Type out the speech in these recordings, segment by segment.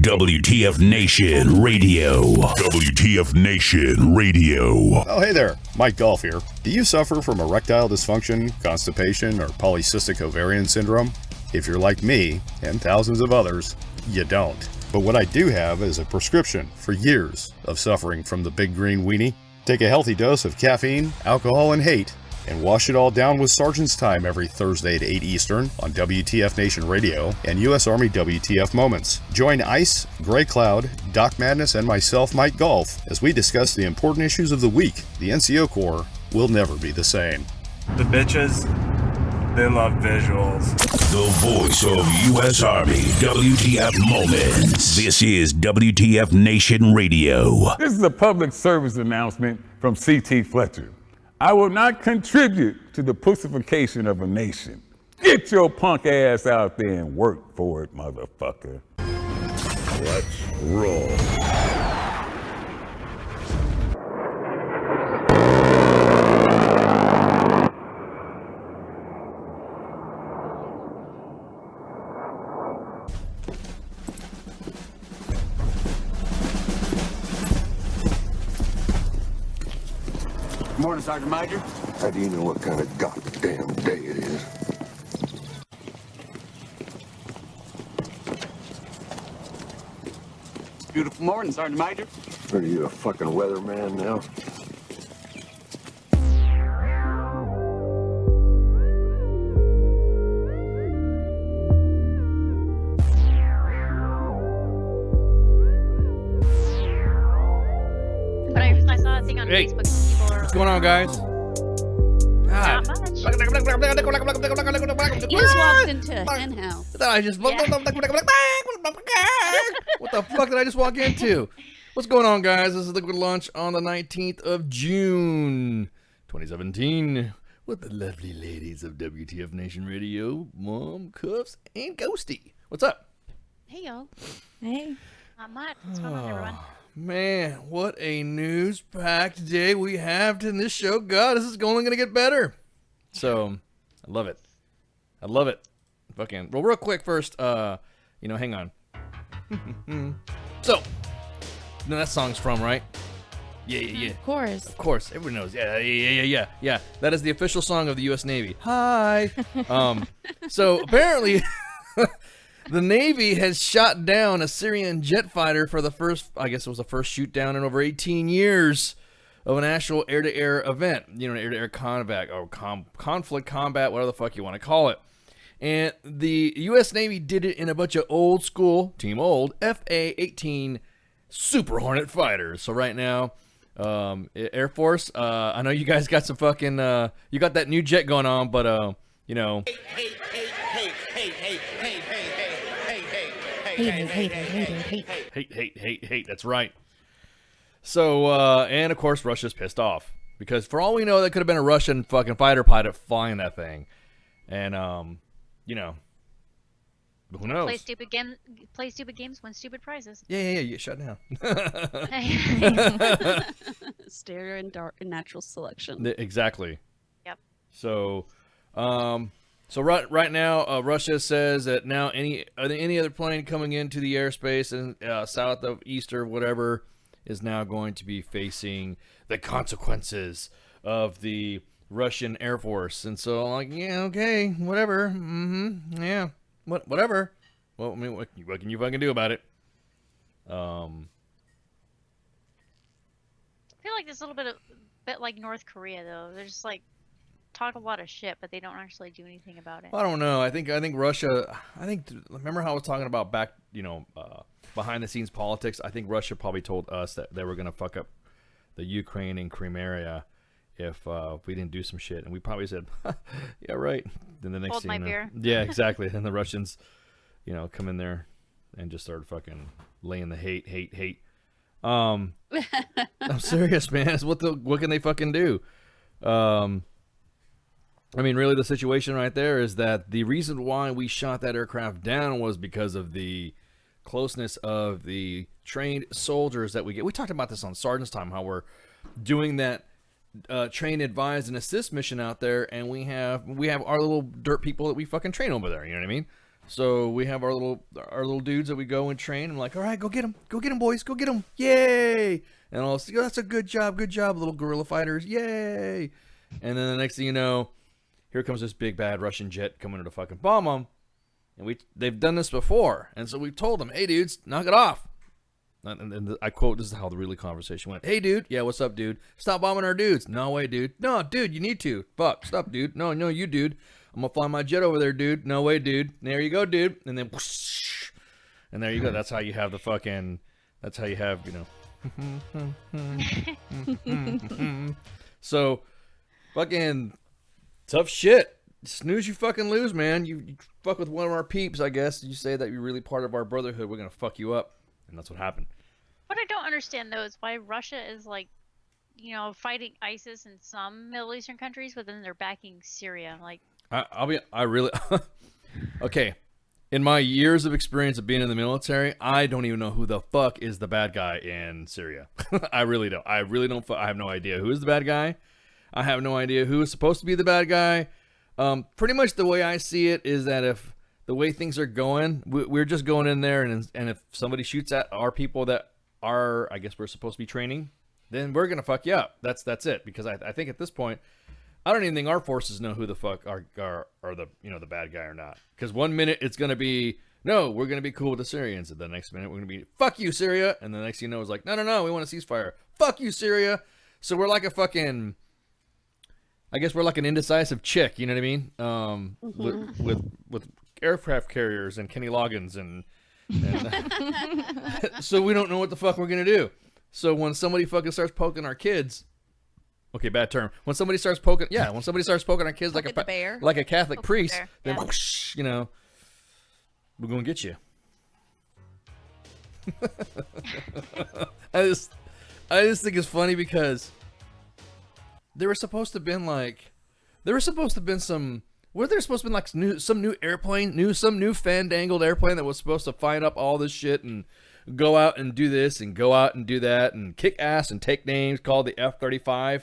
WTF Nation Radio. WTF Nation Radio. Oh, hey there. Mike Golf here. Do you suffer from erectile dysfunction, constipation, or polycystic ovarian syndrome? If you're like me, and thousands of others, you don't. But what I do have is a prescription for years of suffering from the big green weenie. Take a healthy dose of caffeine, alcohol, and hate, and wash it all down with Sergeant's Time every Thursday at 8 Eastern on WTF Nation Radio and U.S. Army WTF Moments. Join Ice, Grey Cloud, Doc Madness, and myself, Mike Golf, as we discuss the important issues of the week. The NCO Corps will never be the same. The bitches, they love visuals. The voice of U.S. Army WTF Moments. This is WTF Nation Radio. This is a public service announcement from C.T. Fletcher. I will not contribute to the pussification of a nation. Get your punk ass out there and work for it, motherfucker. Let's roll. Morning, Sergeant Major. How do you know what kind of goddamn day it is? Beautiful morning, Sergeant Major. Are you a fucking weatherman now? But I saw a thing on Hey. Facebook. People are What's going on, guys? Not God. much. You just walked into a hen house. I just Yeah. What the fuck did I just walk into? What's going on, guys? This is Liquid Lunch on the 19th of June, 2017, with the lovely ladies of WTF Nation Radio, Mom, Cuffs, and Ghosty. What's up? Hey, y'all. Hey. Not much. What's going on, everyone? Man, what a news-packed day we have in this show. God, this is only going to get better. So, I love it. I love it. Fucking, well, real quick first, hang on. So, you know that song's from, right? Yeah. Of course. Of course, everyone knows. Yeah. That is the official song of the U.S. Navy. Hi. So apparently, the Navy has shot down a Syrian jet fighter for the first, I guess it was the first shoot down in over 18 years of an actual air-to-air event. You know, an air-to-air combat or conflict combat, whatever the fuck you want to call it. And the U.S. Navy did it in a bunch of old school, Team Old, FA-18 Super Hornet fighters. So right now, Air Force, I know you guys got some fucking, you got that new jet going on, but, you know. Hate, that's right. So, and of course, Russia's pissed off. Because for all we know, that could have been a Russian fucking fighter pilot flying that thing. And, who knows? Play stupid games, win stupid prizes. Yeah, shut down. Stereo and natural selection. Exactly. Yep. So, right now, Russia says that now any other plane coming into the airspace and south of east or whatever is now going to be facing the consequences of the Russian Air Force. And so I'm like, yeah, okay, whatever. Yeah, whatever. Well, I mean, what can you fucking do about it? I feel like it's a little bit like North Korea, though. They're just like talk a lot of shit, but they don't actually do anything about it. I don't know. I think Russia. Remember how I was talking about back, behind the scenes politics. I think Russia probably told us that they were gonna fuck up the Ukraine and Crimea if we didn't do some shit, and we probably said, yeah, right. Then the next Hold thing my you know, beer. yeah, exactly. And the Russians, come in there and just start fucking laying the hate. I'm serious, man. What can they fucking do? I mean, really, the situation right there is that the reason why we shot that aircraft down was because of the closeness of the trained soldiers that we get. We talked about this on Sergeant's Time, how we're doing that train, advise, and assist mission out there, and we have our little dirt people that we fucking train over there. You know what I mean? So we have our little dudes that we go and train. I'm like, all right, go get them, boys, go get them, yay! And I'll say, oh, that's a good job, little guerrilla fighters, yay! And then the next thing you know, here comes this big bad Russian jet coming to fucking bomb them. And they've done this before, and so we told them, hey dudes, knock it off. And I quote, this is how the really conversation went. Hey dude, yeah, what's up, dude? Stop bombing our dudes. No way, dude. No, dude, you need to. Fuck, stop, dude. No, you, dude. I'm gonna fly my jet over there, dude. No way, dude. There you go, dude. And then, whoosh, and there you go. That's how you have the fucking. That's how you have, So, fucking tough shit. Snooze, you fucking lose, man. You fuck with one of our peeps, I guess. You say that you're really part of our brotherhood. We're gonna fuck you up, and that's what happened. What I don't understand though is why Russia is like, fighting ISIS in some Middle Eastern countries, but then they're backing Syria. Like. I really okay. In my years of experience of being in the military, I don't even know who the fuck is the bad guy in Syria. I really don't. I have no idea who is the bad guy. I have no idea who is supposed to be the bad guy. Pretty much the way I see it is that if the way things are going, we're just going in there, and if somebody shoots at our people that are, I guess we're supposed to be training, then we're gonna fuck you up. That's it. Because I think at this point, I don't even think our forces know who the fuck are the the bad guy or not. Because one minute it's gonna be no, we're gonna be cool with the Syrians, and the next minute we're gonna be fuck you Syria, and the next thing you know it's like no, we want a ceasefire. Fuck you Syria. So we're like a fucking, I guess we're like an indecisive chick, you know what I mean? With aircraft carriers and Kenny Loggins and so we don't know what the fuck we're gonna do. So when somebody fucking starts poking our kids. Okay, bad term. When somebody starts poking, our kids like a Catholic priest, then whoosh, we're gonna get you. I just think it's funny because there were supposed to have been some new airplane, some new fandangled airplane that was supposed to find up all this shit and go out and do this and go out and do that and kick ass and take names called the F-35.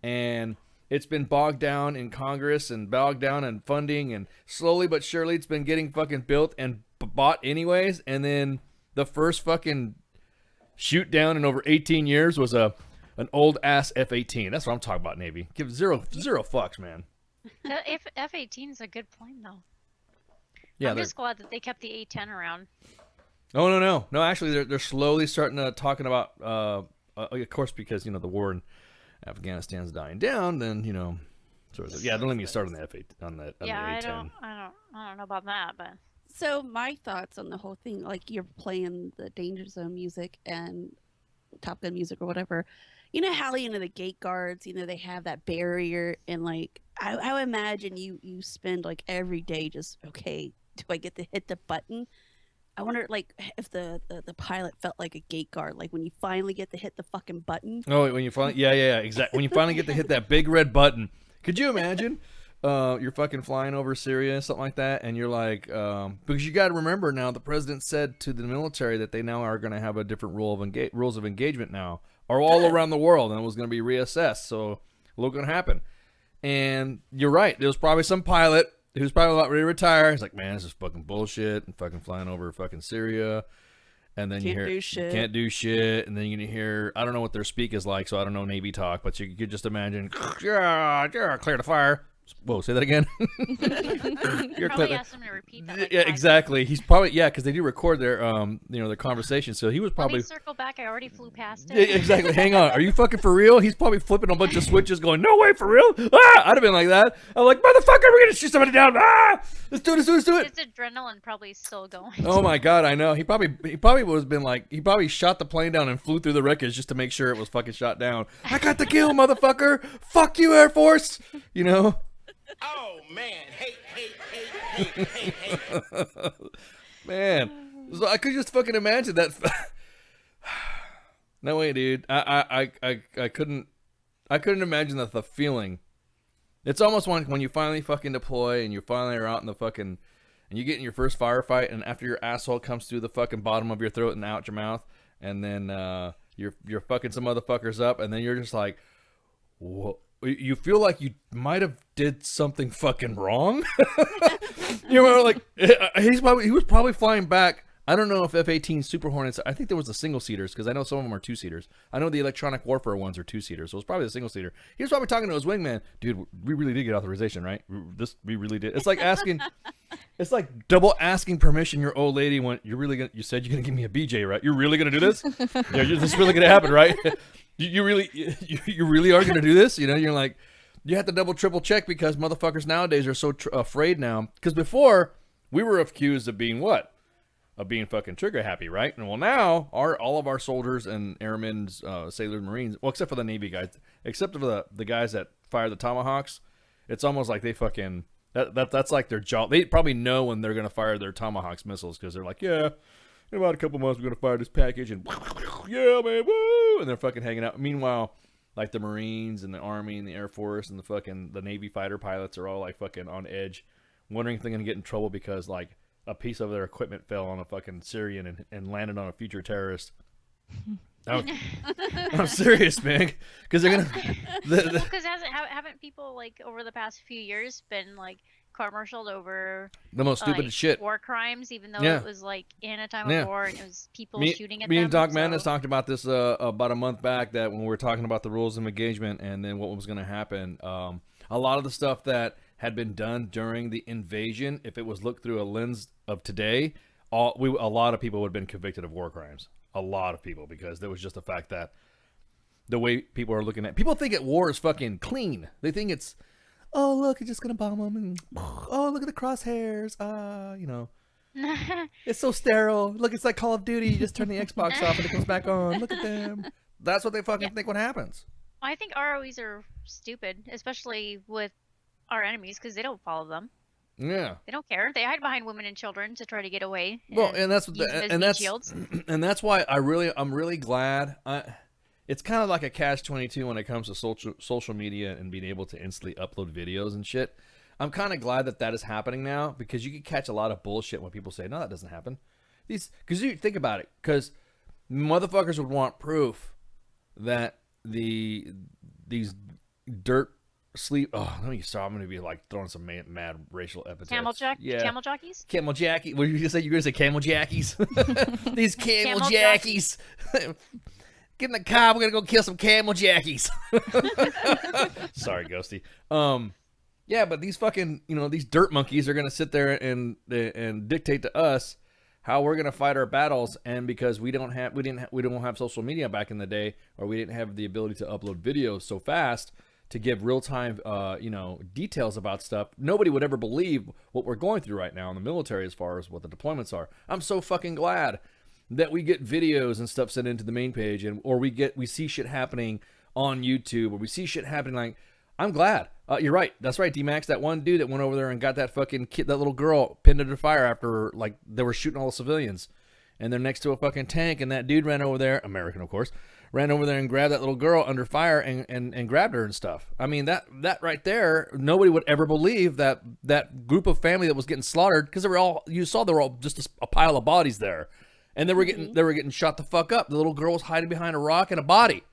And it's been bogged down in Congress and bogged down in funding, and slowly but surely it's been getting fucking built and bought anyways. And then the first fucking shoot down in over 18 years was an old ass F-18. That's what I'm talking about, Navy. Give zero fucks, man. The F-18 is a good plane though. Yeah, I'm just glad that they kept the A-10 around. Oh no. Actually, they're slowly starting to talking about. Of course, because the war in Afghanistan's dying down, then don't let me start on the F8 on the A10. I don't know about that, but so my thoughts on the whole thing, like you're playing the Danger Zone music and Top Gun music or whatever. You know how the gate guards, they have that barrier, and like I would imagine you spend like every day just okay, do I get to hit the button? I wonder, like, if the pilot felt like a gate guard, like when you finally get to hit the fucking button. Oh, when you finally, yeah, exactly. When you finally get to hit that big red button, could you imagine? You're fucking flying over Syria, something like that, and you're like, because you got to remember now, the president said to the military that they now are going to have a different rules of engagement now, or all around the world, and it was going to be reassessed. So, what's going to happen? And you're right. There was probably some pilot who's probably about ready to retire. He's like, man, this is fucking bullshit. I'm fucking flying over fucking Syria. And then you can't do shit. And then you hear, I don't know what their speak is like, so I don't know Navy talk, but you could just imagine, yeah, clear the fire. Whoa, say that again. You're probably asked him to repeat that. Like yeah, exactly. He's probably because they do record their their conversation. So he was probably. Let me circle back. I already flew past it. Yeah, exactly. Hang on. Are you fucking for real? He's probably flipping a bunch of switches, going, "No way, for real!" Ah, I'd have been like that. I'm like, "Motherfucker, we're gonna shoot somebody down!" Ah, let's do it. His adrenaline probably still going. Oh my god, I know. He probably was been like, he probably shot the plane down and flew through the wreckage just to make sure it was fucking shot down. I got the kill, motherfucker. Fuck you, Air Force. Oh man, hate. Man, so I could just fucking imagine that. No way, dude. I couldn't imagine the feeling. It's almost when you finally fucking deploy and you finally are out in the fucking, and you get in your first firefight, and after your asshole comes through the fucking bottom of your throat and out your mouth, and then you're fucking some motherfuckers up, and then you're just like, you feel like you might have did something fucking wrong. You know, like he was probably flying back. I don't know if F-18 Super Hornets. I think there was the single seaters because I know some of them are 2-seaters. I know the electronic warfare ones are 2-seaters, so it was probably the single seater. He was probably talking to his wingman, dude. We really did get authorization, right? We really did. It's like asking, it's like double asking permission. Your old lady when you said you're gonna give me a BJ, right? You're really gonna do this? Yeah, this is really gonna happen, right? You really are gonna do this? You know, you're like, you have to double triple check because motherfuckers nowadays are so afraid now. Because before we were accused of being what? Of being fucking trigger happy, right? And well, now all of our soldiers and airmen, sailors, Marines, well, except for the Navy guys, except for the guys that fire the Tomahawks, it's almost like they fucking that's like their job. They probably know when they're gonna fire their Tomahawks missiles because they're like, yeah, in about a couple months we're gonna fire this package and yeah, man, woo, and they're fucking hanging out. Meanwhile, like the Marines and the Army and the Air Force and the Navy fighter pilots are all like fucking on edge, wondering if they're gonna get in trouble because like a piece of their equipment fell on a fucking Syrian and landed on a future terrorist. I'm serious, man. Because they're gonna. Because haven't people like over the past few years been like court-martialed over the most stupid shit, war crimes, even though it was like in a time of war and it was people shooting at them. Me and Doc Madness talked about this about a month back. That when we were talking about the rules of engagement and then what was going to happen, a lot of the stuff that had been done during the invasion, if it was looked through a lens of today, a lot of people would have been convicted of war crimes. A lot of people, because there was just the fact that the way people are looking at people think that war is fucking clean. They think it's, oh look, it's just gonna bomb them, and oh look at the crosshairs, you know, it's so sterile. Look, it's like Call of Duty. You just turn the Xbox off and it comes back on. Look at them. That's what they fucking think what happens. I think ROEs are stupid, especially with our enemies, because they don't follow them. Yeah, they don't care. They hide behind women and children to try to get away. Well, and that's why I'm really glad. It's kind of like a catch-22 when it comes to social media and being able to instantly upload videos and shit. I'm kind of glad that is happening now, because you can catch a lot of bullshit when people say, "No, that doesn't happen." Because you think about it, because motherfuckers would want proof that these dirt sleep. Oh, let me stop. I'm gonna be like throwing some mad racial epithets. Camel jockeys. Camel jacky. What were you gonna say? You were gonna say camel jackies? These camel jackies. Get in the car. We're gonna go kill some camel jackies. Sorry, Ghosty. Yeah, but these fucking, these dirt monkeys are gonna sit there and dictate to us how we're gonna fight our battles, and because we don't have social media back in the day, or we didn't have the ability to upload videos so fast to give real-time, details about stuff, nobody would ever believe what we're going through right now in the military as far as what the deployments are. I'm so fucking glad that we get videos and stuff sent into the main page, or we see shit happening on YouTube, or we see shit happening. Like, I'm glad. You're right. That's right, D-Max. That one dude that went over there and got that fucking kid, that little girl, pinned under fire after like they were shooting all the civilians, and they're next to a fucking tank, and that dude ran over there, American of course, ran over there and grabbed that little girl under fire and grabbed her and stuff. I mean, that right there, nobody would ever believe that group of family that was getting slaughtered, because they were all just a pile of bodies there, and they were getting shot the fuck up. The little girl was hiding behind a rock and a body.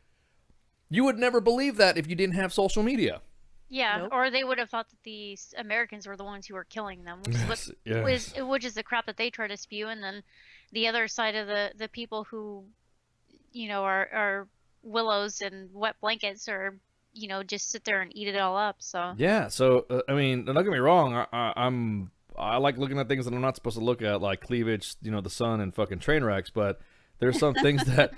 You would never believe that if you didn't have social media. Yeah, nope. Or they would have thought that the Americans were the ones who were killing them, which is the crap that they try to spew, and then the other side of the people who, are willows and wet blankets, or just sit there and eat it all up. So yeah, so I mean, don't get me wrong, I like looking at things that I'm not supposed to look at, like cleavage, the sun and fucking train wrecks, but there's some things that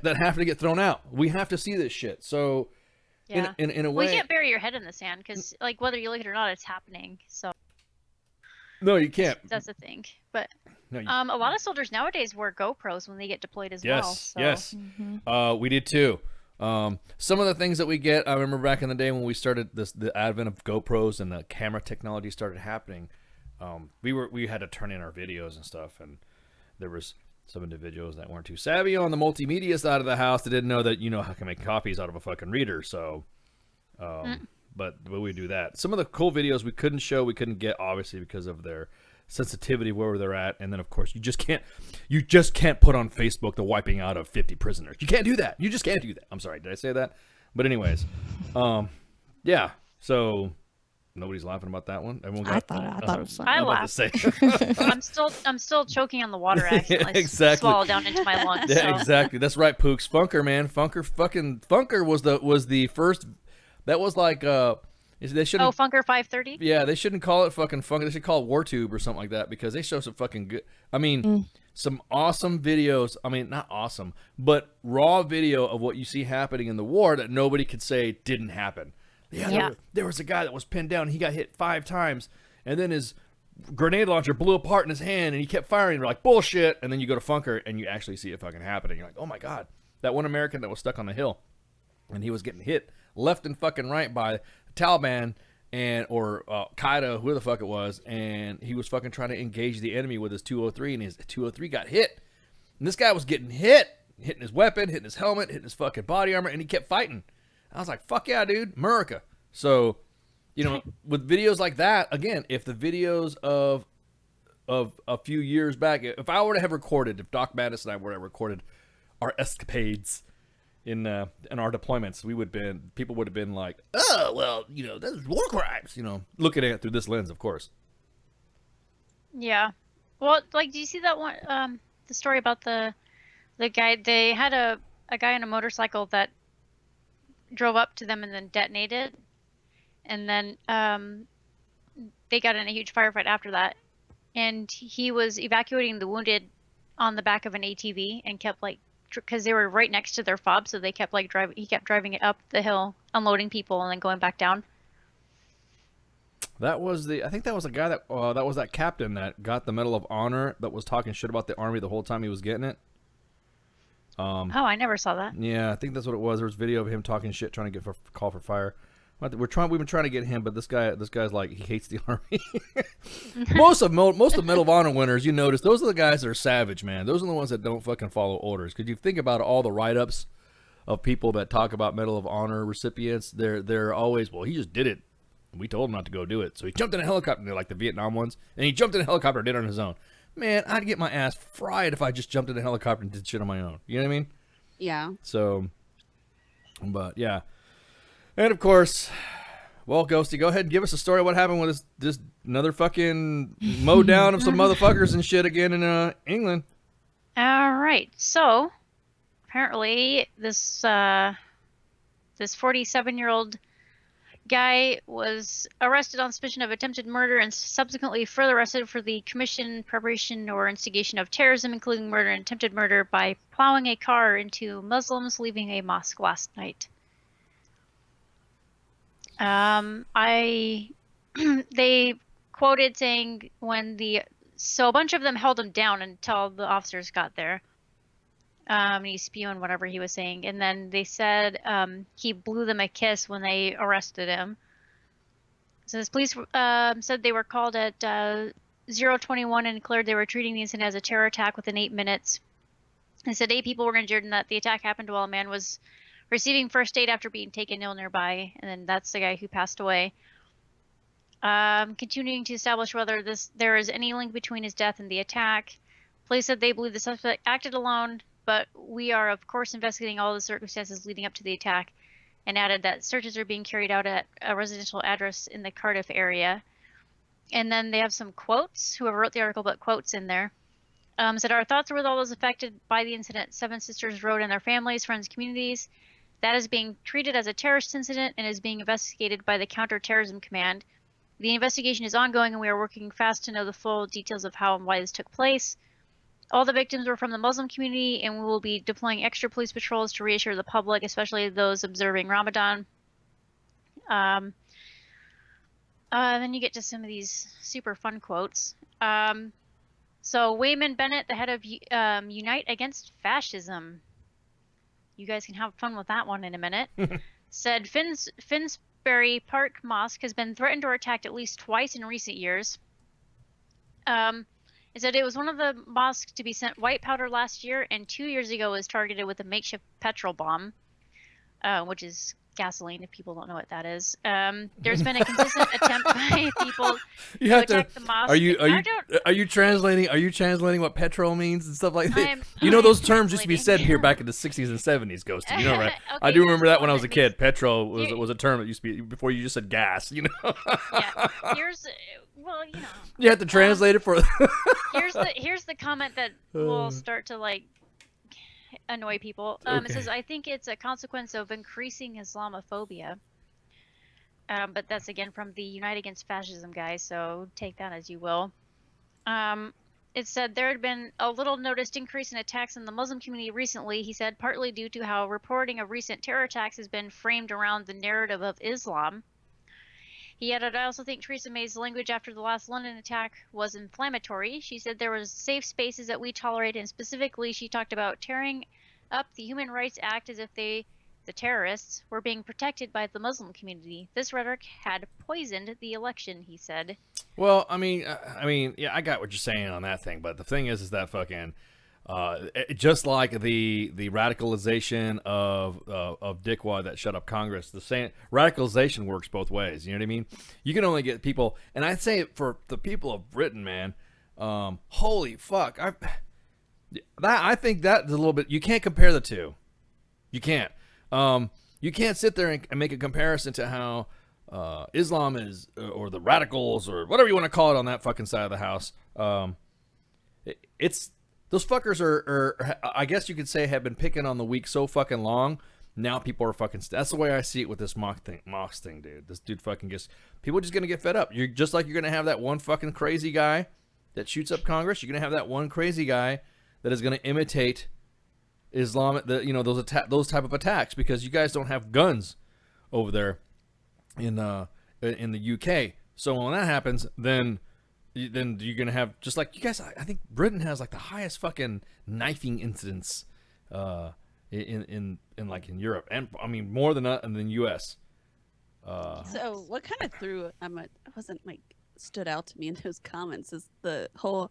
that have to get thrown out. We have to see this shit. So yeah. in a way, you can't bury your head in the sand, because like whether you like it or not, it's happening. So no, you can't. That's the thing. But a lot of soldiers nowadays wear GoPros when they get deployed as well. So. Yes, we did too. Some of the things that we get, I remember back in the day when we started the advent of GoPros and the camera technology started happening. We had to turn in our videos and stuff, and there was some individuals that weren't too savvy on the multimedia side of the house that didn't know that how to make copies out of a fucking reader. So, but we do that. Some of the cool videos we couldn't get, obviously, because of their sensitivity, where they're at, and then of course you just can't put on Facebook the wiping out of 50 prisoners. You can't do that. You just can't do that. I'm sorry, did I say that? But anyways, Yeah. So nobody's laughing about that one. Everyone got, I thought it was funny. I I'm about to laughed. say. I'm still choking on the water. Actually, Exactly. swallow down into my lungs. Yeah, so. exactly. That's right, Pooks. Funker, man. Funker was the first. That was like they shouldn't. Oh, Funker 530. Yeah, they shouldn't call it fucking Funker. They should call it WarTube or something like that because they show some fucking good. I mean, some awesome videos. I mean, not awesome, but raw video of what you see happening in the war that nobody could say didn't happen. Yeah, there was a guy that was pinned down. And he got hit 5 times, and then his grenade launcher blew apart in his hand, and he kept firing. You're like, bullshit. And then you go to Funker, and you actually see it fucking happening. You're like, oh my god, that one American that was stuck on the hill, and he was getting hit left and fucking right by the Taliban or Qaeda, who the fuck it was, and he was fucking trying to engage the enemy with his 203, and his 203 got hit. And this guy was getting hitting his weapon, hitting his helmet, hitting his fucking body armor, and he kept fighting. I was like, fuck yeah, dude, America. So, you know, with videos like that, again, if the videos of a few years back, if I were to have recorded, if Doc Madness and I were to have recorded our escapades in our deployments, people would have been like, oh, well, you know, that's war crimes, you know, looking at it through this lens, of course. Yeah. Well, like, do you see that one? The story about the guy. They had a guy on a motorcycle that drove up to them and then detonated, and then they got in a huge firefight after that, and he was evacuating the wounded on the back of an ATV and kept like, because they were right next to their fob, so they kept like driving. He kept driving it up the hill, unloading people, and then going back down. I think that was the guy that was that captain that got the Medal of Honor that was talking shit about the army the whole time he was getting it. Oh, I never saw that. Yeah, I think that's what it was. There was video of him talking shit, trying to get call for fire. We've been trying to get him, but this guy's like, he hates the army. most of Medal of Honor winners, you notice, those are the guys that are savage, man. Those are the ones that don't fucking follow orders. Because you think about all the write-ups of people that talk about Medal of Honor recipients, they're always, well, he just did it. We told him not to go do it, so he jumped in a helicopter, like the Vietnam ones, and he jumped in a helicopter and did it on his own. Man, I'd get my ass fried if I just jumped in a helicopter and did shit on my own. You know what I mean? Yeah. So, but yeah. And of course, well, Ghosty, go ahead and give us a story of what happened with this another fucking mow down of some motherfuckers and shit again in England. All right. So, apparently this 47-year-old guy was arrested on suspicion of attempted murder and subsequently further arrested for the commission, preparation, or instigation of terrorism, including murder and attempted murder, by plowing a car into Muslims leaving a mosque last night. They quoted saying so a bunch of them held him down until the officers got there. And he's spewing whatever he was saying. And then they said he blew them a kiss when they arrested him. So this police said they were called at 021 and declared they were treating the incident as a terror attack within 8 minutes. They said 8 people were injured and that the attack happened while a man was receiving first aid after being taken ill nearby. And then that's the guy who passed away. Continuing to establish whether there is any link between his death and the attack. Police said they believe the suspect acted alone, but we are, of course, investigating all the circumstances leading up to the attack, and added that searches are being carried out at a residential address in the Cardiff area. And then they have some quotes. Whoever wrote the article put quotes in there. Said, our thoughts are with all those affected by the incident. Seven Sisters Road and their families, friends, communities. That is being treated as a terrorist incident and is being investigated by the Counterterrorism Command. The investigation is ongoing, and we are working fast to know the full details of how and why this took place. All the victims were from the Muslim community, and we will be deploying extra police patrols to reassure the public, especially those observing Ramadan. Then you get to some of these super fun quotes. So Wayman Bennett, the head of Unite Against Fascism, you guys can have fun with that one in a minute, said Finsbury Park Mosque has been threatened or attacked at least twice in recent years. It said it was one of the mosques to be sent white powder last year, and 2 years ago was targeted with a makeshift petrol bomb, which is gasoline, if people don't know what that is. There's been a consistent attempt by people You to have attack to. the mosque. Are you translating? Are you translating what petrol means and stuff like that? You know those terms used to be said here back in the 60s and 70s, Ghosty. You know, right? I do remember that when I was a kid. Petrol was a term that used to be before you just said gas. You know. Yeah. Here's, well, you know. You have to translate it for. here's the comment that will start to like annoy people. It says, I think it's a consequence of increasing Islamophobia. But that's again from the Unite Against Fascism guy, so take that as you will. It said there had been a little noticed increase in attacks in the Muslim community recently, he said, partly due to how reporting of recent terror attacks has been framed around the narrative of Islam. He added, I also think Theresa May's language after the last London attack was inflammatory. She said there was safe spaces that we tolerate, and specifically she talked about tearing up the Human Rights Act as if the terrorists, were being protected by the Muslim community. This rhetoric had poisoned the election, he said. Well, I mean, yeah, I got what you're saying on that thing, but the thing is that fucking, just like the radicalization of Dickwad that shut up Congress, the same radicalization works both ways. You know what I mean? You can only get people, and I'd say for the people of Britain, man, holy fuck, I think that is a little bit. You can't compare the two. You can't. You can't sit there and make a comparison to how Islam is, or the radicals, or whatever you want to call it on that fucking side of the house. It's those fuckers are I guess you could say, have been picking on the weak so fucking long. Now people are fucking. That's the way I see it with this mosque thing, dude. This dude fucking gets people are just gonna get fed up. You're just like you're gonna have that one fucking crazy guy that shoots up Congress. You're gonna have that one crazy guy that is gonna imitate Islam, those type of attacks, because you guys don't have guns over there in the UK. So when that happens, then you're gonna have, just like you guys. I think Britain has like the highest fucking knifing incidents in Europe, and I mean more than US. So what kind of stood out to me in those comments is the whole.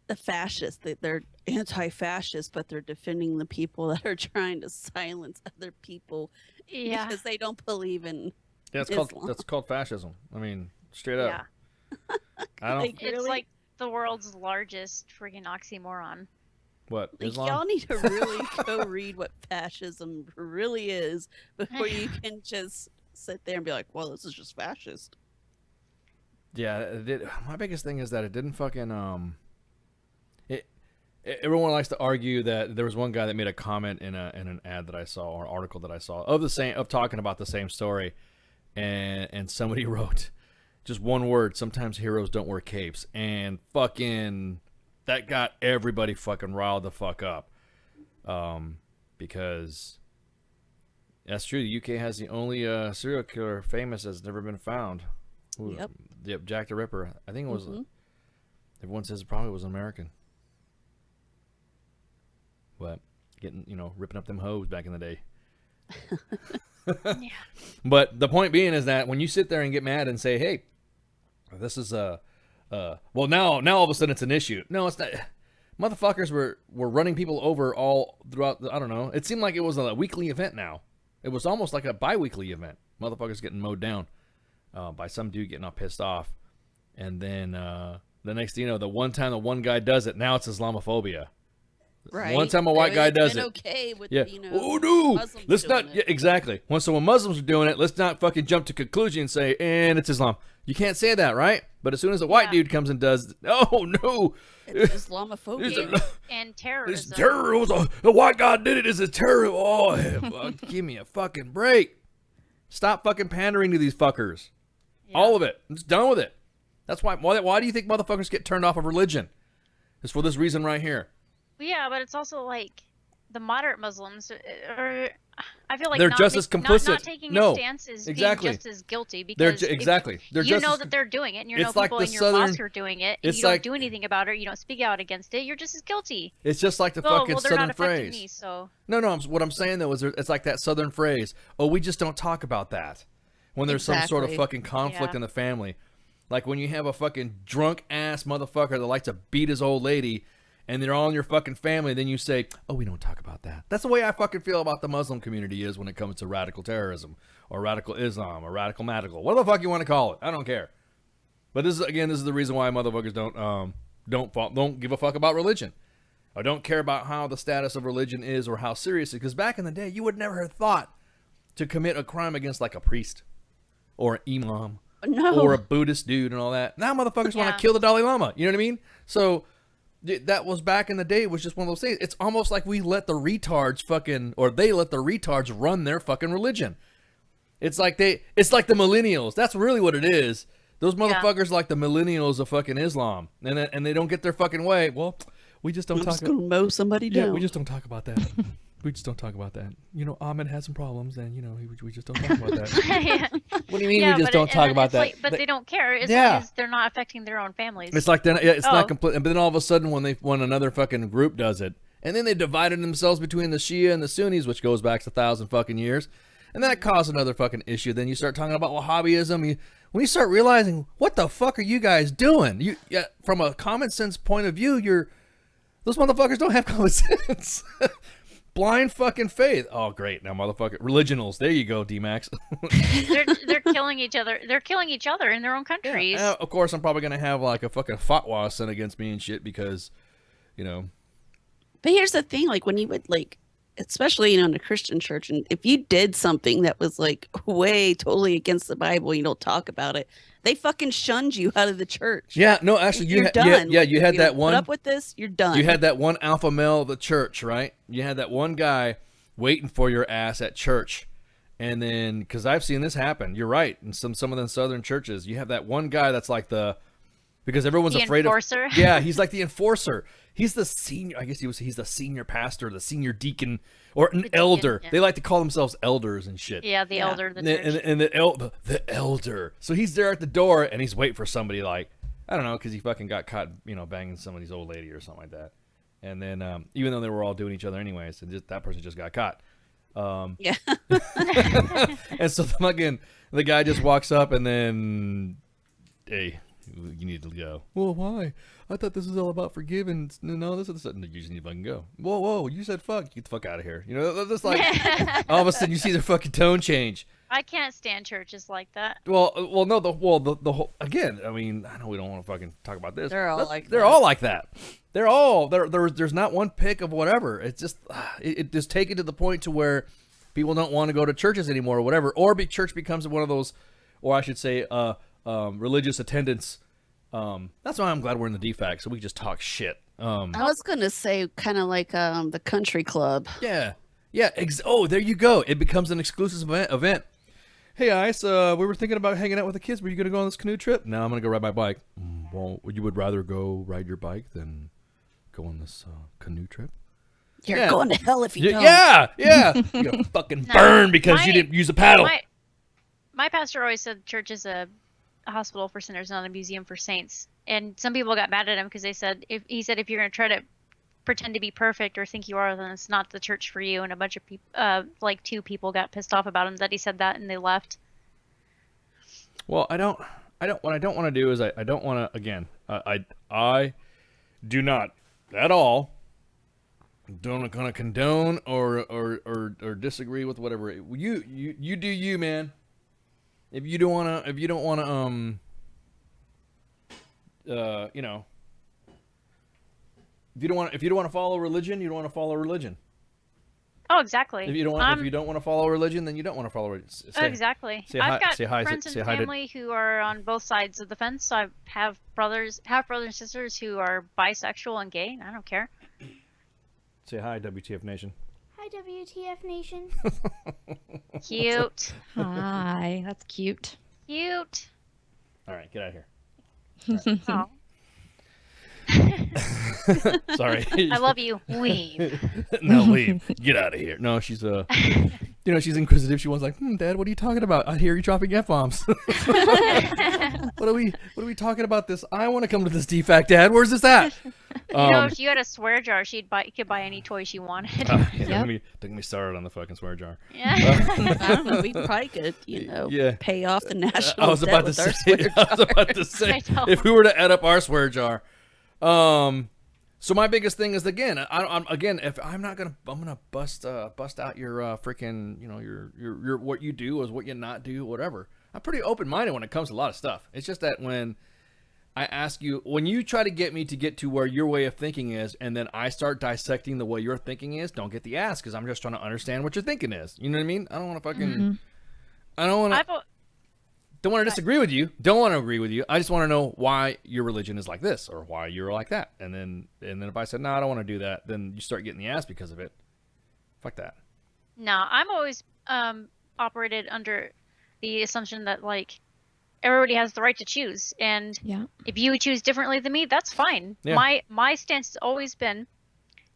The fascists, they're anti-fascist, but they're defending the people that are trying to silence other people because they don't believe in Islam. That's called fascism. I mean, straight up. Yeah. I don't. It's like the world's largest friggin' oxymoron. What, Islam? Y'all need to really go read what fascism really is before you can just sit there and be like, well, this is just fascist. Yeah, my biggest thing is that it didn't fucking Everyone likes to argue that there was one guy that made a comment in an ad that I saw, or an article that I saw of talking about the same story, and somebody wrote just one word: sometimes heroes don't wear capes, and fucking that got everybody fucking riled the fuck up, because that's true. The UK has the only serial killer famous that's never been found. Yep, Jack the Ripper. I think it was. Everyone says it probably was an American. But ripping up them hoes back in the day. Yeah. But the point being is that when you sit there and get mad and say, hey, this is well, now all of a sudden it's an issue. No, it's not. Motherfuckers were running people over all throughout I don't know. It seemed like it was a weekly event now. It was almost like a bi-weekly event. Motherfuckers getting mowed down by some dude getting all pissed off. And then the next thing you know, the one time the one guy does it, now it's Islamophobia. Right. One time a white guy does it. Okay with, oh no, Muslims let's doing not. it. Yeah, exactly. When Muslims are doing it, let's not fucking jump to conclusion and say, and it's Islam. You can't say that, right? But as soon as a white dude comes and does, oh no, it's Islamophobia and terrorism. It's terrorism. The white guy did it. It's a terror. Oh, give me a fucking break. Stop fucking pandering to these fuckers. Yeah. All of it. I'm just done with it. That's why. Why do you think motherfuckers get turned off of religion? It's for this reason right here. Yeah, but it's also like the moderate Muslims are. I feel like they're just as complicit. Not taking a stance is being just as guilty, because they're you know that they're doing it, and you know people in your mosque are doing it, and you don't do anything about it. You don't speak out against it. You're just as guilty. It's just like the fucking they're Southern not phrase. Me, so. No. What I'm saying though is it's like that Southern phrase. Oh, we just don't talk about that when there's some sort of fucking conflict in the family. Like when you have a fucking drunk ass motherfucker that likes to beat his old lady, and they're all in your fucking family, then you say, oh, we don't talk about that. That's the way I fucking feel about the Muslim community is when it comes to radical terrorism or radical Islam or radical medical. What the fuck you want to call it? I don't care. But this is the reason why motherfuckers don't give a fuck about religion. Or don't care about how the status of religion is or how serious it is. Because back in the day, you would never have thought to commit a crime against like a priest or an imam or a Buddhist dude and all that. Now motherfuckers want to kill the Dalai Lama. You know what I mean? So that was back in the day. It was just one of those things. It's almost like we let the retards they let the retards run their fucking religion. It's like the millennials. That's really what it is. Those motherfuckers like the millennials of fucking Islam. And they don't get their fucking way. Well, we just don't talk about it. I'm just gonna mow somebody down. Yeah, we just don't talk about that. We just don't talk about that. You know, Ahmed has some problems, and, you know, we just don't talk about that. What do you mean we just don't talk about that? Like, but they don't care as long as they're not affecting their own families. It's like it's not complete. But then all of a sudden, when another fucking group does it, and then they divided themselves between the Shia and the Sunnis, which goes back to 1,000 fucking years, and that caused another fucking issue. Then you start talking about Wahhabism. When you start realizing, what the fuck are you guys doing? From a common sense point of view, those motherfuckers don't have common sense. Blind fucking faith. Oh, great. Now, motherfucker. Religionals. There you go, D-Max. they're killing each other. They're killing each other in their own countries. Yeah. Of course, I'm probably going to have like a fucking fatwa sent against me and shit because, you know. But here's the thing. Like when you would like, especially, in a Christian church, and if you did something that was like way totally against the Bible, you don't talk about it, they fucking shunned you out of the church. Yeah, no, actually, you're done. You had that one. Put up with this, you're done. You had that one alpha male of the church, right? You had that one guy waiting for your ass at church, and then because I've seen this happen. You're right. In some of the southern churches, you have that one guy that's like because everyone's afraid enforcer. of. Yeah, he's like the enforcer. He's the senior. I guess he's the senior pastor, the senior deacon, or an elder. Yeah. They like to call themselves elders and shit. Yeah, the elder of the church. And the elder. So he's there at the door, and he's waiting for somebody like, I don't know, because he fucking got caught, banging somebody's old lady or something like that. And then, even though they were all doing each other anyways, and that person just got caught. Yeah. And so the guy just walks up, and then, hey, you need to go. Well, why? I thought this was all about forgiving. No, this is you just need to fucking go. Whoa, you said fuck. Get the fuck out of here. Just like all of a sudden you see their fucking tone change. I can't stand churches like that. Well, no, the whole again. I mean, I know we don't want to fucking talk about this. They're all like that. They're all there's not one pick of whatever. It's just it just taken to the point to where people don't want to go to churches anymore or whatever, or church becomes one of those, or I should say, religious attendance. That's why I'm glad we're in the DFAC, so we can just talk shit. I was gonna say kind of like the country club. Yeah. There you go. It becomes an exclusive event. Hey, Ice, we were thinking about hanging out with the kids. Were you gonna go on this canoe trip? No, I'm gonna go ride my bike. Well, you would rather go ride your bike than go on this canoe trip? You're going to hell if you don't. Yeah. You're gonna fucking burn because you didn't use a paddle. My pastor always said church is a hospital for sinners, not a museum for saints. And some people got mad at him because they said if you're going to try to pretend to be perfect or think you are, then it's not the church for you. And a bunch of people, like 2 people, got pissed off about him that he said that, and they left. Well, what I don't want to do is I don't want to, again, I do not at all don't gonna condone or disagree with whatever you do, you man. If you don't want to, if you don't want to follow religion, you don't want to follow religion. Oh, exactly. If you don't want to follow religion, then you don't want to follow religion. Exactly. I've got friends and family who are on both sides of the fence. So I have brothers and sisters who are bisexual and gay. I don't care. Say hi, WTF Nation. Hi, WTF Nation. Cute. Hi, that's cute. Cute. All right, get out of here. Oh. Sorry. I love you. Leave. No, leave. Get out of here. No, she's she's inquisitive. She wants like, Dad, what are you talking about? I hear you dropping F-bombs. What are we talking about this? I want to come to this DFAC, Dad. Where's this at? If you had a swear jar, you could buy any toy she wanted. Don't get me started on the fucking swear jar. Yeah. I don't know. We probably could, pay off the national I was about to say, if we were to add up our swear jar. So my biggest thing is, again, I'm gonna bust out your freaking, you know, your what you do is what you not do, whatever. I'm pretty open minded when it comes to a lot of stuff. It's just that when I ask you, when you try to get me to get to where your way of thinking is, and then I start dissecting the way your thinking is, don't get the ass, because I'm just trying to understand what your thinking is. You know what I mean? I don't want to fucking, I don't want to. Don't want to disagree with you. Don't want to agree with you. I just want to know why your religion is like this or why you're like that. And then if I said, no, I don't want to do that, then you start getting the ass because of it. Fuck that. No, I'm always operated under the assumption that, like, everybody has the right to choose. And if you choose differently than me, that's fine. Yeah. My stance has always been,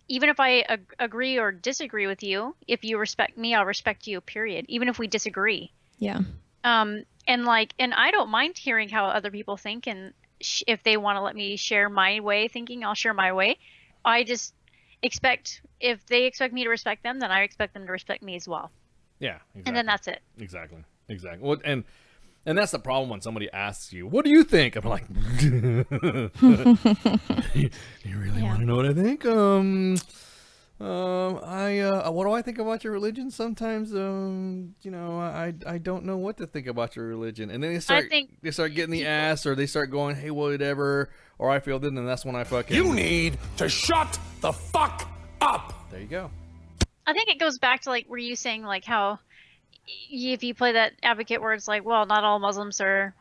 even if I agree or disagree with you, if you respect me, I'll respect you, period. Even if we disagree. Yeah. And I don't mind hearing how other people think, and if they want to let me share my way of thinking, I'll share my way. I just expect, if they expect me to respect them, then I expect them to respect me as well. Yeah, exactly. And then that's it. Exactly. Well, and that's the problem when somebody asks you, "What do you think?" I'm like, "You really want to know what I think?" What do I think about your religion? Sometimes, you know, I don't know what to think about your religion, and then they start getting the ass, or they start going, hey, whatever, or I feel then that's when I fucking. You need to shut the fuck up. There you go. I think it goes back to, like, were you saying, like, how if you play that advocate where it's like, well, not all Muslims are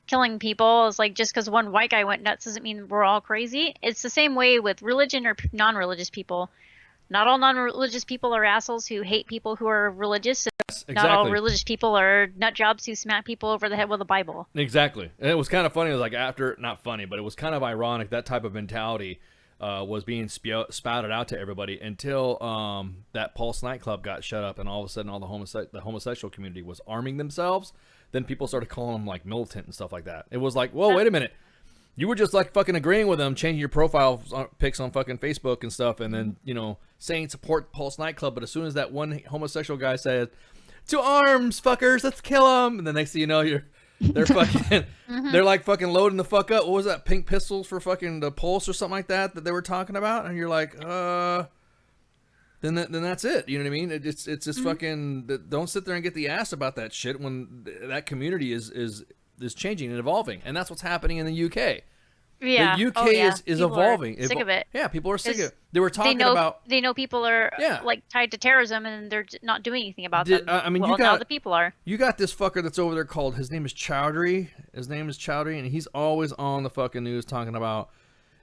killing people. It's like, just because one white guy went nuts doesn't mean we're all crazy. It's the same way with religion or non-religious people. Not all non-religious people are assholes who hate people who are religious. Yes, exactly. Not all religious people are nut jobs who smack people over the head with a Bible. Exactly. And it was kind of funny. It was like not funny, but it was kind of ironic. That type of mentality was being spouted out to everybody until that Pulse nightclub got shut up, and all of a sudden all the homosexual community was arming themselves. Then people started calling them like militant and stuff like that. It was like, whoa, wait a minute. You were just like fucking agreeing with them, changing your profile pics on fucking Facebook and stuff, and then, you know, saying support Pulse nightclub. But as soon as that one homosexual guy said, "To arms, fuckers, let's kill them," and the next thing you know, they're fucking, they're like fucking loading the fuck up. What was that? Pink pistols for fucking the Pulse or something like that they were talking about, and you're like, then that's it. You know what I mean? It's just fucking. Don't sit there and get the ass about that shit when that community is changing and evolving, and that's what's happening in the UK. Yeah, the UK is evolving. Sick of it. Yeah, people are sick of it. They were talking about. They know people are like tied to terrorism, and they're not doing anything about them. I mean, now the people are. You got this fucker that's over there called. His name is Chowdhury. And he's always on the fucking news talking about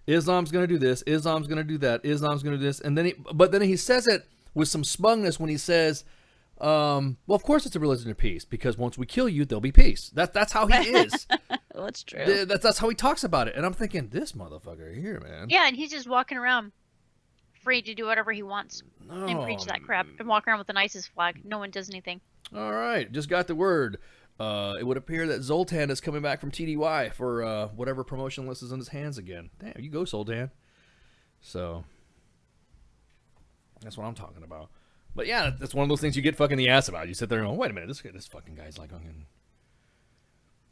Islam's gonna do this, Islam's gonna do that, Islam's gonna do this, and then he says it with some smugness when he says. Well, of course it's a religion of peace, because once we kill you, there'll be peace. That's how he is. Well, that's true. That's how he talks about it. And I'm thinking, this motherfucker here, man. Yeah, and he's just walking around free to do whatever he wants and preach that crap and walk around with the nicest flag. No one does anything. All right, just got the word. It would appear that Zoltan is coming back from TDY for whatever promotion list is in his hands again. Damn, you go, Zoltan. So that's what I'm talking about. But yeah, that's one of those things you get fucking the ass about. You sit there and go, wait a minute, this fucking guy's like fucking.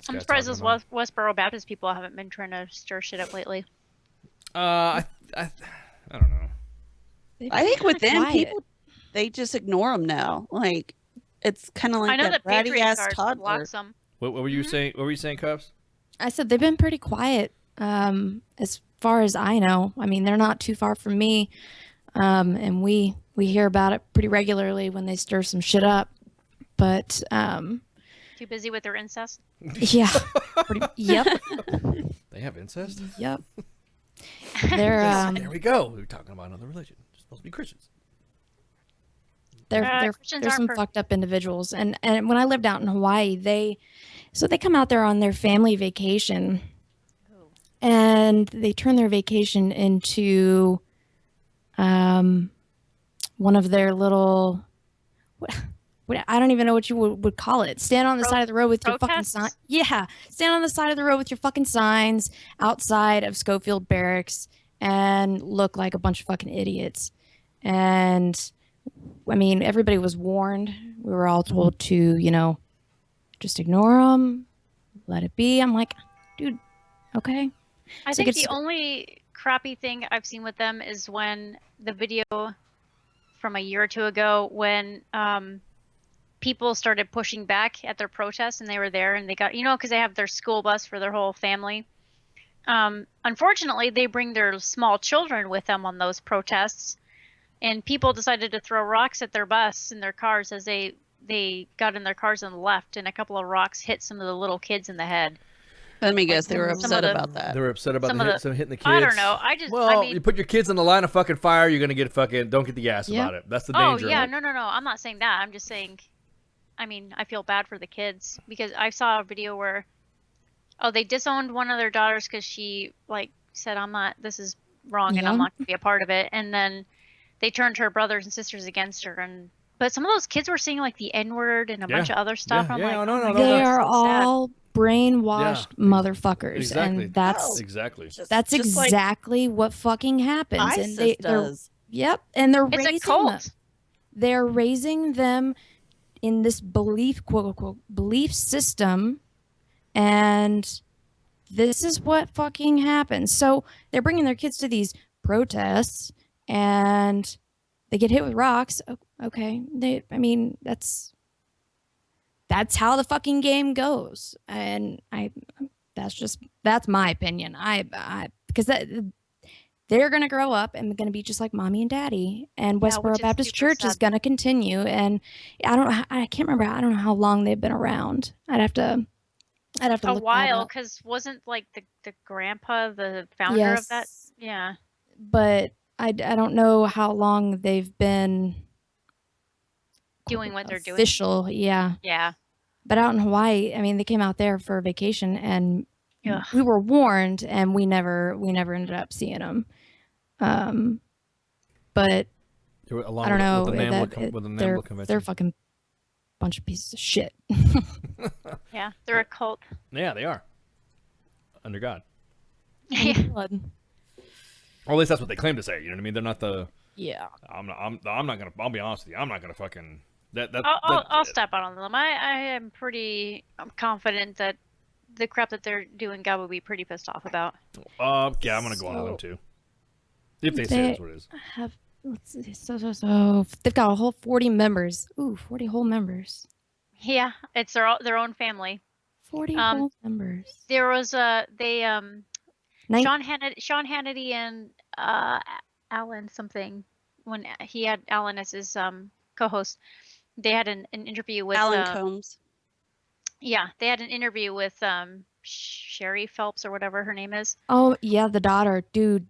I'm surprised those Westboro Baptist people haven't been trying to stir shit up lately. I don't know. I think with them, people, they just ignore them now. Like, it's kind of like that bratty ass toddler. What were you saying? What were you saying, Cubs? I said they've been pretty quiet, as far as I know. I mean, they're not too far from me, and we hear about it pretty regularly when they stir some shit up. But too busy with their incest. Yeah. Yep. They have incest. Yep. They're there we go. We were talking about another religion. They're supposed to be Christians. They're some fucked up individuals. And when I lived out in Hawaii, they come out there on their family vacation, and they turn their vacation into one of their little, I don't even know what you would call it. Stand on the side of the road with your fucking sign. Yeah, stand on the side of the road with your fucking signs outside of Schofield Barracks and look like a bunch of fucking idiots. And I mean, everybody was warned. We were all told to, just ignore them, let it be. I'm like, dude, okay. I think the only crappy thing I've seen with them is when the video from a year or two ago when people started pushing back at their protests and they were there and they got, because they have their school bus for their whole family. Unfortunately, they bring their small children with them on those protests, and people decided to throw rocks at their bus and their cars as they got in their cars and left, and a couple of rocks hit some of the little kids in the head. Let me guess, they were upset about that. They were upset about some hitting the kids. I don't know. Well, you put your kids in the line of fucking fire, you're gonna get don't get the gas about it. That's the danger. Oh yeah, no. I'm not saying that. I'm just saying. I mean, I feel bad for the kids because I saw a video where, they disowned one of their daughters because she said, this is wrong and I'm not gonna be a part of it, and then they turned her brothers and sisters against her, but some of those kids were saying the N-word and a bunch of other stuff. Yeah, I'm no, they are all brainwashed motherfuckers, exactly. and that's exactly what fucking happens. ISIS and does. Yep, and they're It's a raising cult. them. They're raising them in this belief, quote unquote, belief system, and this is what fucking happens. So they're bringing their kids to these protests, and they get hit with rocks. Okay, that's how the fucking game goes, and that's my opinion. Because they're gonna grow up and gonna be just like mommy and daddy, and Westboro Baptist Church is gonna continue. And I can't remember. I don't know how long they've been around. I'd have to look a while, that up. because wasn't the grandpa the founder of that? Yeah. But I don't know how long they've been doing what they're doing. Official, yeah. Yeah. But out in Hawaii, they came out there for a vacation, and Ugh. we were warned, and we never ended up seeing them. But I don't know. With the NAMBLA convention. They're fucking bunch of pieces of shit. Yeah, they're a cult. Yeah, they are. Under God. Yeah. Blood. Or at least that's what they claim to say. You know what I mean? They're not the. Yeah. I'm not gonna. I'll be honest with you. I'm not gonna fucking. I'll step out on them. I am pretty confident that the crap that they're doing, God will be pretty pissed off about. Yeah, I'm gonna go on with them too. If they say that's what it is. Let's see. So they've got a whole 40 members. Ooh, 40 whole members. Yeah, it's their own family. 40 whole members. There was Sean Hannity and Alan something, when he had Alan as his co-host. They had an interview with Alan Combs. Yeah, they had an interview with Sherry Phelps or whatever her name is. Oh yeah, the daughter, dude.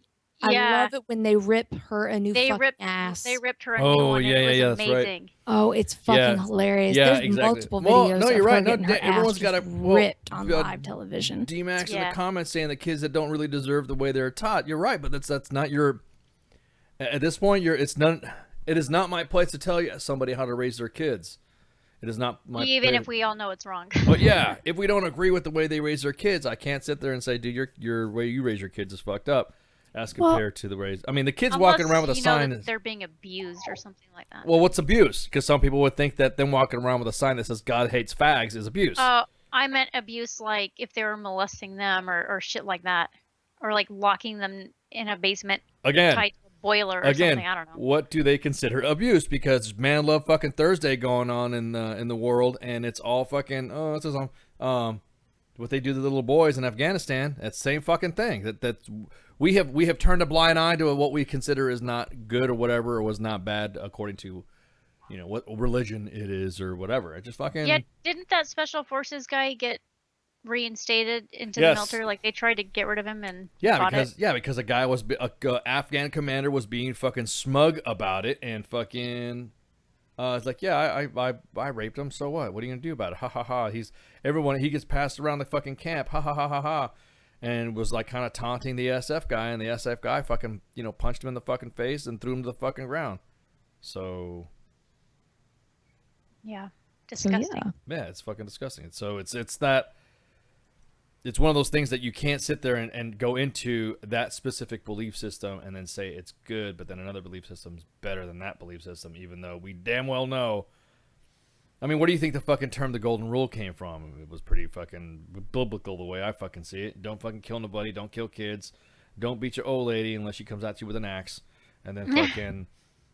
Yeah. I love it when they rip her a new fucking ass. They ripped her a new one. Yeah, and it was that's amazing. right. Oh, it's fucking hilarious. Yeah, There's exactly. multiple videos No, you're of right. her No, getting her everyone's ass got just a ripped on live television. D-Max in the comments saying the kids that don't really deserve the way they're taught. You're right, but that's not your. At this point, it is not my place to tell you somebody how to raise their kids. It is not my. Even if we all know it's wrong. But yeah, if we don't agree with the way they raise their kids, I can't sit there and say, dude, your way you raise your kids is fucked up, as compared to the raise. I mean, the kids walking around with a sign. That they're being abused or something like that. Well, what's abuse? Because some people would think that them walking around with a sign that says God hates fags is abuse. I meant abuse like if they were molesting them or shit like that, or like locking them in a basement tied to a boiler or something. I don't know. What do they consider abuse? Because Man Love fucking Thursday going on in the world, and it's all fucking it's just, what they do to the little boys in Afghanistan. That's the same fucking thing. That we have turned a blind eye to what we consider is not good or whatever, or was not bad according to, what religion it is or whatever. It just fucking. Yeah, didn't that special forces guy get reinstated into the military? Like they tried to get rid of him and because a guy was a Afghan commander was being fucking smug about it and fucking. It's like, yeah, I raped him. So what? What are you gonna do about it? Ha ha ha. He gets passed around the fucking camp. Ha ha ha ha ha. And was like kind of taunting the SF guy, and the SF guy fucking punched him in the fucking face and threw him to the fucking ground. So. Yeah, disgusting. Yeah, it's fucking disgusting. So it's that. It's one of those things that you can't sit there and go into that specific belief system and then say it's good, but then another belief system is better than that belief system, even though we damn well know. I mean, where do you think the fucking term the golden rule came from? It was pretty fucking biblical the way I fucking see it. Don't fucking kill nobody. Don't kill kids. don't beat your old lady unless she comes at you with an axe, and then fucking,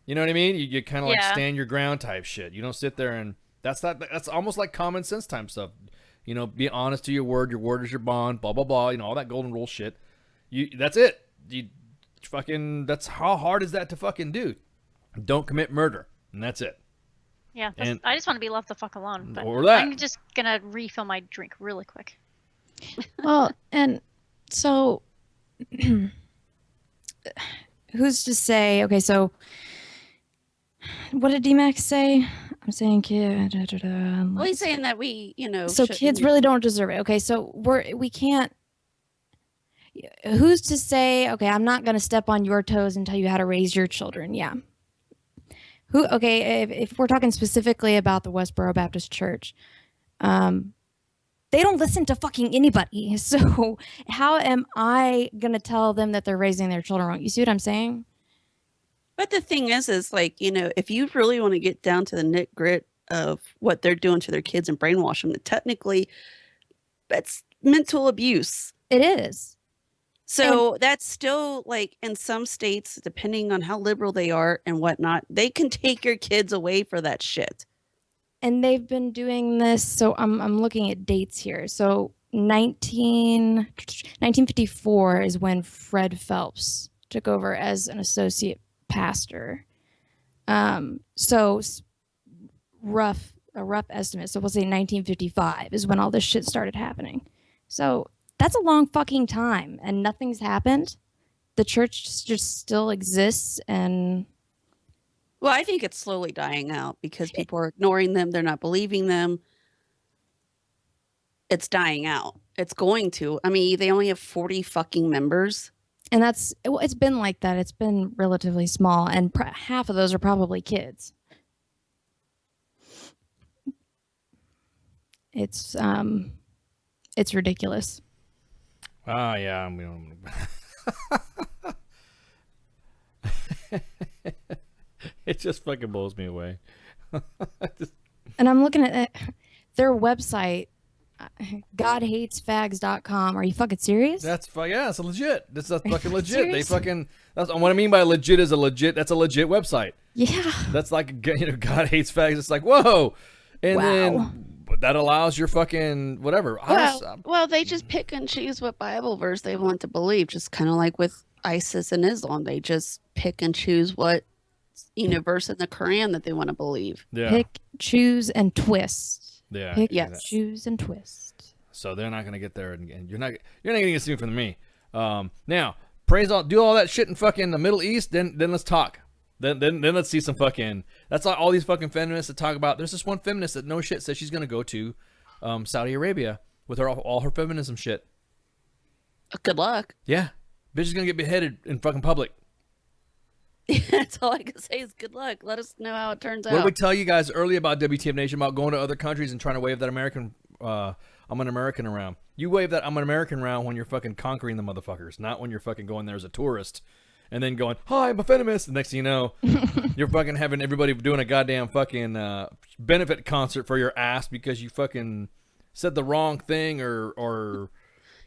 you know what I mean? You kind of like stand your ground type shit. You don't sit there and that's almost like common sense time stuff. You know, be honest to your word. Your word is your bond. Blah blah blah. You know, all that golden rule shit. That's it. That's how hard is that to fucking do? Don't commit murder, and that's it. Yeah, I just want to be left the fuck alone. But or that. I'm just gonna refill my drink really quick. Well, and so who's to say? Okay, so what did DMAX say? I'm saying kid. Well, he's saying that we, So kids really don't deserve it. Okay, so we can't. Who's to say? Okay, I'm not gonna step on your toes and tell you how to raise your children. Yeah. Okay, if we're talking specifically about the Westboro Baptist Church, they don't listen to fucking anybody. So how am I gonna tell them that they're raising their children wrong? You see what I'm saying? But the thing is like, if you really want to get down to the nit grit of what they're doing to their kids and brainwash them, technically that's mental abuse. It is. So that's still like in some states, depending on how liberal they are and whatnot, they can take your kids away for that shit. And they've been doing this. So I'm looking at dates here. So 1954 is when Fred Phelps took over as an associate pastor. So a rough estimate. So we'll say 1955 is when all this shit started happening. So that's a long fucking time, and nothing's happened. The church just still exists, and well, I think it's slowly dying out because people are ignoring them. They're not believing them. It's dying out. It's going to. I mean, they only have 40 fucking members. And it's been like that. It's been relatively small, and half of those are probably kids. It's ridiculous. Ah, yeah. It just fucking blows me away. And I'm looking at their website, godhatesfags.com. Are you fucking serious? It's legit. That's fucking legit. That's what I mean by legit is that's a legit website. Yeah. That's like, God hates fags. It's like, whoa. And then that allows your fucking whatever. Well, they just pick and choose what Bible verse they want to believe, just kind of like with ISIS and Islam. They just pick and choose what verse in the Quran that they want to believe. Yeah. Pick, choose, and twist. Yeah. Pick, choose, and twist. So they're not gonna get there, and you're not gonna get something from me. Now do all that shit in fucking the Middle East. Then let's talk. Then let's see some fucking. That's all these fucking feminists that talk about. There's this one feminist that no shit says she's gonna go to Saudi Arabia with all her feminism shit. Good luck. Yeah, bitch is gonna get beheaded in fucking public. That's all I can say is good luck. Let us know how it turns out. What did we tell you guys earlier about WTF Nation about going to other countries and trying to wave that American? I'm an American around. You wave that I'm an American around when you're fucking conquering the motherfuckers, not when you're fucking going there as a tourist. And then going, hi, I'm a feminist. The next thing you know, you're fucking having everybody doing a goddamn fucking benefit concert for your ass because you fucking said the wrong thing or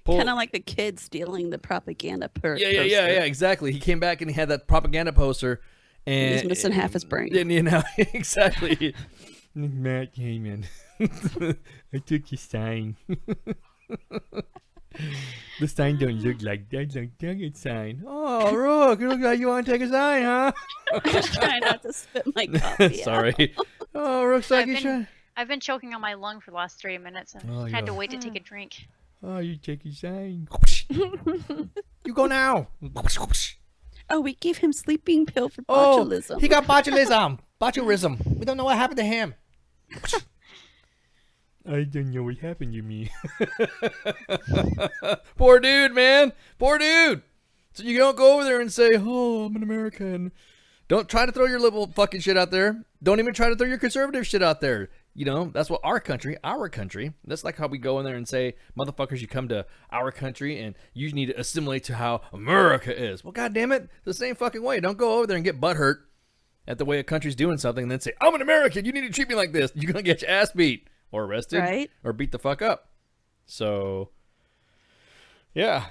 kind of like the kid stealing the propaganda poster. Yeah, exactly. He came back and he had that propaganda poster. And he's missing half his brain. Exactly. Matt Heyman. I took your sign. The sign don't look like that. Like that sign. Oh, Rook, you look like you want to take a sign, huh? I'm trying not to spit my coffee. Sorry. Oh, Rook's like I've been choking on my lung for the last 3 minutes and had to wait to take a drink. Oh, you take your sign. You go now. Oh, we gave him sleeping pill for botulism. Oh, he got botulism. Botulism. We don't know what happened to him. I don't know what happened to me. Poor dude, man. Poor dude. So you don't go over there and say, oh, I'm an American. Don't try to throw your liberal fucking shit out there. Don't even try to throw your conservative shit out there. That's what our country. That's like how we go in there and say, motherfuckers, you come to our country and you need to assimilate to how America is. Well, goddamn it, the same fucking way. Don't go over there and get butthurt at the way a country's doing something and then say, I'm an American. You need to treat me like this. You're going to get your ass beat or arrested or beat the fuck up. So, yeah.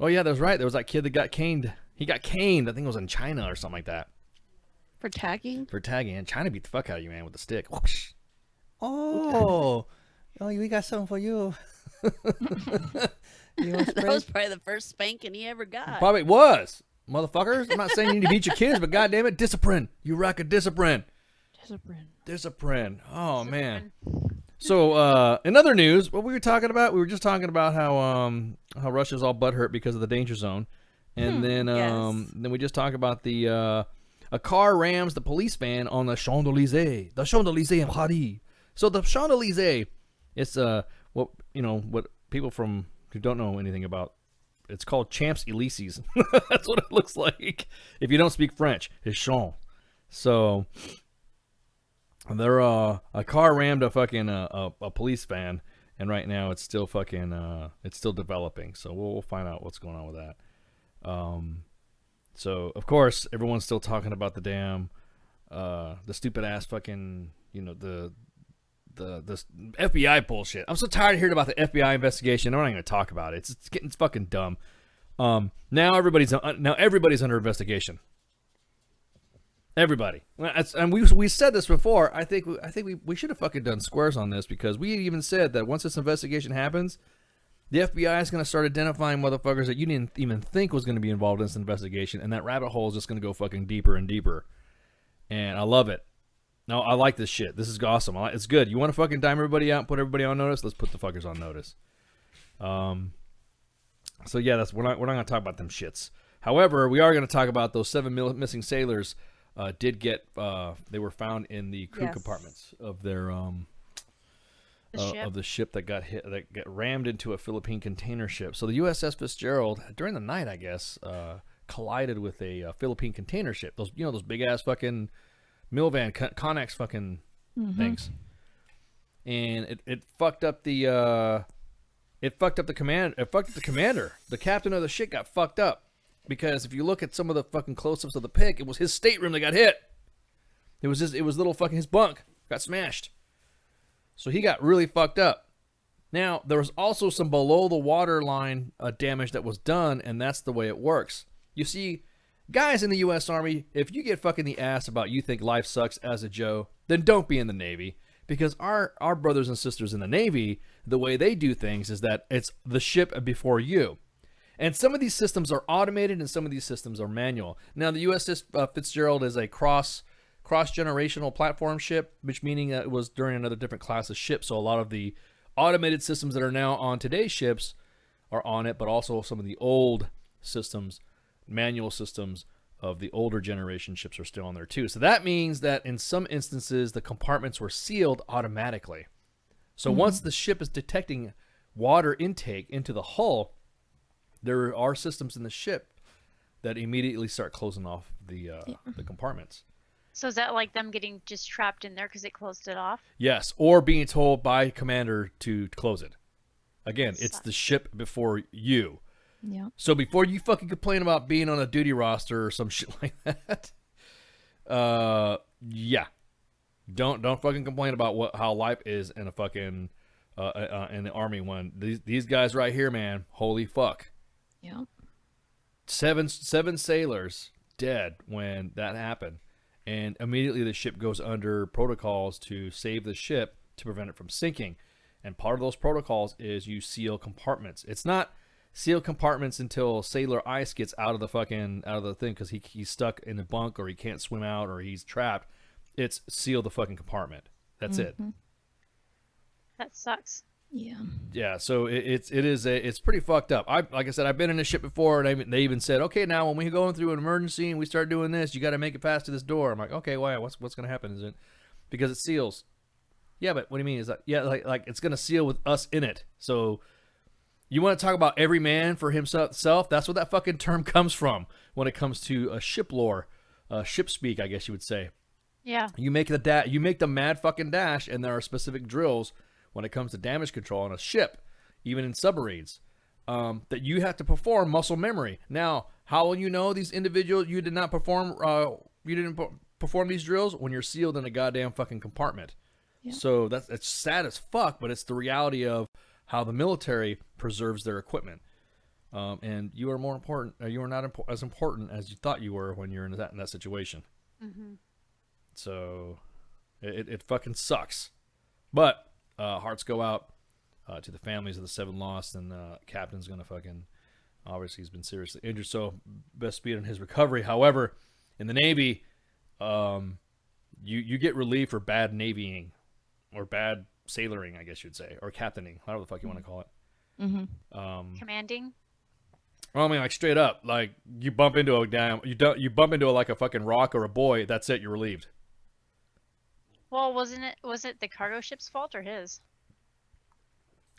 Oh yeah, that's right. There was that kid that got caned. He got caned. I think it was in China or something like that. For tagging? For tagging. And China beat the fuck out of you, man, with a stick. Whoosh. Oh, we got something for you. That was probably the first spanking he ever got. Probably was. Motherfuckers. I'm not saying you need to beat your kids, but goddamn it, discipline. You rock a discipline. Discipline. Oh, man. So, in other news, what we were talking about, we were just talking about how Russia's all butthurt because of the danger zone. And then we just talked about the a car rams the police van on the Champs-Élysées. The Champs-Élysées in Paris. So the Champs-Élysées, it's what people who don't know anything about, it's called Champs-Élysées. That's what it looks like if you don't speak French. It's Champs. So they're a car rammed a fucking a police van, and right now it's still fucking it's still developing. So we'll find out what's going on with that. So of course everyone's still talking about the damn the stupid ass fucking the FBI bullshit. I'm so tired of hearing about the FBI investigation. I'm not even gonna talk about it. It's fucking dumb. Now everybody's under investigation. Everybody. And we said this before. I think we should have fucking done squares on this, because we even said that once this investigation happens, the FBI is going to start identifying motherfuckers that you didn't even think was going to be involved in this investigation, and that rabbit hole is just going to go fucking deeper and deeper. And I love it. No, I like this shit. This is awesome. It's good. You want to fucking dime everybody out and put everybody on notice? Let's put the fuckers on notice. So yeah, we're not going to talk about them shits. However, we are going to talk about those 7 missing sailors. They were found in the crew compartments of their of the ship that got rammed into a Philippine container ship. So the USS Fitzgerald, during the night, I guess, collided with a Philippine container ship. Those big ass fucking Milvan Connex fucking things, and it fucked up the commander. The captain of the ship got fucked up, because if you look at some of the fucking close-ups of the pic, it was his stateroom that got hit. It was his bunk got smashed. So he got really fucked up. Now, there was also some below the waterline damage that was done, and that's the way it works. You see, guys in the U.S. Army, if you get fucking the ass about you think life sucks as a Joe, then don't be in the Navy. Because our brothers and sisters in the Navy, the way they do things is that it's the ship before you. And some of these systems are automated and some of these systems are manual. Now, the USS Fitzgerald is a cross-generational platform ship, which meaning it was during another different class of ship. So a lot of the automated systems that are now on today's ships are on it, but also some of the old systems, manual systems of the older generation ships are still on there too. So that means that in some instances, the compartments were sealed automatically. So once the ship is detecting water intake into the hull, there are systems in the ship that immediately start closing off the compartments. So is that like them getting just trapped in there because it closed it off? Yes, or being told by commander to close it. Again, it's the ship before you. Yeah. So before you fucking complain about being on a duty roster or some shit like that, yeah, don't fucking complain about how life is in a fucking in the Army when these guys right here, man, holy fuck. Yeah. Seven sailors dead when that happened, and immediately the ship goes under protocols to save the ship to prevent it from sinking. And part of those protocols is you seal compartments. It's not seal compartments until Sailor Ice gets out of the thing because he's stuck in the bunk or he can't swim out or he's trapped. It's seal the fucking compartment. That's it. That sucks. Yeah. Yeah. So it's pretty fucked up. Like I said, I've been in a ship before, and they even said, okay, now when we go through an emergency and we start doing this, you got to make it past to this door. I'm like, okay, why? What's going to happen? Is it because it seals? Yeah, but what do you mean? Is that like it's going to seal with us in it? So you want to talk about every man for himself? That's what that fucking term comes from when it comes to a ship lore, ship speak, I guess you would say. Yeah. You make the mad fucking dash, and there are specific drills when it comes to damage control on a ship, even in submarines, that you have to perform muscle memory. Now, how will you know these individuals you didn't perform these drills? When you're sealed in a goddamn fucking compartment. Yeah. So it's sad as fuck, but it's the reality of how the military preserves their equipment. and you are more important. You are not as important as you thought you were when you're in that situation. Mm-hmm. So it fucking sucks. But hearts go out to the families of the 7 lost, and captain's gonna fucking, obviously he's been seriously injured, so best speed in his recovery. However, in the Navy, you get relief for bad navying or bad sailoring, I guess you'd say, or captaining, however the fuck you want to call it. Mm-hmm. Commanding. Well, I mean, like straight up, like you bump into like a fucking rock or a buoy. That's it. You're relieved. Well, was it the cargo ship's fault or his?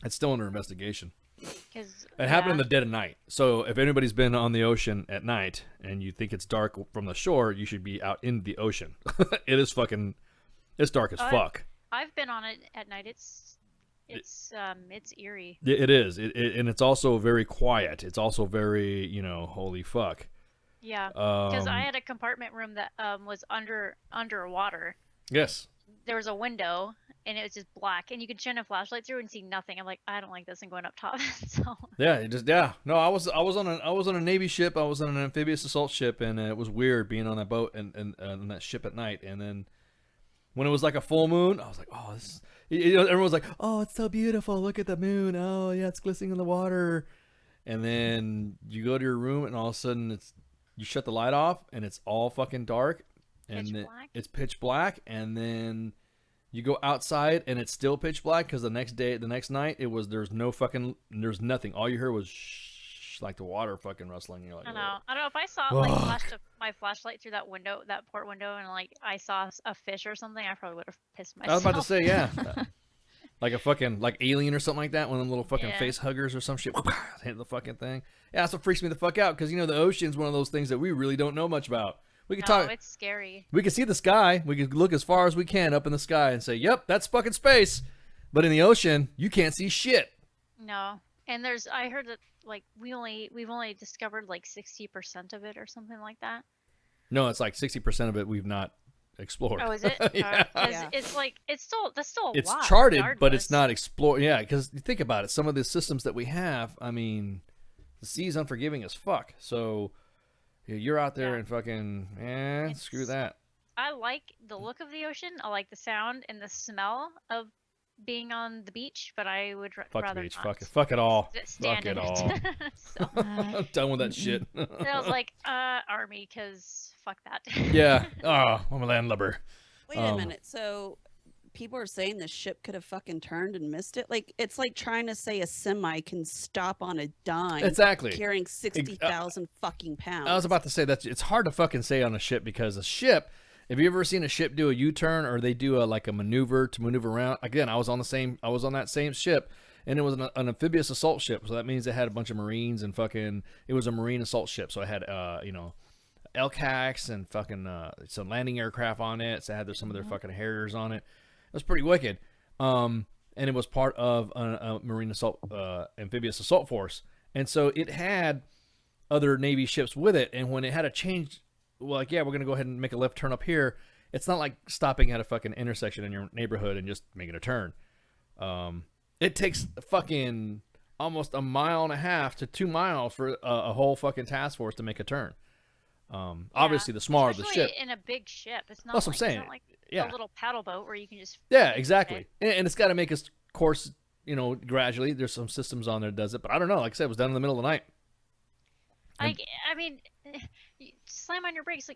It's still under investigation. Because it happened in the dead of night. So if anybody's been on the ocean at night and you think it's dark from the shore, you should be out in the ocean. It's dark as fuck. I've been on it at night. It's eerie. It is. And it's also very quiet. It's also very, holy fuck. Yeah. Because I had a compartment room that was underwater. Yes. There was a window, and it was just black, and you could shine a flashlight through and see nothing. I'm like, I don't like this, and going up top. So. Yeah. No, I was on a Navy ship. I was on an amphibious assault ship, and it was weird being on that boat and on that ship at night. And then when it was like a full moon, I was like, oh, this. Everyone was like, oh, it's so beautiful. Look at the moon. Oh yeah, it's glistening in the water. And then you go to your room, and all of a sudden you shut the light off, and it's all fucking dark. And it's pitch black, and then you go outside and it's still pitch black because the next night there's nothing. All you heard was like the water fucking rustling. You're like, I don't know if I saw flashed my flashlight through that port window, and like I saw a fish or something, I probably would have pissed myself. I was about to say, yeah. Like a fucking alien or something like that, one of them little fucking face huggers or some shit. Hit the fucking thing. Yeah, that's what freaks me the fuck out, because the ocean's one of those things that we really don't know much about. We can talk. It's scary. We can see the sky. We can look as far as we can up in the sky and say, "Yep, that's fucking space." But in the ocean, you can't see shit. No, and I heard that like we've only discovered like 60% of it or something like that. No, it's like 60% of it we've not explored. Oh, is it? Yeah. It's like that's still a lot. It's charted, regardless. but it's not explored. Yeah, because you think about it, some of the systems that we have. I mean, the sea's unforgiving as fuck. So. You're out there and fucking, screw that. I like the look of the ocean. I like the sound and the smell of being on the beach, but I would rather the beach. not. Fuck it all. Stand fuck it all. So, I'm done with that shit. I was like, Army, because fuck that. Yeah. Oh, I'm a landlubber. Wait a minute. So people are saying the ship could have fucking turned and missed it. Like, it's like trying to say a semi can stop on a dime. Exactly. Carrying 60,000 fucking pounds. I was about to say that it's hard to fucking say on a ship, because a ship, have you ever seen a ship do a U-turn, or they do a maneuver to maneuver around? Again, I was on that same ship, and it was an amphibious assault ship. So that means it had a bunch of Marines and it was a Marine assault ship. So it had, LCACs and fucking, some landing aircraft on it. So it had some of their fucking Harriers on it. It was pretty wicked, and it was part of a Marine assault, amphibious assault force, and so it had other Navy ships with it. And when it had a change, we're gonna go ahead and make a left turn up here. It's not like stopping at a fucking intersection in your neighborhood and just making a turn. It takes fucking almost 1.5 miles to 2 miles for a whole fucking task force to make a turn. Obviously, the smaller the ship. In a big ship, it's not. That's what I'm saying. It's not like a little paddle boat where you can just. Yeah, exactly. And it's got to make its course, gradually. There's some systems on there that does it, but I don't know. Like I said, it was done in the middle of the night. I mean, you slam on your brakes,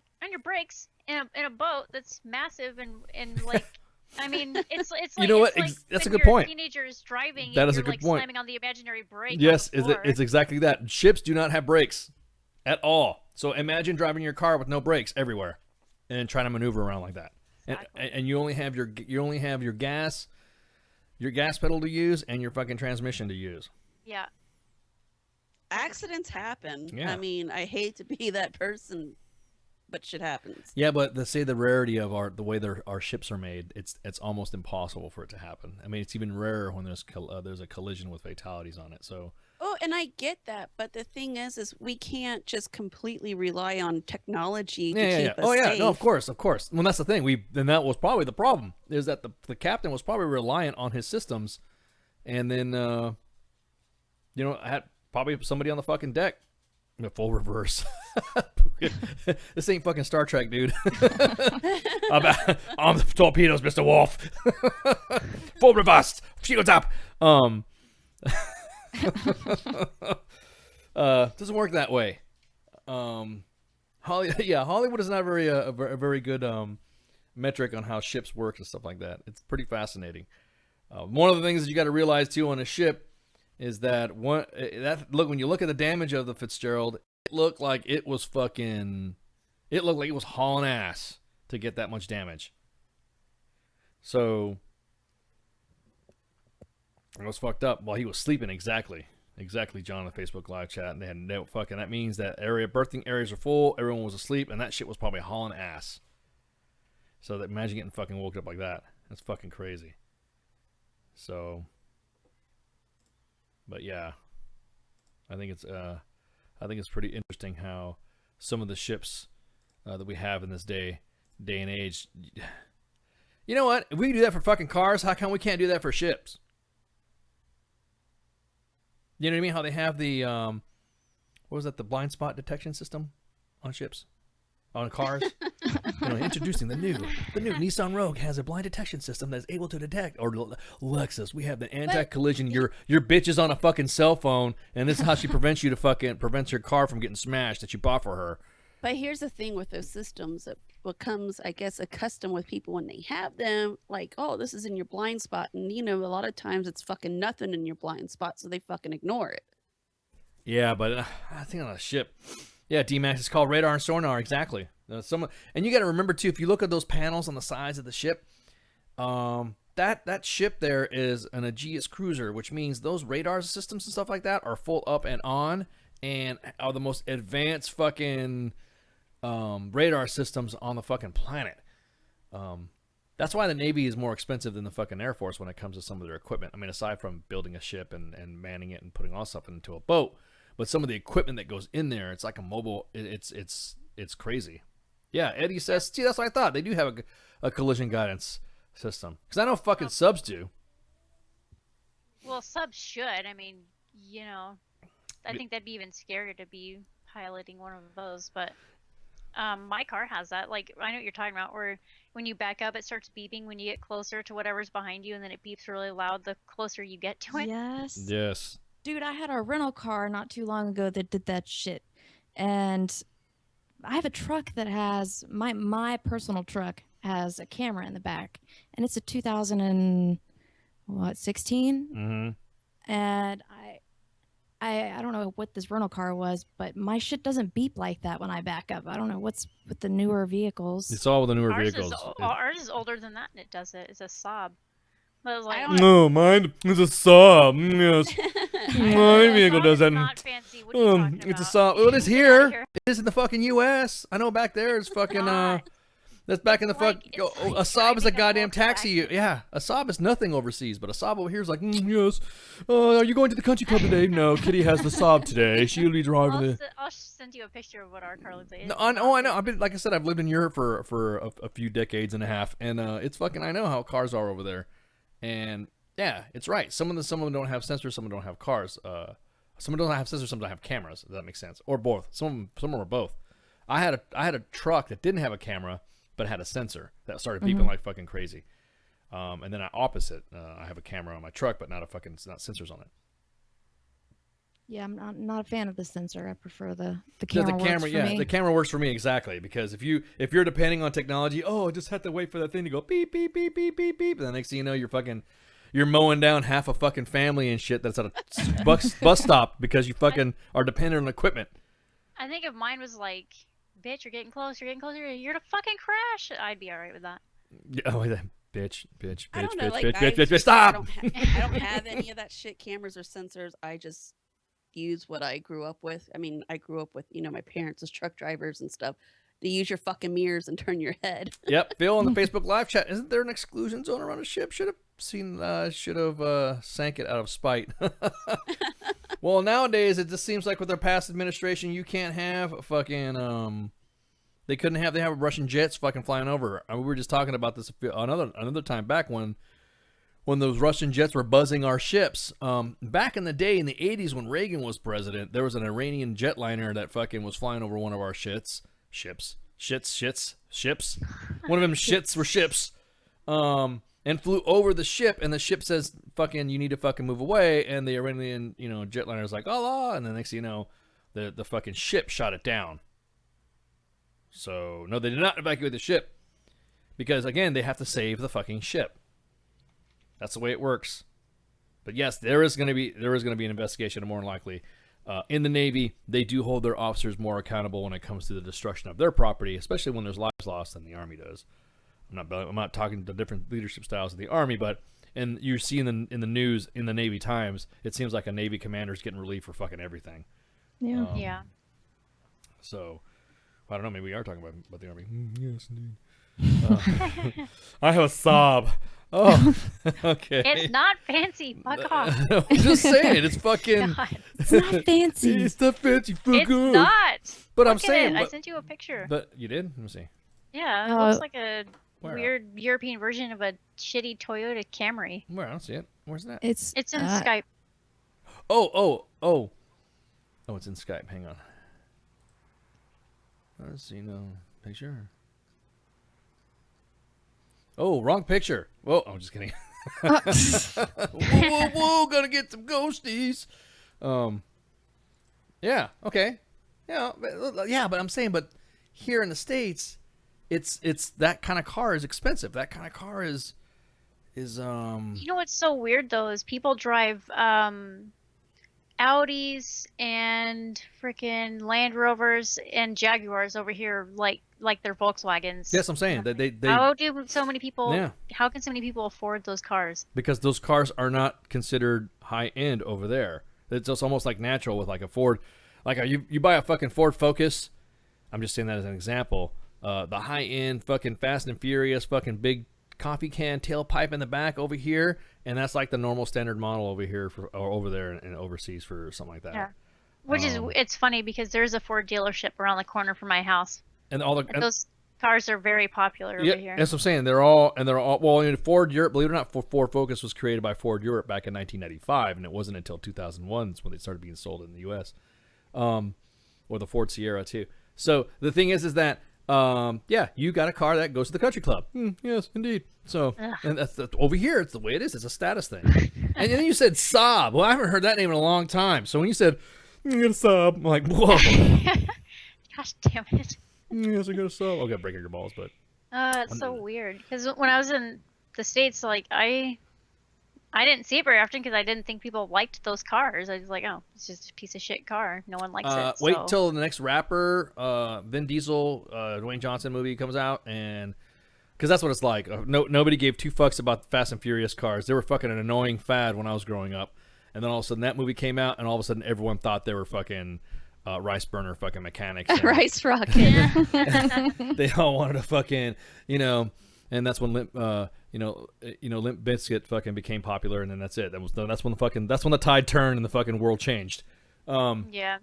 in a boat that's massive and like. I mean, it's like you know what? Like that's a good point. Teenagers driving. That and is you're a good like point. Slamming on the imaginary brake. Yes, it's exactly that. Ships do not have brakes at all. So imagine driving your car with no brakes everywhere, and trying to maneuver around like that. Exactly. And you only have your gas pedal to use and your fucking transmission to use. Yeah. Accidents happen. Yeah. I mean, I hate to be that person, but shit happens. Yeah, but the rarity of the way our ships are made, it's almost impossible for it to happen. I mean, it's even rarer when there's a collision with fatalities on it. So. Oh, and I get that, but the thing is we can't just completely rely on technology to keep us safe. No, of course. Well, that's the thing. And that was probably the problem, is that the captain was probably reliant on his systems, and then Probably somebody on the fucking deck. Full reverse. This ain't fucking Star Trek, dude. On the torpedoes, Mr. Worf. Full reverse. Shields up. Doesn't work that way. Hollywood is not a very good metric on how ships work and stuff like that. It's pretty fascinating. One of the things that you got to realize too on a ship is that when you look at the damage of the Fitzgerald, it looked like it was hauling ass to get that much damage. So it was fucked up while he was sleeping. Exactly, John, on the Facebook live chat, and they had no fucking. That means that berthing areas are full. Everyone was asleep, and that shit was probably hauling ass. So that imagine getting fucking woke up like that. That's fucking crazy. So. But yeah, I think it's pretty interesting how some of the ships that we have in this day and age. You know what? If we can do that for fucking cars, how come we can't do that for ships? You know what I mean? How they have the what was that? The blind spot detection system on ships, on cars. Introducing the new Nissan Rogue has a blind detection system that's able to detect. Or Lexus, we have the anti-collision. Your bitch is on a fucking cell phone, and this is how she prevents your car from getting smashed that you bought for her. But here's the thing with those systems, it becomes, I guess, accustomed with people when they have them, like, oh, this is in your blind spot, and a lot of times it's fucking nothing in your blind spot, so they fucking ignore it. Yeah, but I think on a ship, yeah, D-Max, it's called radar and sonar, exactly. And you got to remember too, if you look at those panels on the sides of the ship, that ship there is an Aegis cruiser, which means those radar systems and stuff like that are full up and on, and are the most advanced fucking radar systems on the fucking planet. That's why the Navy is more expensive than the fucking Air Force when it comes to some of their equipment. I mean, aside from building a ship and manning it and putting all stuff into a boat, but some of the equipment that goes in there, it's like a mobile. It's crazy. Yeah, Eddie says, see, that's what I thought. They do have a collision guidance system. Because I know fucking subs do. Well, subs should. I mean, I think that'd be even scarier to be piloting one of those. But my car has that. Like, I know what you're talking about, where when you back up, it starts beeping when you get closer to whatever's behind you, and then it beeps really loud the closer you get to it. Yes. Dude, I had a rental car not too long ago that did that shit. And I have a truck that has my personal truck has a camera in the back, and it's a 2016. Mm-hmm. And I don't know what this rental car was, but my shit doesn't beep like that when I back up. I don't know what's with the newer vehicles. It's all with the newer vehicles. Ours is older than that, and it does it. It's a Saab. But it was like, no, mine is a Saab. Yes. My vehicle does that. Not fancy. What are you talking it's a about? Saab. Well, it is here. It is in the fucking U.S. I know back there it's fucking that's back in the fuck. A Saab is a goddamn taxi. Yeah, a Saab is nothing overseas, but a Saab over here is like, yes. Are you going to the country club today? No, Kitty has the Saab today. She'll be driving I'll send you a picture of what our car looks like. No, I know. I've been, like I said, I've lived in Europe for a few decades and a half, and it's fucking. I know how cars are over there, and yeah, it's right. Some of them don't have sensors. Some of them don't have cars. Some of them don't have sensors. Some don't have cameras. If that makes sense, or both. Some of them are both. I had a truck that didn't have a camera, but had a sensor that started beeping like fucking crazy. And then opposite, I have a camera on my truck, but not sensors on it. Yeah, I'm not a fan of the sensor. I prefer the camera. The camera works for me exactly, because if you're depending on technology, I just have to wait for that thing to go beep beep beep beep beep beep, and the next thing you know, you're mowing down half a fucking family and shit that's at a bus stop because you fucking are dependent on equipment. I think if mine was like, bitch, you're getting close, you're to fucking crash, I'd be alright with that. Yeah, bitch, stop! Stop! I don't have any of that shit, cameras or sensors. I just use what I grew up with. I mean, I grew up with, my parents as truck drivers and stuff. They use your fucking mirrors and turn your head. Yep, Phil on the Facebook live chat. Isn't there an exclusion zone around a ship? Should have sank it out of spite. Well, nowadays it just seems like with their past administration, you can't have fucking they have Russian jets fucking flying over. We were just talking about this another time back when when those Russian jets were buzzing our ships. Back in the day, in the 80s, when Reagan was president, there was an Iranian jetliner that fucking was flying over one of our ships. One of them shits were ships. And flew over the ship, and the ship says, fucking, you need to fucking move away. And the Iranian, jetliner is like, Allah. And the next thing you know, the fucking ship shot it down. So, no, they did not evacuate the ship. Because, again, they have to save the fucking ship. That's the way it works. But yes, there is going to be an investigation, more than likely. In the Navy, they do hold their officers more accountable when it comes to the destruction of their property, especially when there's lives lost than the Army does. I'm not talking to different leadership styles of the Army, but and you see in the news in the Navy Times, it seems like a Navy commander's getting relief for fucking everything. Yeah. Yeah. So, I don't know. Maybe we are talking about the Army. Yes, indeed. I have a sob. Oh, okay. It's not fancy. Fuck off. I'm just saying, it's fucking. It's not fancy. It's not fancy. It's not. But Look I'm saying, I sent you a picture. But you did? Let me see. Yeah, it looks like a Where? weird European version of a shitty Toyota Camry. Where? I don't see it. Where's that? It's in Skype. Oh, it's in Skype. Hang on. Let's see. No picture. Oh, wrong picture. Whoa, I'm just kidding. whoa, gonna get some ghosties. Yeah, okay. Yeah, but I'm saying, but here in the States, it's that kind of car is expensive. That kind of car is You know what's so weird though is people drive Audis and freaking Land Rovers and Jaguars over here like they're Volkswagens. Yes, I'm saying that they How do so many people? Yeah. How can so many people afford those cars? Because those cars are not considered high end over there. It's just almost like natural with like a Ford. Like you buy a fucking Ford Focus. I'm just saying that as an example. The high end fucking Fast and Furious fucking big coffee can tailpipe in the back over here, and that's like the normal standard model over here or over there and overseas for something like that. Yeah. Which is it's funny because there's a Ford dealership around the corner from my house. And those cars are very popular over here. That's what I'm saying. They're all well in Ford Europe. Believe it or not, Ford Focus was created by Ford Europe back in 1995, and it wasn't until 2001 when they started being sold in the U.S. Or the Ford Sierra too. So the thing is that you got a car that goes to the country club. Yes, indeed. So and that's over here. It's the way it is. It's a status thing. And then you said Saab. Well, I haven't heard that name in a long time. So when you said you got a Saab, I'm like, whoa. Gosh damn it. Yes, I got a Saab. Okay, breaking your balls, but. It's so weird because when I was in the States, like I didn't see it very often because I didn't think people liked those cars. I was like, oh, it's just a piece of shit car. No one likes it. Wait till the next rapper, Vin Diesel, Dwayne Johnson movie comes out, and because that's what it's like. Nobody gave two fucks about the Fast and Furious cars. They were fucking an annoying fad when I was growing up, and then all of a sudden that movie came out, and all of a sudden everyone thought they were fucking rice burner fucking mechanics. Rice rocket. They all wanted to fucking, and that's when Limp Bizkit fucking became popular, and then that's it. That's when the tide turned and the fucking world changed. Yeah.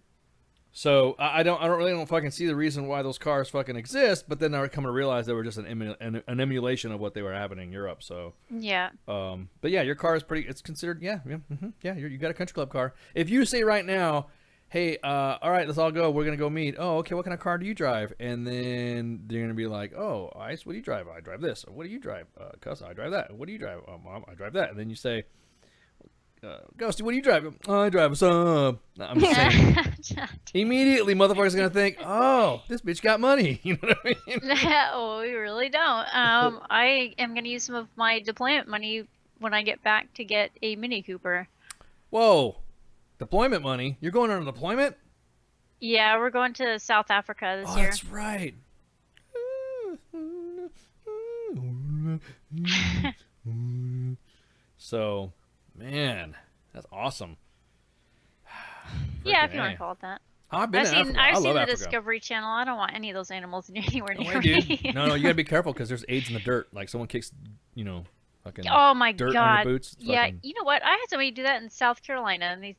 So I don't really fucking see the reason why those cars fucking exist, but then I come to realize they were just an emulation of what they were having in Europe. So yeah. But yeah, your car is pretty. It's considered you got a country club car. If you say right now, hey, all right, let's all go. We're going to go meet. Oh, okay, what kind of car do you drive? And then they're going to be like, oh, Ice, what do you drive? I drive this. What do you drive? Cuss, I drive that. What do you drive? Mom, I drive that. And then you say, Ghosty, what do you drive? Oh, I drive a Saab. I'm just saying. Immediately, motherfucker's going to think, oh, this bitch got money. You know what I mean? Oh, we really don't. I am going to use some of my deployment money when I get back to get a Mini Cooper. Whoa. Deployment money? You're going on a deployment? Yeah, we're going to South Africa this year. That's right. So, man, that's awesome. Yeah, if you want to call it that. I've been to Africa. I've seen the Africa. Discovery Channel. I don't want any of those animals anywhere near me. Dude. No, you gotta be careful because there's AIDS in the dirt. Like someone kicks, fucking oh my dirt God. on your boots. Yeah, you know what? I had somebody do that in South Carolina, and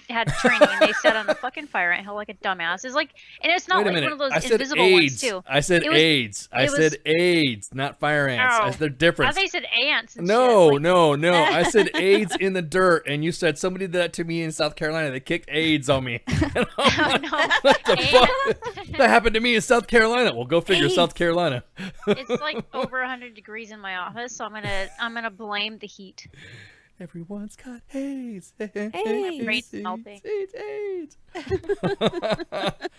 had training, and they sat on a fucking fire ant hill like a dumbass. It's like, and it's not Wait a like minute. one of those I said invisible AIDS. ones too. I said AIDS. I said AIDS, not fire ants. They're different. I thought you said ants. And No, shit. no. I said AIDS in the dirt, and you said somebody did that to me in South Carolina. They kicked AIDS on me. And I'm like, what the fuck? That happened to me in South Carolina. Well, go figure, AIDS. South Carolina. It's like over 100 degrees in my office, so I'm gonna blame the heat. Everyone's got AIDS. My brain's melting. AIDS.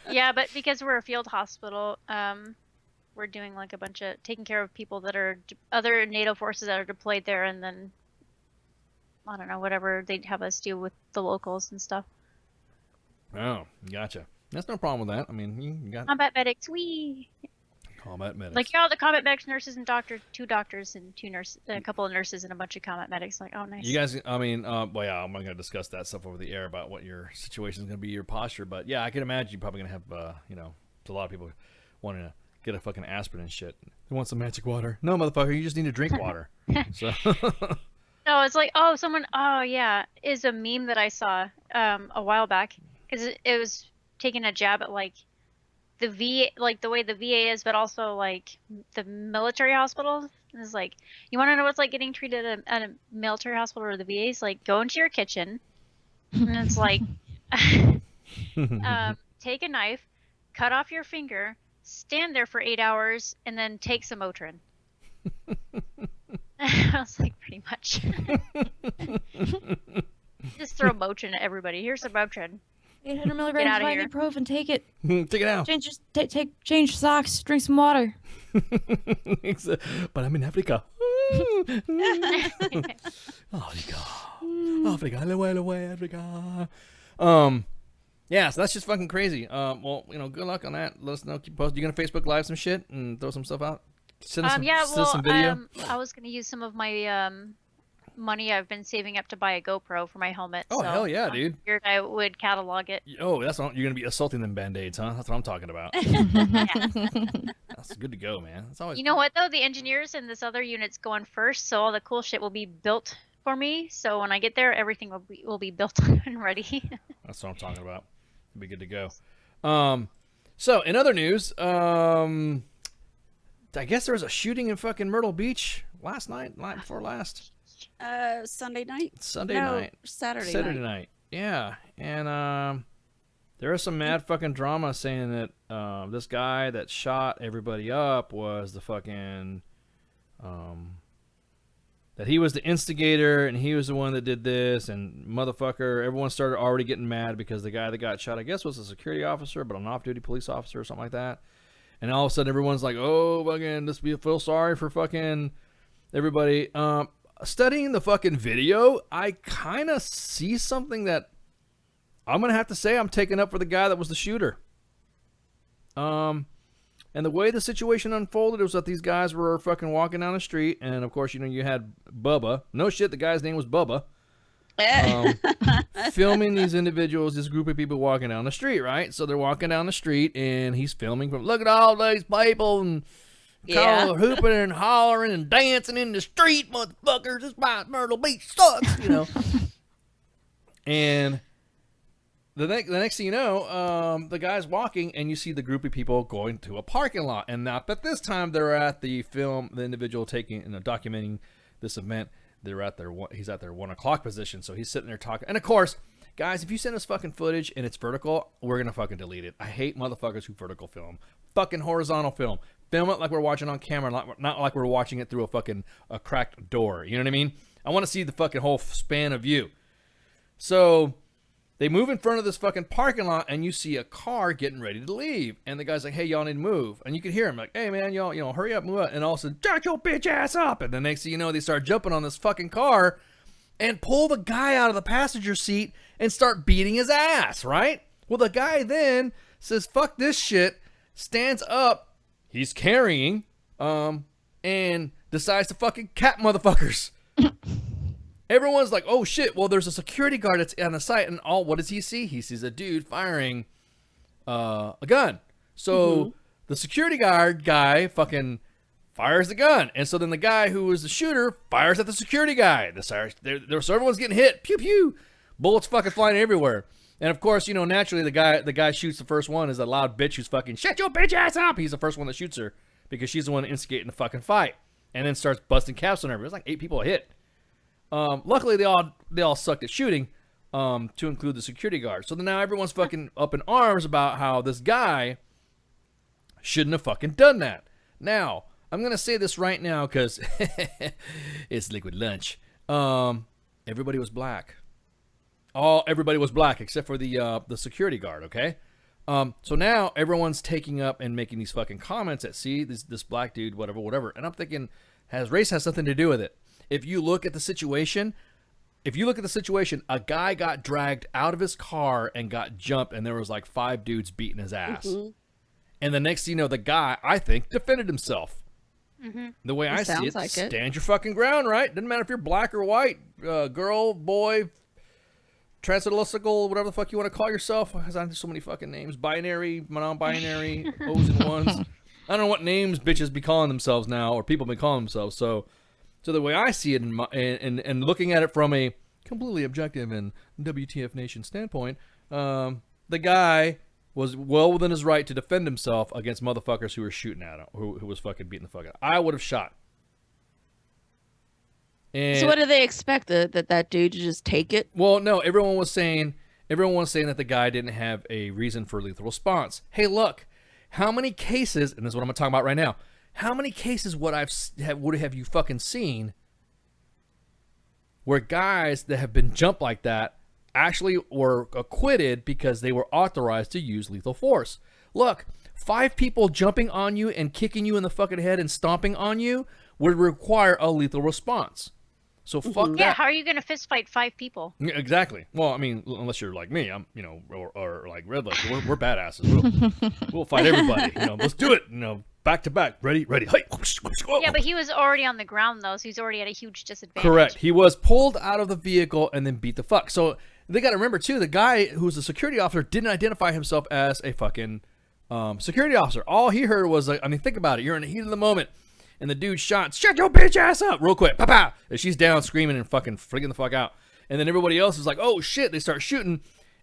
Yeah, but because we're a field hospital, we're doing like a bunch of taking care of people that are other NATO forces that are deployed there, and then I don't know, whatever they'd have us do with the locals and stuff. Oh, gotcha. That's no problem with that. I mean, you got Combat medics, wee. combat medics. Like, all the combat medics, nurses, and doctors, 2 doctors and 2 nurses, a couple of nurses, and a bunch of combat medics. Like, oh, nice. You guys, I mean, well, yeah, I'm not going to discuss that stuff over the air about what your situation is going to be, your posture. But yeah, I can imagine you're probably going to have, a lot of people wanting to get a fucking aspirin and shit. They want some magic water. No, motherfucker, you just need to drink water. So. No, it's like, is a meme that I saw a while back, because it was taking a jab at like the VA, like the way the VA is, but also like the military hospital. It's like, you want to know what's like getting treated at a military hospital or the VA? It's like, go into your kitchen, and it's like, take a knife, cut off your finger, stand there for 8 hours, and then take some Motrin. I was like, pretty much. Just throw Motrin at everybody. Here's some Motrin. 800 milligrams of ibuprofen. Take it. Take it out. Change socks. Drink some water. But I'm in Africa. Africa. Yeah, so that's just fucking crazy. Well, good luck on that. Let us know. Keep posting. You gonna Facebook Live some shit and throw some stuff out? Send us some video. I was gonna use some of my money I've been saving up to buy a GoPro for my helmet. Oh, so hell yeah, dude. Figured I would catalog it. Oh, that's what you're gonna be assaulting them band-aids, huh? That's what I'm talking about. That's good to go, man. It's always. You know what though? The engineers in this other unit's going first, so all the cool shit will be built for me. So when I get there, everything will be built and ready. That's what I'm talking about. It'll be good to go. So in other news, I guess there was a shooting in fucking Myrtle Beach night before last. Sunday night. Saturday night. Yeah, and there was some mad fucking drama saying that this guy that shot everybody up was the fucking that he was the instigator and he was the one that did this, and motherfucker, everyone started already getting mad because the guy that got shot, I guess, was a security officer, but an off-duty police officer or something like that. And all of a sudden, everyone's like, "Oh, fucking, just feel sorry for fucking everybody." Studying the fucking video, I kind of see something that I'm gonna have to say I'm taking up for the guy that was the shooter. And the way the situation unfolded was that these guys were fucking walking down the street, and of course, you had Bubba. No shit, the guy's name was Bubba. Filming these individuals, this group of people walking down the street, right? So they're walking down the street, and he's filming from, look at all these people, and hooping and hollering and dancing in the street, motherfuckers. This Myrtle Beach sucks, And the next thing you know, the guy's walking, and you see the group of people going to a parking lot. And not that this time they're at the individual taking and documenting this event. He's at their 1 o'clock position, so he's sitting there talking. And of course, guys, if you send us fucking footage and it's vertical, we're gonna fucking delete it. I hate motherfuckers who vertical film. Fucking horizontal film. Film it like we're watching on camera, not like we're watching it through a cracked door. You know what I mean? I want to see the fucking whole span of view. So they move in front of this fucking parking lot, and you see a car getting ready to leave. And the guy's like, "Hey, y'all need to move." And you can hear him like, "Hey, man, y'all, hurry up, move up." And all of a sudden, "Jack your bitch ass up." And the next thing you know, they start jumping on this fucking car and pull the guy out of the passenger seat and start beating his ass, right? Well, the guy then says, "Fuck this shit," stands up, he's carrying, and decides to fucking cap motherfuckers. Everyone's like, "Oh shit!" Well, there's a security guard that's on the site, and what does he see? He sees a dude firing a gun. So the security guard guy fucking fires the gun, and so then the guy who was the shooter fires at the security guy. So everyone's getting hit, pew pew. bullets fucking flying everywhere. And of course, you know, naturally the guy shoots the first one is a loud bitch who's fucking shut your bitch ass up. He's the first one that shoots her because she's the one instigating the fucking fight, and then starts busting caps on her. It's like 8 people a hit. Luckily they all sucked at shooting, to include the security guard. So then now everyone's fucking up in arms about how this guy shouldn't have fucking done that. Now, I'm going to say this right now because it's liquid lunch. Everybody was black. Everybody was black except for the security guard, okay? So now everyone's taking up and making these fucking comments that, see, this black dude, whatever. And I'm thinking, race has something to do with it. If you look at the situation, a guy got dragged out of his car and got jumped, and there was like 5 dudes beating his ass. Mm-hmm. And the next thing you know, the guy, I think, defended himself. Mm-hmm. The way I see it, like stand your fucking ground, right? Doesn't matter if you're black or white, girl, boy, transidentical, whatever the fuck you want to call yourself. There's so many fucking names. Binary, non-binary, O's and ones. I don't know what names bitches be calling themselves now, or people be calling themselves. So the way I see it, and looking at it from a completely objective and WTF Nation standpoint, the guy was well within his right to defend himself against motherfuckers who were shooting at him, who was fucking beating the fuck out. I would have shot. And so what do they expect? That dude to just take it? Well, no, everyone was saying that the guy didn't have a reason for lethal response. Hey, look, how many cases, and this is what I'm going to talk about right now, how many cases would have you fucking seen where guys that have been jumped like that actually were acquitted because they were authorized to use lethal force? Look, 5 people jumping on you and kicking you in the fucking head and stomping on you would require a lethal response. So fuck that. Yeah, how are you going to fist fight 5 people? Yeah, exactly. Well, I mean, unless you're like me, I'm, you know, or like Redlight, we're badasses. We'll fight everybody. You know, let's do it. You know, back to back. Ready. Hey. Yeah, but he was already on the ground though, so he's already at a huge disadvantage. Correct. He was pulled out of the vehicle and then beat the fuck. So they got to remember too, the guy who's a security officer didn't identify himself as a fucking security officer. All he heard was like, I mean, think about it. You're in the heat of the moment. And the dude shot, shut your bitch ass up real quick. Pow. And she's down screaming and fucking freaking the fuck out. And then everybody else is like, oh shit, they start shooting.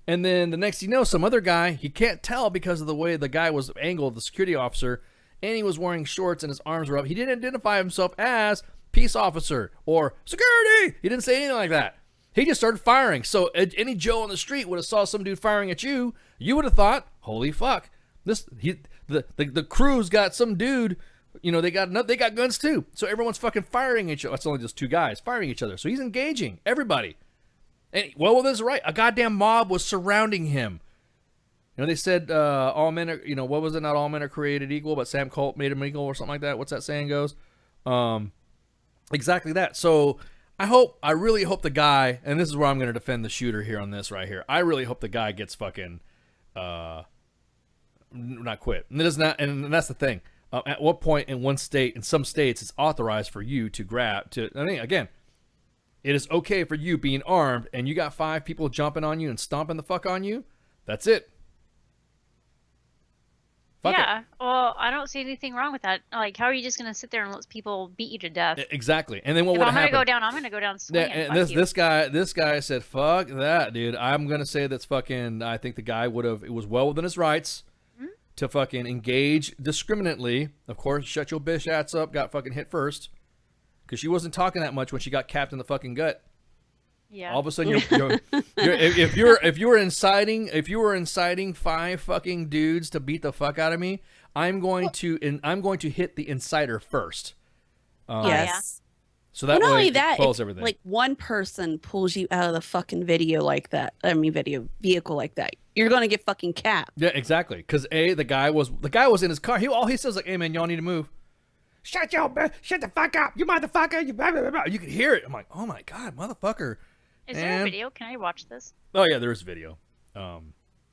And then the next you know, some other guy, he can't tell because of the way the guy was angled, the security officer, and he was wearing shorts and his arms were up. He didn't identify himself as peace officer or security. He didn't say anything like that. He just started firing. So any Joe on the street would have saw some dude firing at you. You would have thought, holy fuck. The crew's got some dude. You know, they got guns too. So everyone's fucking firing each other. That's only just 2 guys firing each other. So he's engaging everybody. And well, this is right. A goddamn mob was surrounding him. You know, they said all men are, you know, what was it? Not all men are created equal, but Sam Colt made them equal or something like that. What's that saying goes? Exactly that. So I really hope the guy, and this is where I'm going to defend the shooter here on this right here. I really hope the guy gets fucking not quit. And that's the thing. At what point in one state, in some states, it's authorized for you I mean, again, it is okay for you being armed and you got 5 people jumping on you and stomping the fuck on you. That's it. Yeah, well, I don't see anything wrong with that. Like, how are you just going to sit there and let people beat you to death? Exactly. And then what would happen? I'm going to go down swinging. Yeah, and this guy said, fuck that, dude. I'm going to say that's fucking, I think the guy it was well within his rights to fucking engage discriminately. Of course, shut your bitch ass up, got fucking hit first. Because she wasn't talking that much when she got capped in the fucking gut. Yeah. All of a sudden, if you were inciting 5 fucking dudes to beat the fuck out of me, I'm going to hit the inciter first. Yes. So that not way only it that, close if, everything. like one person pulls you out of the fucking vehicle like that, vehicle like that, you're gonna get fucking capped. Yeah, exactly. Because the guy was in his car. All he says like, "Hey man, y'all need to move." Shut the fuck up, you motherfucker! You blah, blah, blah. You can hear it. I'm like, oh my god, motherfucker. Is there a video? Can I watch this? Oh yeah, there is video.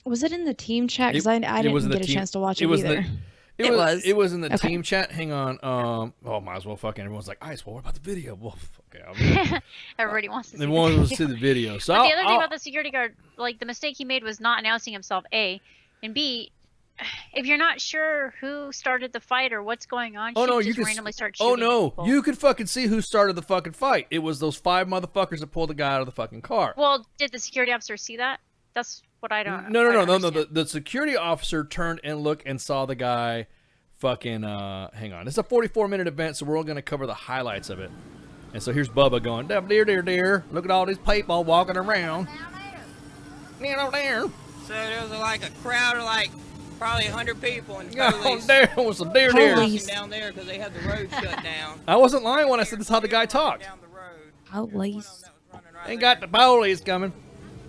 Was it in the team chat? Because I didn't get a chance to watch it either. It was in the team chat. Hang on. Might as well fucking. Everyone's like, "Ice, well, what about the video?" Well, okay. Everybody wants to see. Everyone wants to see the video. So but the other thing about the security guard, like the mistake he made was not announcing himself, A, and B, if you're not sure who started the fight or what's going on, Oh no, just you can randomly start shooting. Oh no, people. you could fucking see who started the fucking fight. It was those 5 motherfuckers that pulled the guy out of the fucking car. Well, did the security officer see that? That's what I don't. No. The security officer turned and looked and saw the guy. Fucking hang on. It's a 44-minute event, so we're all gonna cover the highlights of it. And so here's Bubba going, dear. Look at all these people walking around. There. So there was like a crowd of like probably 100 people, and Oh, there was some deer. down there because they had the road shut down. I wasn't lying when I said this is how the guy talked. Police. Ain't got the police coming.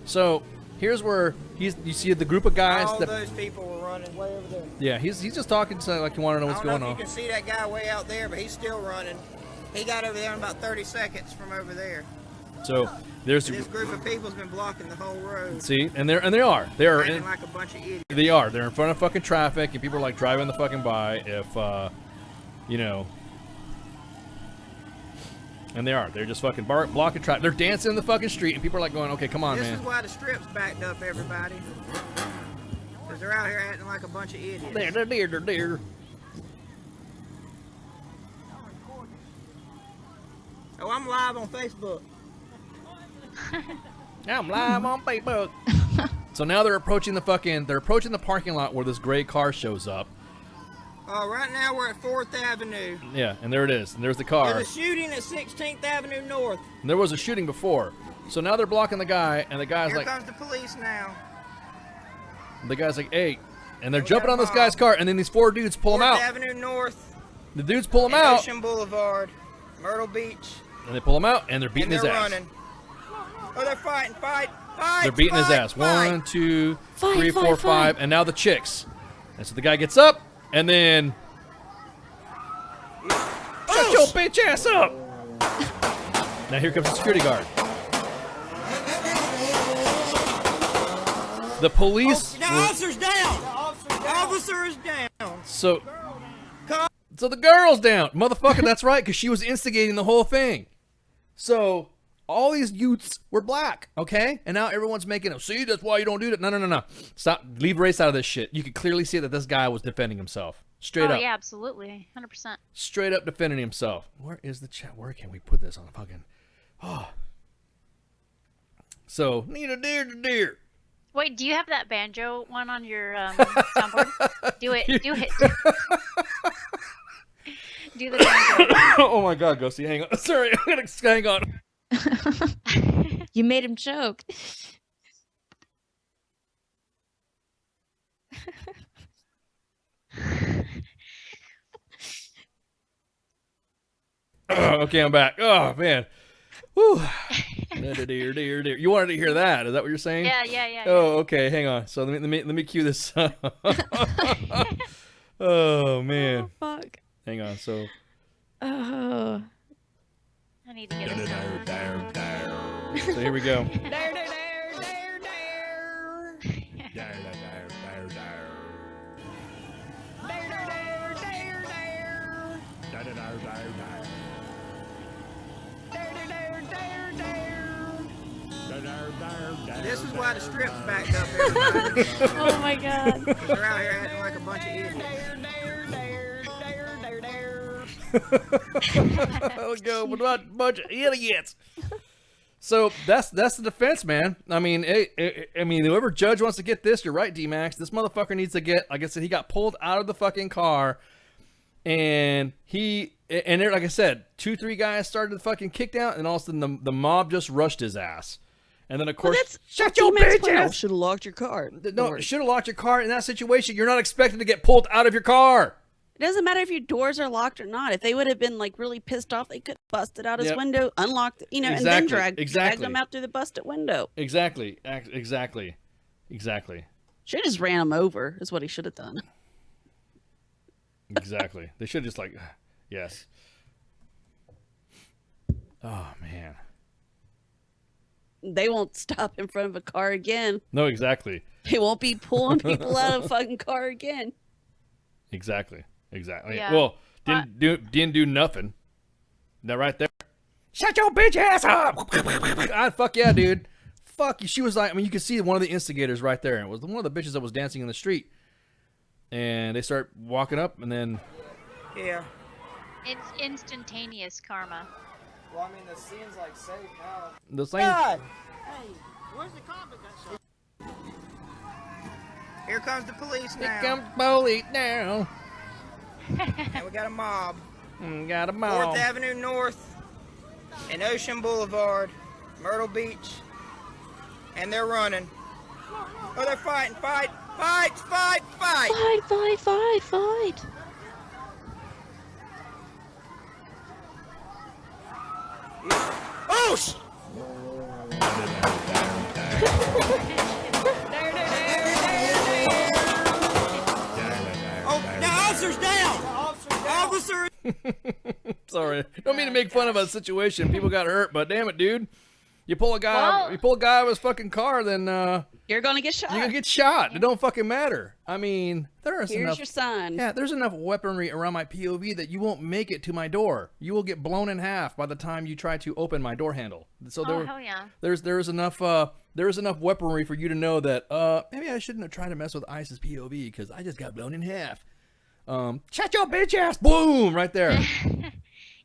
So here's where you see the group of guys All that. those people were running way over there. Yeah, he's just talking to like you want to know what's going on. You can see that guy way out there, but he's still running. He got over there in about 30 seconds from over there. So there's This group of people's been blocking the whole road. see, and they are Acting like a bunch of idiots. they're in front of fucking traffic, and people are like driving the fucking by if you know. And they're just fucking blocking traffic. They're dancing in the fucking street, and people are like going, okay, come on, This man. is why the strip's backed up, everybody. Because they're out here acting like a bunch of idiots. There. Oh, I'm live on Facebook. I'm live on Facebook. So now they're approaching the parking lot where this gray car shows up. Right now we're at 4th Avenue. Yeah, and there it is. And there's the car. There's a shooting at 16th Avenue North. And there was a shooting before. So now they're blocking the guy, and the guy's Here like, comes the police now. the guy's like, hey, and they're jumping on this guy's car, and then these 4 dudes pull him 4th out. Avenue North. The dudes pull him and out, Ocean Boulevard, Myrtle Beach. and they pull him out, and they're beating and they're his ass. running. Oh, they're fighting. They're beating his ass. Fight. 1, 2, Fight, 3, 4, fight, 5, and now the chicks. And so the guy gets up, and then shut your bitch ass up. Now here comes the security guard. The police. The officer's down. The officer is down. So the girl's down, motherfucker. That's right, because she was instigating the whole thing. So all these youths were black, okay? And now everyone's making them. See, that's why you don't do that. No. Stop. Leave race out of this shit. You could clearly see that this guy was defending himself. Straight up. Oh yeah, absolutely, 100%. Straight up defending himself. Where is the chat? Where can we put this on the fucking? Oh. So need a deer. Wait, do you have that banjo one on your soundboard? Do it. Do the banjo. Oh my God, Ghosty, hang on. Sorry, I'm gonna hang on. You made him choke. Okay, I'm back. Oh man. Whew. Deer. You wanted to hear that? Is that what you're saying? Yeah. Oh, okay. Hang on. So let me cue this. Oh man. Oh, fuck. Hang on. So. Oh. I need to get this. So here we go. This is why the strip's backed up, everybody. Oh my God. They're out here acting like a bunch of idiots. Let's go with a bunch of idiots. So that's the defense, man. I mean, whoever judge wants to get this, you're right, D-Max. This motherfucker needs to get, like I said, he got pulled out of the fucking car, and there, like I said, 2-3 guys started the fucking kick down, and all of a sudden the mob just rushed his ass. And then of course, shut your bitch ass. Should have locked your car. No, should have locked your car. In that situation, you're not expected to get pulled out of your car. It doesn't matter if your doors are locked or not. If they would have been like really pissed off, they could have busted out his window, unlocked, and then dragged him out through the busted window. Exactly. Should have just ran him over. Is what he should have done. Exactly. They should have just yes. Oh man. They won't stop in front of a car again. No, exactly. They won't be pulling people out of a fucking car again. Exactly. Yeah. Well, didn't do nothing. That right there. Shut your bitch ass up. God, fuck yeah, dude. Fuck you. She was like, you could see one of the instigators right there. It was one of the bitches that was dancing in the street. and they start walking up, and then Yeah. It's instantaneous karma. Well, I mean, the scene's like safe now. the same. God! Hey, where's the cop that got shot? Here comes the police now. Here comes the police now. And we got a mob. Got a mob. 4th Avenue North and Ocean Boulevard, Myrtle Beach. And they're running. Oh, they're fighting. Fight! Fight! Fight! Fight! Fight, fight, fight, fight. Oh, sh! Oh, the officer's down! Officer! Sorry, don't mean to make fun of a situation. People got hurt, but damn it, dude. You pull a guy, out of his fucking car, then You're gonna get shot. you're gonna get shot. It don't fucking matter. I mean, there's Here's enough. your son. Yeah, there's enough weaponry around my POV that you won't make it to my door. You will get blown in half by the time you try to open my door handle. So Hell yeah. there's enough weaponry for you to know that maybe I shouldn't have tried to mess with ISIS POV because I just got blown in half. Shut your bitch ass! Boom! Right there.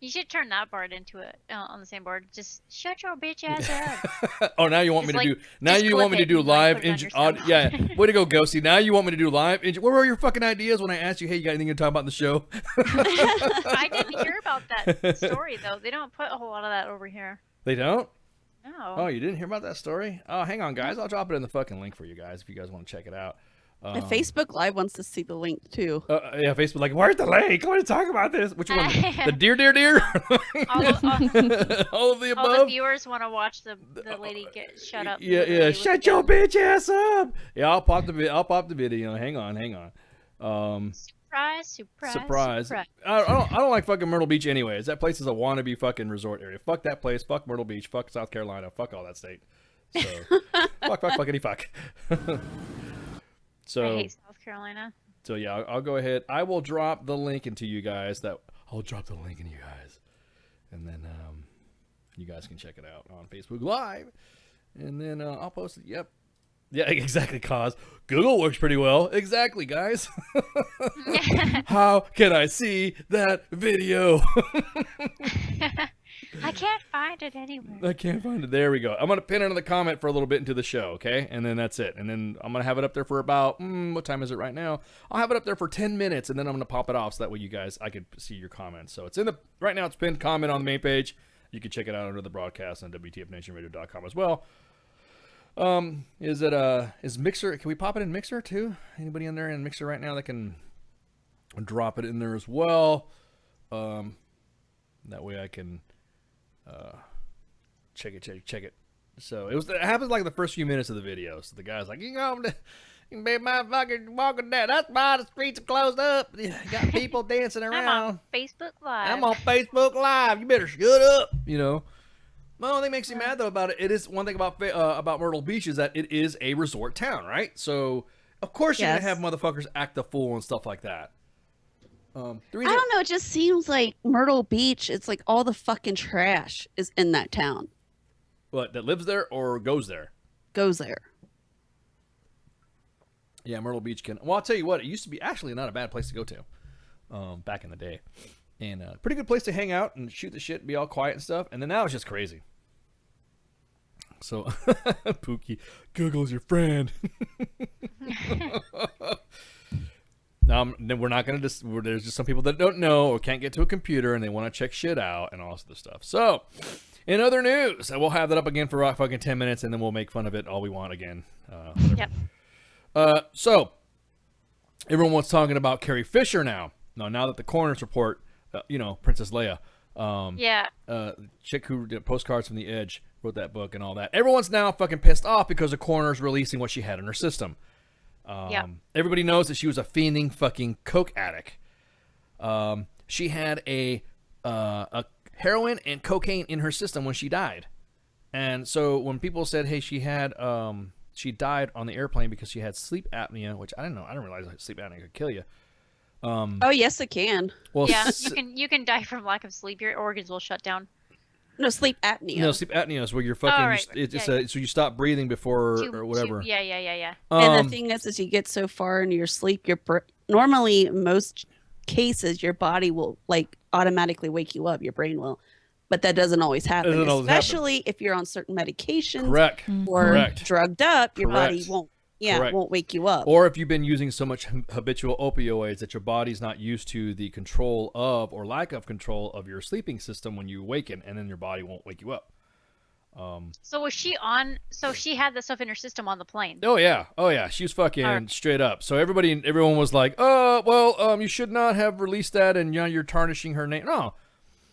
You should turn that part into it on the same board. Just shut your bitch ass up. Oh, now you want me to do? Now you want me to do live engine? Yeah, way to go, Ghosty. Now you want me to do live engine? What were your fucking ideas when I asked you? Hey, you got anything to talk about in the show? I didn't hear about that story though. They don't put a whole lot of that over here. They don't. No. Oh, you didn't hear about that story? Oh, hang on, guys. I'll drop it in the fucking link for you guys if you guys want to check it out. And Facebook Live wants to see the link too. Yeah, Facebook like, where's the link? I want to talk about this. Which one? The deer? all of the above. All the viewers want to watch the lady get shut up. Yeah. Shut your bitch ass up. Yeah, I'll pop the video. Hang on. Surprise. I don't like fucking Myrtle Beach anyways. That place is a wannabe fucking resort area. Fuck that place. Fuck Myrtle Beach. Fuck South Carolina. Fuck all that state. So fuckity fuck. So, I hate South Carolina. So yeah, I'll go ahead. I will drop the link into you guys. I'll drop the link into you guys, and then you guys can check it out on Facebook Live, and then I'll post it. Yep. Yeah, exactly. Cause Google works pretty well. Exactly, guys. How can I see that video? I can't find it anywhere. I can't find it. There we go. I'm going to pin it in the comment for a little bit into the show, okay? And then that's it. And then I'm going to have it up there for about, what time is it right now? I'll have it up there for 10 minutes, and then I'm going to pop it off so that way you guys, I can see your comments. So it's right now it's pinned comment on the main page. You can check it out under the broadcast on WTFNationRadio.com as well. Is Mixer, can we pop it in Mixer too? Anybody in there in Mixer right now that can drop it in there as well? That way I can check it. So it happens like the first few minutes of the video. So the guy's like, you can be my fucking walking down. That's why the streets are closed up. You got people dancing around. I'm on Facebook Live. You better shut up. You know. The only thing makes me mad though about it is one thing about Myrtle Beach is that it is a resort town, right? So of course you're gonna have motherfuckers act the fool and stuff like that. I don't know. It just seems like Myrtle Beach. It's like all the fucking trash is in that town. What, that lives there or goes there? Goes there. Yeah, Myrtle Beach can. Well, I'll tell you what. It used to be actually not a bad place to go to, back in the day, and pretty good place to hang out and shoot the shit, and be all quiet and stuff. And then now it's just crazy. So, Pookie, Google's your friend. Now, we're not going to there's just some people that don't know or can't get to a computer and they want to check shit out and all this stuff. So, in other news, we'll have that up again for fucking 10 minutes and then we'll make fun of it all we want again. Yep. So, everyone was talking about Carrie Fisher now. Now that the coroner's report, Princess Leia. Chick who did Postcards from the Edge, wrote that book and all that. Everyone's now fucking pissed off because the coroner's releasing what she had in her system. Everybody knows that she was a fiending fucking coke addict. She had a heroin and cocaine in her system when she died. And so when people said, hey, she died on the airplane because she had sleep apnea, which I didn't know. I didn't realize sleep apnea could kill you. Oh, yes, it can. Well, yeah, you can die from lack of sleep. Your organs will shut down. No, sleep apnea. No, sleep apnea is where you're fucking. So you stop breathing before or whatever. Yeah. And the thing is you get so far into your sleep, normally most cases your body will like automatically wake you up, your brain will, but that doesn't always happen, especially if you're on certain medications. Correct. Or Correct. drugged up, your Correct. body won't. Yeah, Correct. won't wake you up. Or if you've been using so much habitual opioids that your body's not used to the control of or lack of control of your sleeping system when you awaken, and then your body won't wake you up. So was she on? So she had the stuff in her system on the plane. Oh yeah, she was fucking straight up. So everyone was like, you should not have released that, and you're tarnishing her name. No,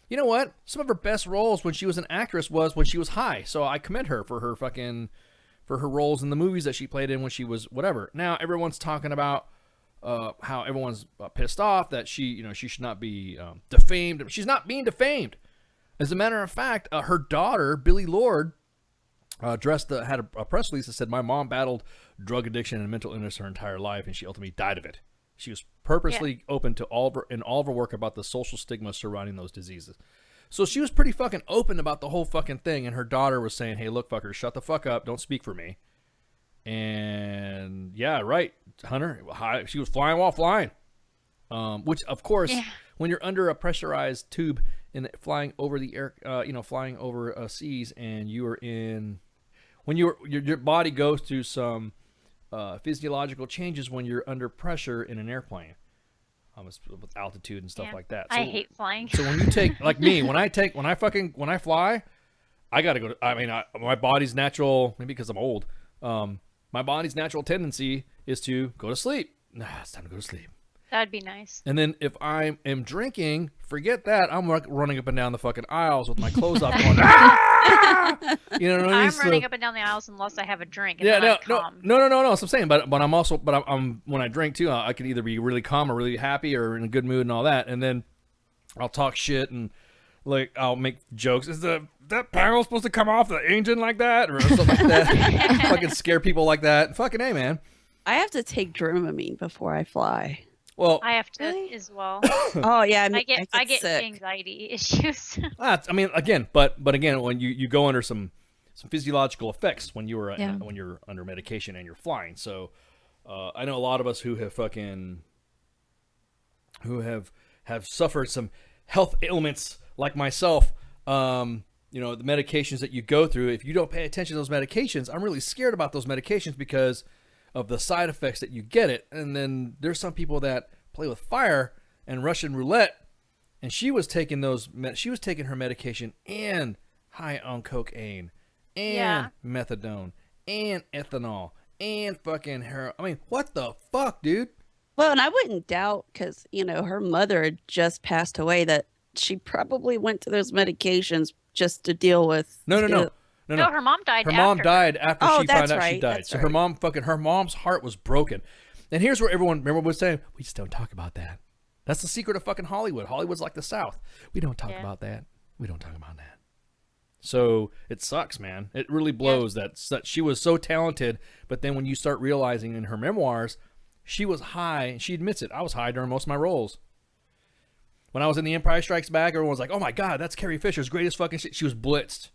you know what? Some of her best roles when she was an actress was when she was high. So I commend her for her roles in the movies that she played in when she was whatever. Now everyone's talking about how everyone's pissed off that she should not be defamed. She's not being defamed. As a matter of fact, her daughter, Billie Lourd, had a press release that said, "My mom battled drug addiction and mental illness her entire life, and she ultimately died of it." She was purposely open to all of her work about the social stigma surrounding those diseases. So she was pretty fucking open about the whole fucking thing, and her daughter was saying, "Hey, look, fucker, shut the fuck up. Don't speak for me." And yeah, right, Hunter. She was flying while flying, which of course, when you're under a pressurized tube and flying over the air, flying over seas, and you are when your body goes through some physiological changes when you're under pressure in an airplane, with altitude and stuff like that. So, I hate flying. So when you take, like me, when I fly, I gotta go. My body's natural, maybe because I'm old. My body's natural tendency is to go to sleep. It's time to go to sleep. That'd be nice. And then if I am drinking, forget that. I'm running up and down the fucking aisles with my clothes off going, ah! You know what I mean? I'm running up and down the aisles unless I have a drink. And Yeah, then no. I'm calm. So I'm saying, but I'm also, I'm when I drink too, I can either be really calm or really happy or in a good mood and all that. And then I'll talk shit and like I'll make jokes. Is that panel supposed to come off the engine like that or something like that? Fucking scare people like that. Fucking hey, man. I have to take Dramamine before I fly. Well, I have to as well. Oh yeah, I get sick. anxiety issues. Again, but again, when you go under some physiological effects when you're under medication and you're flying. So I know a lot of us who have suffered some health ailments like myself. The medications that you go through, if you don't pay attention to those medications, I'm really scared about those medications because of the side effects that you get it. And then there's some people that play with fire and Russian roulette, and she was taking her medication and high on cocaine and methadone and ethanol and fucking heroin. I mean, what the fuck, dude? Well, and I wouldn't doubt, because her mother had just passed away, that she probably went to those medications just to deal with. No, her mom died. Her mom died after she found out right, she died. that's So right. her mom's heart was broken. And here's where everyone was saying, we just don't talk about that. That's the secret of fucking Hollywood. Hollywood's like the South. We don't talk about that. We don't talk about that. So it sucks, man. It really blows that she was so talented, but then when you start realizing in her memoirs, she was high, and she admits it. I was high during most of my roles. When I was in The Empire Strikes Back, everyone was like, "Oh my God, that's Carrie Fisher's greatest fucking shit." She was blitzed.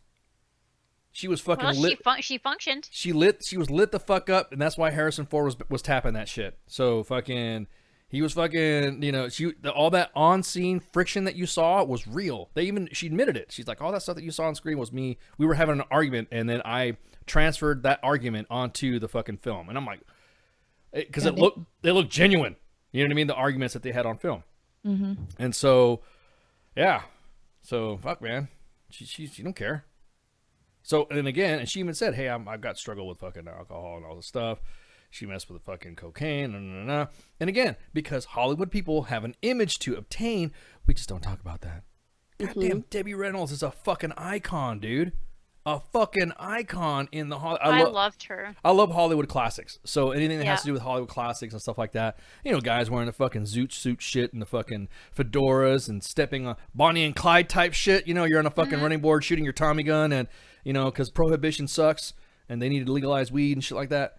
She was fucking lit. She functioned. She was lit the fuck up, and that's why Harrison Ford was tapping that shit. So fucking, he was fucking, all that on-scene friction that you saw was real. She admitted it. She's like, all that stuff that you saw on screen was me. We were having an argument, and then I transferred that argument onto the fucking film. And I'm like, because they looked genuine. You know what I mean? The arguments that they had on film. Mm-hmm. And so, yeah. So fuck, man. She don't care. So, and again, and she even said, "Hey, I've got struggle with fucking alcohol and all this stuff." She messed with the fucking cocaine, and again, because Hollywood people have an image to obtain, we just don't talk about that. Goddamn, Debbie Reynolds is a fucking icon, dude. A fucking icon in the Hollywood. I loved her. I love Hollywood classics. So anything that has to do with Hollywood classics and stuff like that, guys wearing the fucking zoot suit shit and the fucking fedoras and stepping on Bonnie and Clyde type shit. You're on a fucking running board shooting your Tommy gun, and because prohibition sucks and they need to legalize weed and shit like that.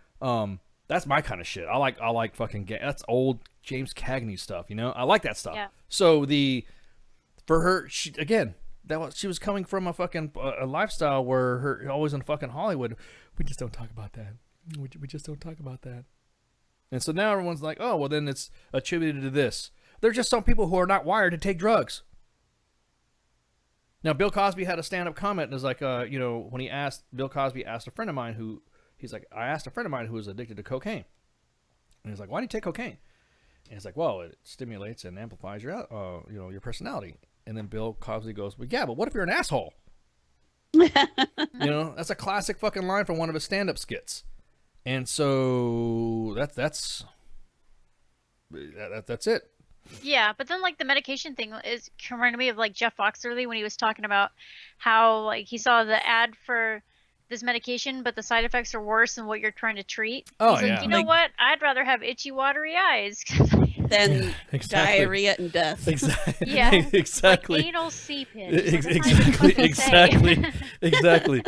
That's my kind of shit. I like fucking that's old James Cagney stuff. I like that stuff. Yeah. So for her, she was coming from a fucking a lifestyle where her always in fucking Hollywood. We just don't talk about that. We just don't talk about that. And so now everyone's like, oh, well, then it's attributed to this. There's just some people who are not wired to take drugs. Now, Bill Cosby had a stand-up comment, and is like, when Bill Cosby asked a friend of mine I asked a friend of mine who was addicted to cocaine. And he's like, why do you take cocaine? And he's like, well, it stimulates and amplifies your personality. And then Bill Cosby goes, well, yeah, but what if you're an asshole? That's a classic fucking line from one of his stand-up skits. And so that's it. Yeah, but then like the medication thing is reminding me of like Jeff Foxworthy when he was talking about how like he saw the ad for this medication, but the side effects are worse than what you're trying to treat. Oh, He's like, you know what? I'd rather have itchy, watery eyes than exactly. diarrhea and death. Exactly. Yeah, exactly. Like anal seepage. Exactly.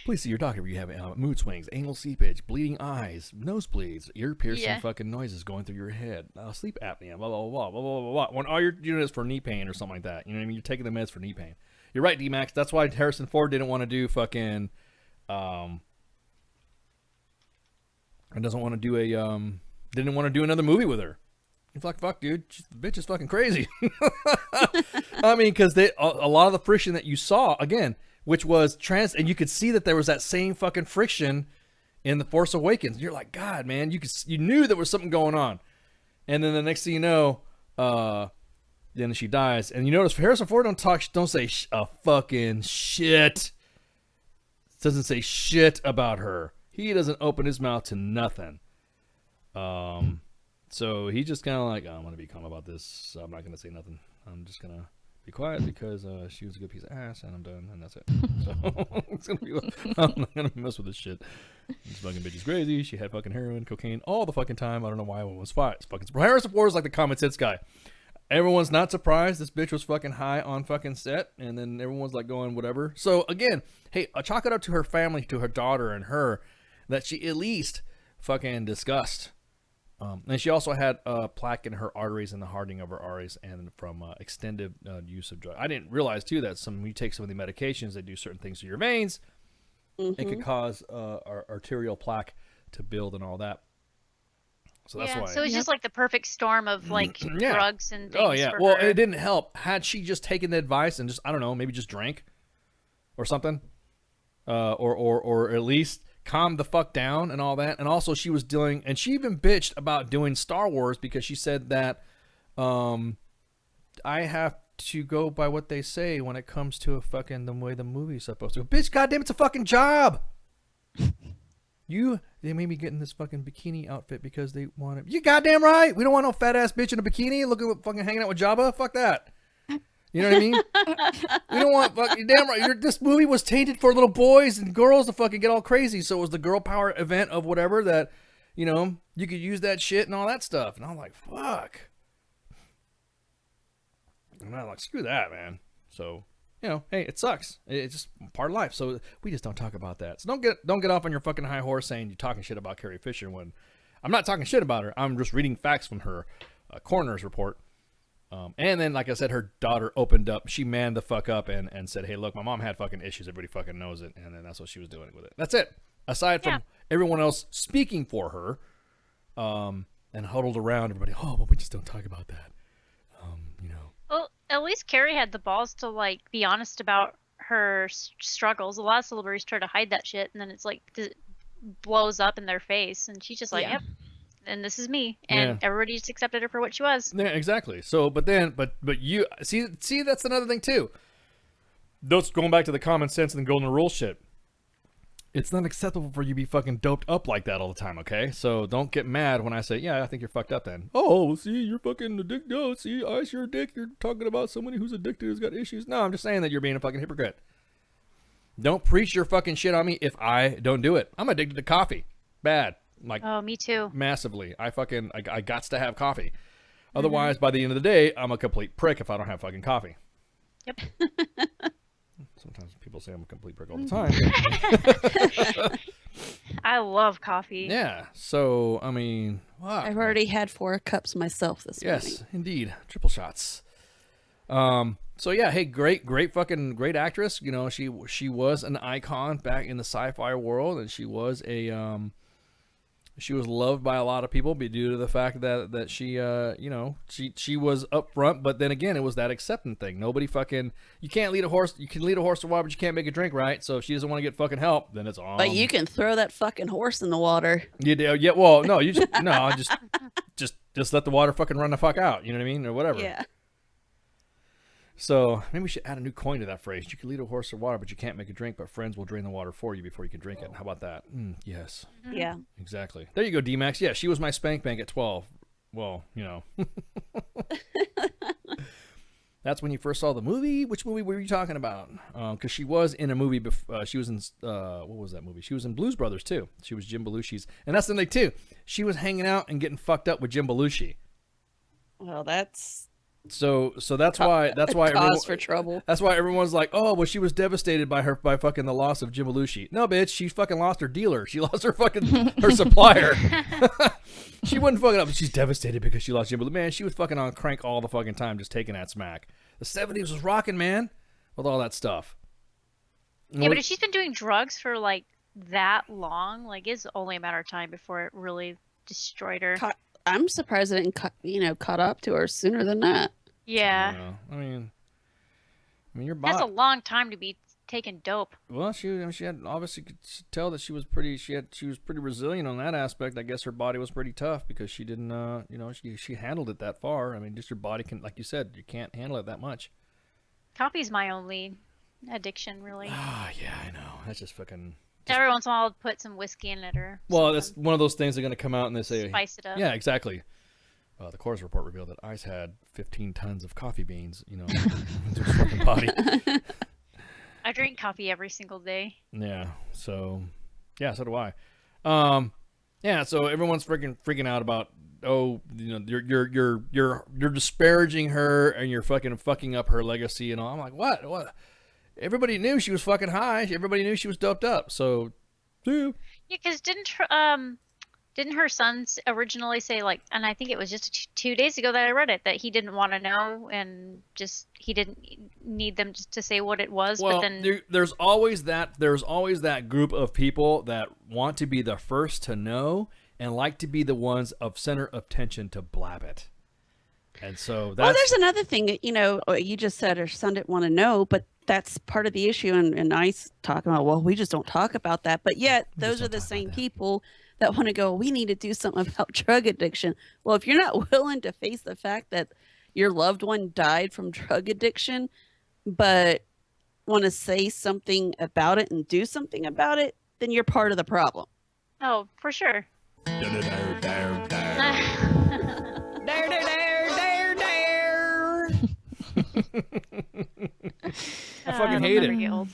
Please see your doctor if you have mood swings, anal seepage, bleeding eyes, nosebleeds, ear-piercing fucking noises going through your head, sleep apnea, blah, blah, blah, blah, blah, blah, blah. When all you're doing is for knee pain or something like that. You know what I mean? You're taking the meds for knee pain. You're right, D-Max. That's why Harrison Ford didn't want to do fucking... and doesn't want to do didn't want to do another movie with her. He's like, fuck, dude, the bitch is fucking crazy. I mean, because a lot of the friction that you saw, again... which was and you could see that there was that same fucking friction in The Force Awakens. You're like, God, man, you knew there was something going on. And then the next thing you know, then she dies. And you notice Harrison Ford don't say a fucking shit. Doesn't say shit about her. He doesn't open his mouth to nothing. So he just kind of like, I'm going to be calm about this. So I'm not going to say nothing. I'm just going to be quiet because she was a good piece of ass, and I'm done, and that's it. So I'm not gonna mess with this shit. This fucking bitch is crazy. She had fucking heroin, cocaine, all the fucking time. I don't know why everyone was fine. It's fucking Harrison Ford is like the common sense guy. Everyone's not surprised this bitch was fucking high on fucking set, and then everyone's like going whatever. So again, hey, I chalk it up to her family, to her daughter and her, that she at least fucking discussed. And she also had a plaque in her arteries and the hardening of her arteries, and from extended use of drugs. I didn't realize too that when you take some of the medications, they do certain things to your veins. It could cause arterial plaque to build and all that. So that's why. So it's just like the perfect storm of like drugs and things. Oh yeah. For well, her. It didn't help. Had she just taken the advice and just, I don't know, maybe just drank or something, or at least calmed the fuck down and all that. And also she was doing, and she even bitched about doing Star Wars because she said that I have to go by what they say when it comes to the way the movie's supposed to go. Bitch, goddamn, it's a fucking job. They made me get in this fucking bikini outfit because they want it. You goddamn right. We don't want no fat ass bitch in a bikini looking fucking hanging out with Jabba. Fuck that. You know what I mean? We don't want fucking damn right. This movie was tainted for little boys and girls to fucking get all crazy. So it was the girl power event of whatever that, you could use that shit and all that stuff. And I'm like, fuck. And I'm like, screw that, man. So, hey, it sucks. It's just part of life. So we just don't talk about that. So don't get off on your fucking high horse saying you're talking shit about Carrie Fisher when I'm not talking shit about her. I'm just reading facts from her coroner's report. And then, like I said, her daughter opened up. She manned the fuck up and said, hey, look, my mom had fucking issues. Everybody fucking knows it. And then that's what she was doing with it. That's it. Aside from everyone else speaking for her and huddled around everybody. Oh, but we just don't talk about that. Well, at least Carrie had the balls to, like, be honest about her struggles. A lot of celebrities try to hide that shit, and then it's like, it blows up in their face. And she's just like, yep. And this is me, and everybody just accepted her for what she was. Yeah, exactly. So, but you see, that's another thing too. Those going back to the common sense and the golden rule shit. It's not acceptable for you to be fucking doped up like that all the time, okay? So don't get mad when I say, yeah, I think you're fucked up then. Oh, see, you're fucking addicted. No, see, Ice, you're a dick. You're talking about somebody who's addicted who's got issues. No, I'm just saying that you're being a fucking hypocrite. Don't preach your fucking shit on me if I don't do it. I'm addicted to coffee. Bad. Like, oh, me too. Massively. I gots to have coffee. Otherwise, by the end of the day, I'm a complete prick if I don't have fucking coffee. Yep. Sometimes people say I'm a complete prick all the time. I love coffee. Yeah. So, I mean, fuck. I've already had 4 cups myself this morning. Yes, indeed. Triple shots. So yeah, hey, great actress. She was an icon back in the sci-fi world, and she was She was loved by a lot of people due to the fact that she, she was upfront. But then again, it was that accepting thing. Nobody fucking, you can't lead a horse. You can lead a horse to water, but you can't make it drink, right? So if she doesn't want to get fucking help, then it's on. But you can throw that fucking horse in the water. You do, yeah. Well, no, you just let the water fucking run the fuck out. You know what I mean, or whatever. Yeah. So maybe we should add a new coin to that phrase. You can lead a horse to water, but you can't make a drink. But friends will drain the water for you before you can drink it. How about that? Yes. Yeah. Exactly. There you go, D-Max. Yeah, she was my spank bank at 12. Well, That's when you first saw the movie. Which movie were you talking about? Because she was in a movie before. She was in what was that movie? She was in Blues Brothers too. She was Jim Belushi's, and that's the thing too. She was hanging out and getting fucked up with Jim Belushi. Well, that's so that's why cause for trouble. That's why everyone's like, oh, well, she was devastated by fucking the loss of Jim Belushi. No, bitch, she fucking lost her dealer. She lost her fucking her supplier. She wasn't fucking up, but she's devastated because she lost Jim Belushi. Man, she was fucking on crank all the fucking time, just taking that smack. The 70s was rocking, man, with all that stuff. Yeah, but if she's been doing drugs for like that long, like it's only a matter of time before it really destroyed her. I'm surprised it didn't caught up to her sooner than that. Yeah. I mean, your That's body. a long time to be taking dope. Well, she had obviously could tell that she was pretty. She was pretty resilient on that aspect. I guess her body was pretty tough because she didn't. She handled it that far. I mean, just your body can, like you said, you can't handle it that much. Coffee's my only addiction, really. Ah, yeah, I know. That's just fucking. Every once in a while, I'll put some whiskey in it or. Well, that's one of those things they're going to come out and they say. Spice it up. Yeah, exactly. The Coors report revealed that Ice had 15 tons of coffee beans, into his fucking body. I drink coffee every single day. Yeah. So, yeah, so do I. Yeah. So everyone's freaking out about, you're disparaging her and you're fucking up her legacy and all. I'm like, what? Everybody knew she was fucking high. Everybody knew she was doped up. So, yeah. Yeah, because didn't her sons originally say, like, and I think it was just 2 days ago that I read it, that he didn't want to know and just he didn't need them just to say what it was. Well, but then there's always that group of people that want to be the first to know and like to be the ones of center of attention to blab it. And so that's... Well, there's another thing that, you just said her son didn't want to know, but that's part of the issue. And Ice talking about, well, we just don't talk about that. But yet those are the same people that want to go, we need to do something about drug addiction. Well, if you're not willing to face the fact that your loved one died from drug addiction, but want to say something about it and do something about it, then you're part of the problem. Oh, for sure. I fucking hate it.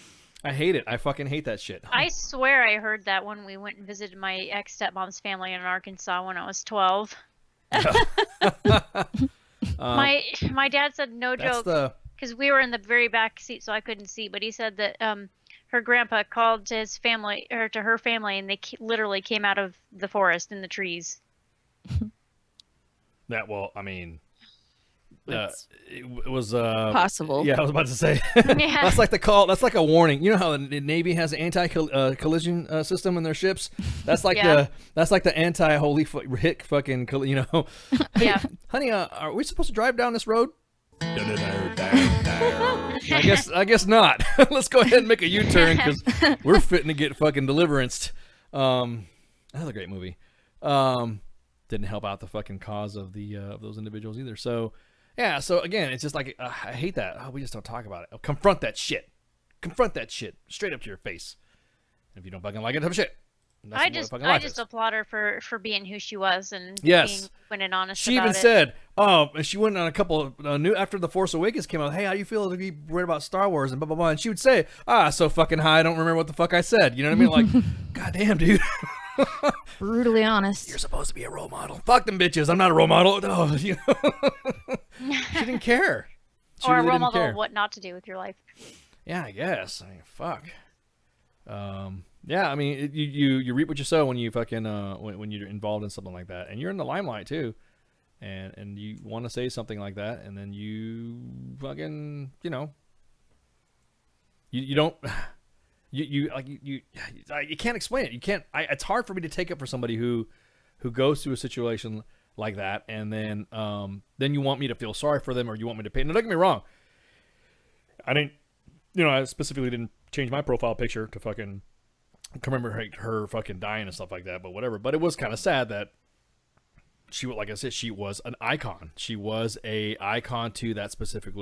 I hate it. I fucking hate that shit. I swear I heard that when we went and visited my ex-stepmom's family in Arkansas when I was 12. My dad said, no joke, because we were in the very back seat, so I couldn't see, but he said that her grandpa called to his family, or to her family, and they literally came out of the forest in the trees. It was possible. Yeah, I was about to say. Yeah. That's like the call. That's like a warning. You know how the Navy has an anti-collision system in their ships. That's like the anti-holy hit fucking. Yeah. Honey, are we supposed to drive down this road? I guess not. Let's go ahead and make a U-turn because we're fitting to get fucking deliveranced. Another great movie. Didn't help out the fucking cause of the of those individuals either. So. Yeah, so again, it's just like, I hate that. Oh, we just don't talk about it. Confront that shit. Confront that shit straight up to your face. And if you don't fucking like it, have a shit. I just applaud her for being who she was and being open and honest she about even said, and she went on a couple new after The Force Awakens came out, hey, how do you feel to be worried about Star Wars and blah, blah, blah. And she would say, so fucking high, I don't remember what the fuck I said. You know what I mean? Like, goddamn, dude. Brutally honest. You're supposed to be a role model. Fuck them bitches. I'm not a role model. Oh, She didn't care. She or really a role didn't care. model of what not to do with your life. Yeah, I guess. I mean, fuck. Yeah, I mean, you reap what you sow when you fucking when you're involved in something like that, and you're in the limelight too, and you want to say something like that, and then you fucking you don't. You can't explain it. You can't. It's hard for me to take up for somebody who who goes through a situation like that, and then you want me to feel sorry for them, or you want me to pay. Now, don't get me wrong. I specifically didn't change my profile picture to fucking commemorate her fucking dying and stuff like that, but whatever. But it was kind of sad that she, like I said, she was an icon. She was a icon to that specific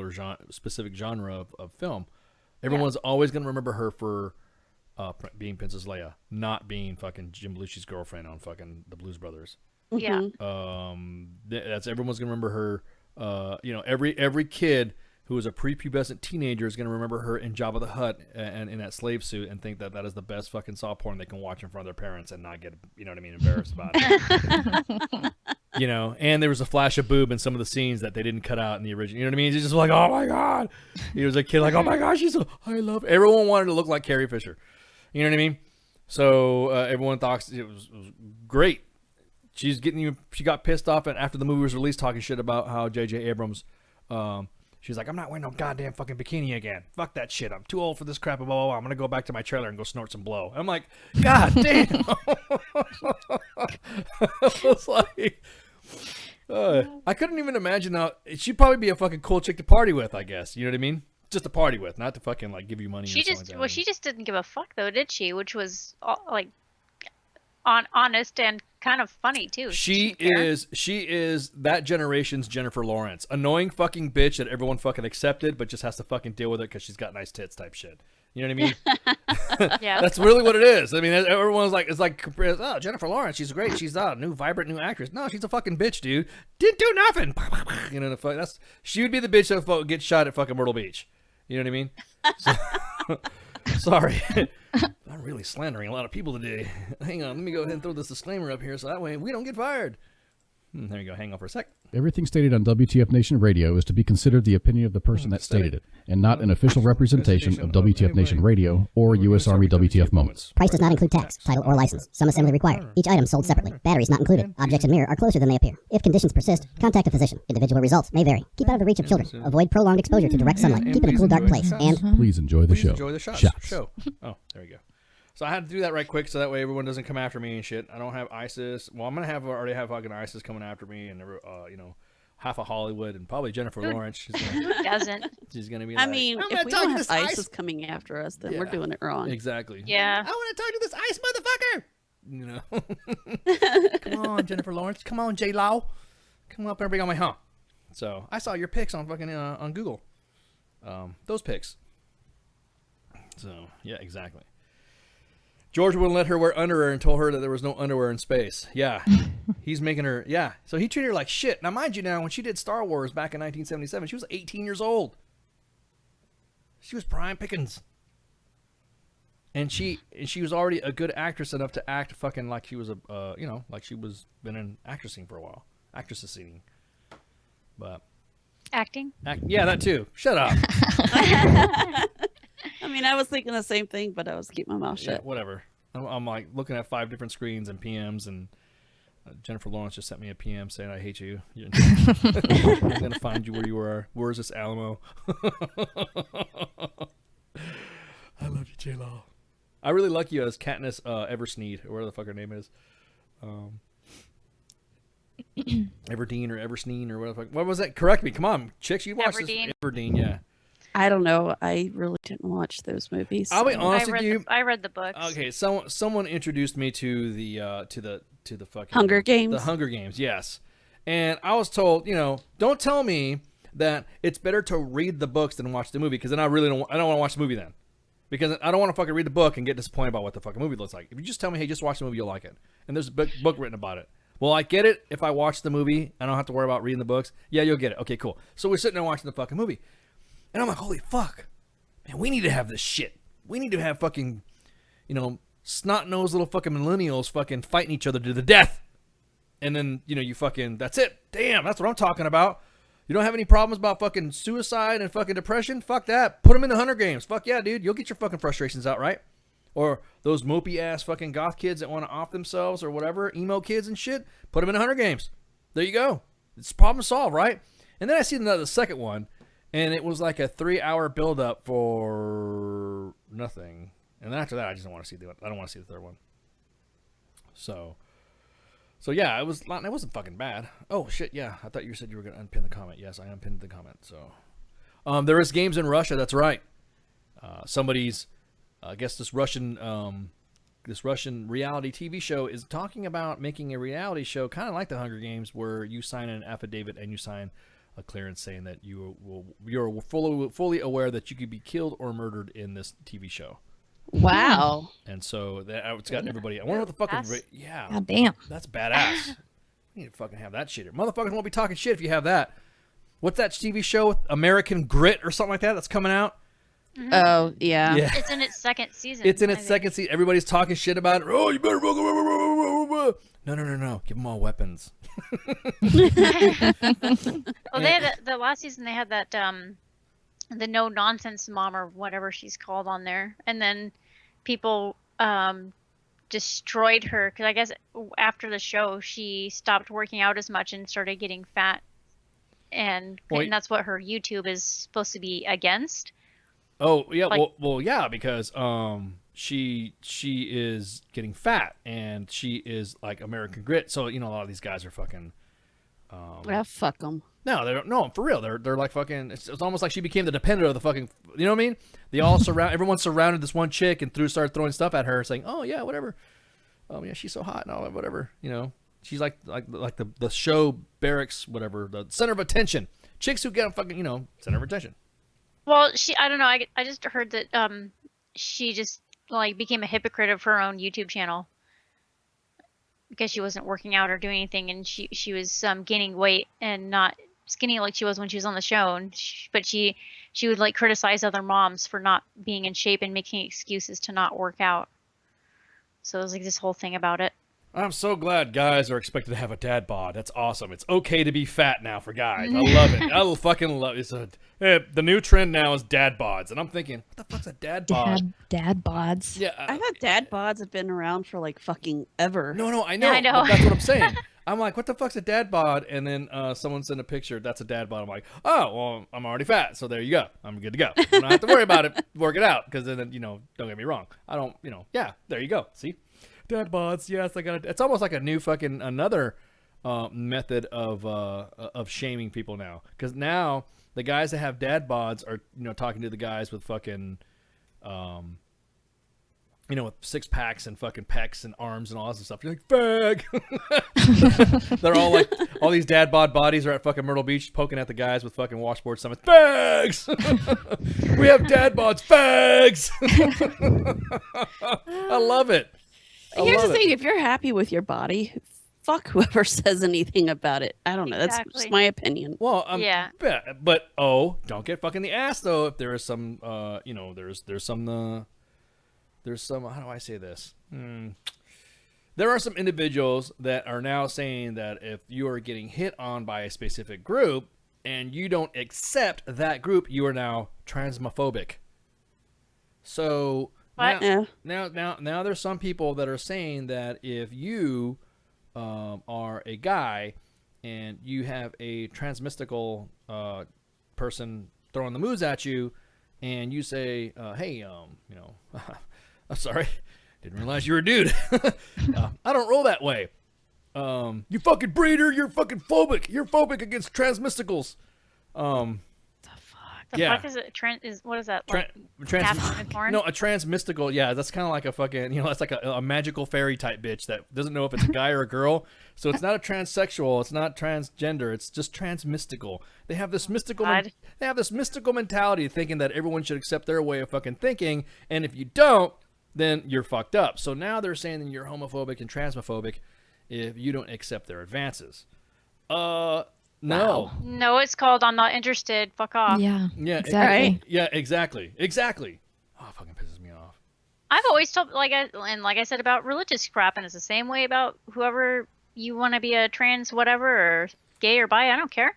genre of film. Everyone's always going to remember her for being Princess Leia, not being fucking Jim Belushi's girlfriend on fucking The Blues Brothers. Yeah. That's everyone's going to remember her. Every kid who was a prepubescent teenager is going to remember her in Jabba the Hutt and in that slave suit and think that that is the best fucking soft porn they can watch in front of their parents and not get, embarrassed about it. And there was a flash of boob in some of the scenes that they didn't cut out in the original. You know what I mean? It's just like, oh my God. He was a kid like, oh my gosh, I love it. Everyone wanted to look like Carrie Fisher. You know what I mean? So everyone thought it was great. She got pissed off after the movie was released talking shit about how J.J. Abrams, she's like, I'm not wearing no goddamn fucking bikini again. Fuck that shit. I'm too old for this crap. Blah, blah, blah. I'm going to go back to my trailer and go snort some blow. I'm like, God damn. It's like, I couldn't even imagine how she'd probably be a fucking cool chick to party with, I guess. You know what I mean? Just to party with, not to fucking like give you money. She just didn't give a fuck though, did she? Which was like honest and kind of funny too. She is that generation's Jennifer Lawrence, annoying fucking bitch that everyone fucking accepted, but just has to fucking deal with it because she's got nice tits type shit. You know what I mean? Yeah, that's really what it is. I mean, everyone's like, it's like, oh, Jennifer Lawrence, she's great, she's a new vibrant new actress. No, she's a fucking bitch, dude. Didn't do nothing. You know, she would be the bitch that would get shot at fucking Myrtle Beach. You know what I mean? Sorry. I'm really slandering a lot of people today. Hang on, let me go ahead and throw this disclaimer up here so that way we don't get fired. There you go. Hang on for a sec. Everything stated on WTF Nation Radio is to be considered the opinion of the person that stated it, and not an official representation of WTF Nation Radio or U.S. Army WTF Moments. Price does not include tax, title, or license. Some assembly required. Each item sold separately. Batteries not included. Objects in mirror are closer than they appear. If conditions persist, contact a physician. Individual results may vary. Keep out of the reach of children. Avoid prolonged exposure to direct sunlight. Keep in a cool, dark place. And please enjoy the show. Enjoy the show. Oh, there we go. So I had to do that right quick so that way everyone doesn't come after me and shit. I don't have ISIS. Well, I'm going to already have fucking ISIS coming after me and, half of Hollywood and probably Jennifer Lawrence. Who doesn't? She's going to be I mean, if we don't have ISIS coming after us, then we're doing it wrong. Exactly. Yeah. I want to talk to this ICE motherfucker. Come on, Jennifer Lawrence. Come on, J-Law. Come up and bring on my hump. So I saw your pics on fucking on Google. Those pics. So, yeah, exactly. George wouldn't let her wear underwear and told her that there was no underwear in space. Yeah. He's making her, yeah. So he treated her like shit. Now, mind you now, when she did Star Wars back in 1977, she was 18 years old. She was prime pickings. And she was already a good actress enough to act fucking like she was like she was been in actressing for a while. Actressing. But. Acting? Yeah, that too. Shut up. I mean, I was thinking the same thing, but I was keeping my mouth shut. Yeah, whatever. I'm like looking at 5 different screens and PMs, and Jennifer Lawrence just sent me a PM saying, I hate you. I'm going to find you where you are. Where's this Alamo? I love you, J-Law. I really like you as Katniss Eversneed, or whatever the fuck her name is. Everdeen or Eversneen or whatever. What was that? Correct me. Come on, chicks. You watched this. Everdeen, yeah. I don't know. I really didn't watch those movies. I'll be honest with you. I read the books. Okay, someone introduced me to the fucking Hunger Games. The Hunger Games, yes. And I was told, don't tell me that it's better to read the books than watch the movie, because then I don't want to watch the movie then. Because I don't want to fucking read the book and get disappointed about what the fucking movie looks like. If you just tell me, hey, just watch the movie, you'll like it. And there's a book written about it. Well, I get it. If I watch the movie, I don't have to worry about reading the books. Yeah, you'll get it. Okay, cool. So we're sitting there watching the fucking movie. And I'm like, holy fuck. Man, we need to have this shit. We need to have fucking, snot-nosed little fucking millennials fucking fighting each other to the death. And then, you fucking, that's it. Damn, that's what I'm talking about. You don't have any problems about fucking suicide and fucking depression? Fuck that. Put them in the Hunger Games. Fuck yeah, dude. You'll get your fucking frustrations out, right? Or those mopey-ass fucking goth kids that want to off themselves or whatever, emo kids and shit, put them in the Hunger Games. There you go. It's problem solved, right? And then I see the second one, and it was like a 3-hour build-up for nothing. And then after that, I just don't want to see I don't want to see the third one. So, So yeah, it wasn't fucking bad. Oh shit, yeah. I thought you said you were gonna unpin the comment. Yes, I unpinned the comment. So, there is games in Russia. That's right. Somebody's, I guess this Russian reality TV show is talking about making a reality show, kind of like the Hunger Games, where you sign an affidavit and you sign a clearance saying that you're fully aware that you could be killed or murdered in this TV show. Wow. And so it's got everybody. I wonder what the fucking yeah. God damn. That's badass. You need to fucking have that shit. Motherfuckers won't be talking shit if you have that. What's that TV show with American Grit or something like that that's coming out? Mm-hmm. Oh, yeah. It's in its second season. It's in its second season. Everybody's talking shit about it. Oh, you better fucking... No. Give them all weapons. Well, they had the last season. They had that the no nonsense mom or whatever she's called on there, and then people destroyed her because I guess after the show she stopped working out as much and started getting fat, and that's what her YouTube is supposed to be against. Oh yeah, well yeah, because she is getting fat and she is like American Grit. So a lot of these guys are fucking. Fuck them. No, they don't. No, for real. They're like fucking. It's almost like she became the dependent of the fucking. You know what I mean? They all everyone surrounded this one chick and started throwing stuff at her, saying, "Oh yeah, whatever. Oh yeah, she's so hot and all whatever." She's like the show barracks, whatever, the center of attention. Chicks who get fucking center of attention. Well, I don't know. I just heard that she just became a hypocrite of her own YouTube channel because she wasn't working out or doing anything, and she was gaining weight and not skinny like she was when she was on the show. But she would criticize other moms for not being in shape and making excuses to not work out. So it was this whole thing about it. I'm so glad guys are expected to have a dad bod. That's awesome. It's okay to be fat now for guys. I love it. I fucking love it. The new trend now is dad bods. And I'm thinking, what the fuck's a dad bod? Dad bods. Yeah. I thought dad bods have been around for fucking ever. No, I know. Yeah, I know. That's what I'm saying. I'm like, what the fuck's a dad bod? And then someone sent a picture. That's a dad bod. I'm like, oh, well, I'm already fat. So there you go. I'm good to go. I don't have to worry about it. Work it out. Because then, don't get me wrong. I don't, yeah, there you go. See? Dad bods, yes, it's almost like a new fucking another method of shaming people now, because now the guys that have dad bods are talking to the guys with fucking with six packs and fucking pecs and arms and all that stuff. You're like, fag. They're all like, all these dad bod bodies are at fucking Myrtle Beach poking at the guys with fucking washboard summits. Fags. We have dad bods. Fags. I love it. Here's the thing: if you're happy with your body, fuck whoever says anything about it. I don't know. That's just my opinion. Well, yeah. But don't get fucking the ass though. If there is some, there's some. How do I say this? There are some individuals that are now saying that if you are getting hit on by a specific group and you don't accept that group, you are now transmophobic. So. Now there's some people that are saying that if you are a guy and you have a transmystical person throwing the moves at you, and you say, "Hey, I'm sorry, didn't realize you were a dude. I don't roll that way. You fucking breeder, you're fucking phobic. You're phobic against transmysticals." The fuck is it? What is that? No, a transmystical. Yeah, that's kind of like a fucking, that's like a magical fairy type bitch that doesn't know if it's a guy or a girl. So it's not a transsexual. It's not transgender. It's just transmystical. They have this mystical. They have this mystical mentality, thinking that everyone should accept their way of fucking thinking, and if you don't, then you're fucked up. So now they're saying that you're homophobic and transmophobic if you don't accept their advances. No. No, it's called I'm not interested. Fuck off. Yeah. Yeah. Exactly. Yeah. Exactly. Oh, it fucking pisses me off. I've always told, like I said about religious crap, and it's the same way about whoever you want to be, a trans whatever or gay or bi. I don't care.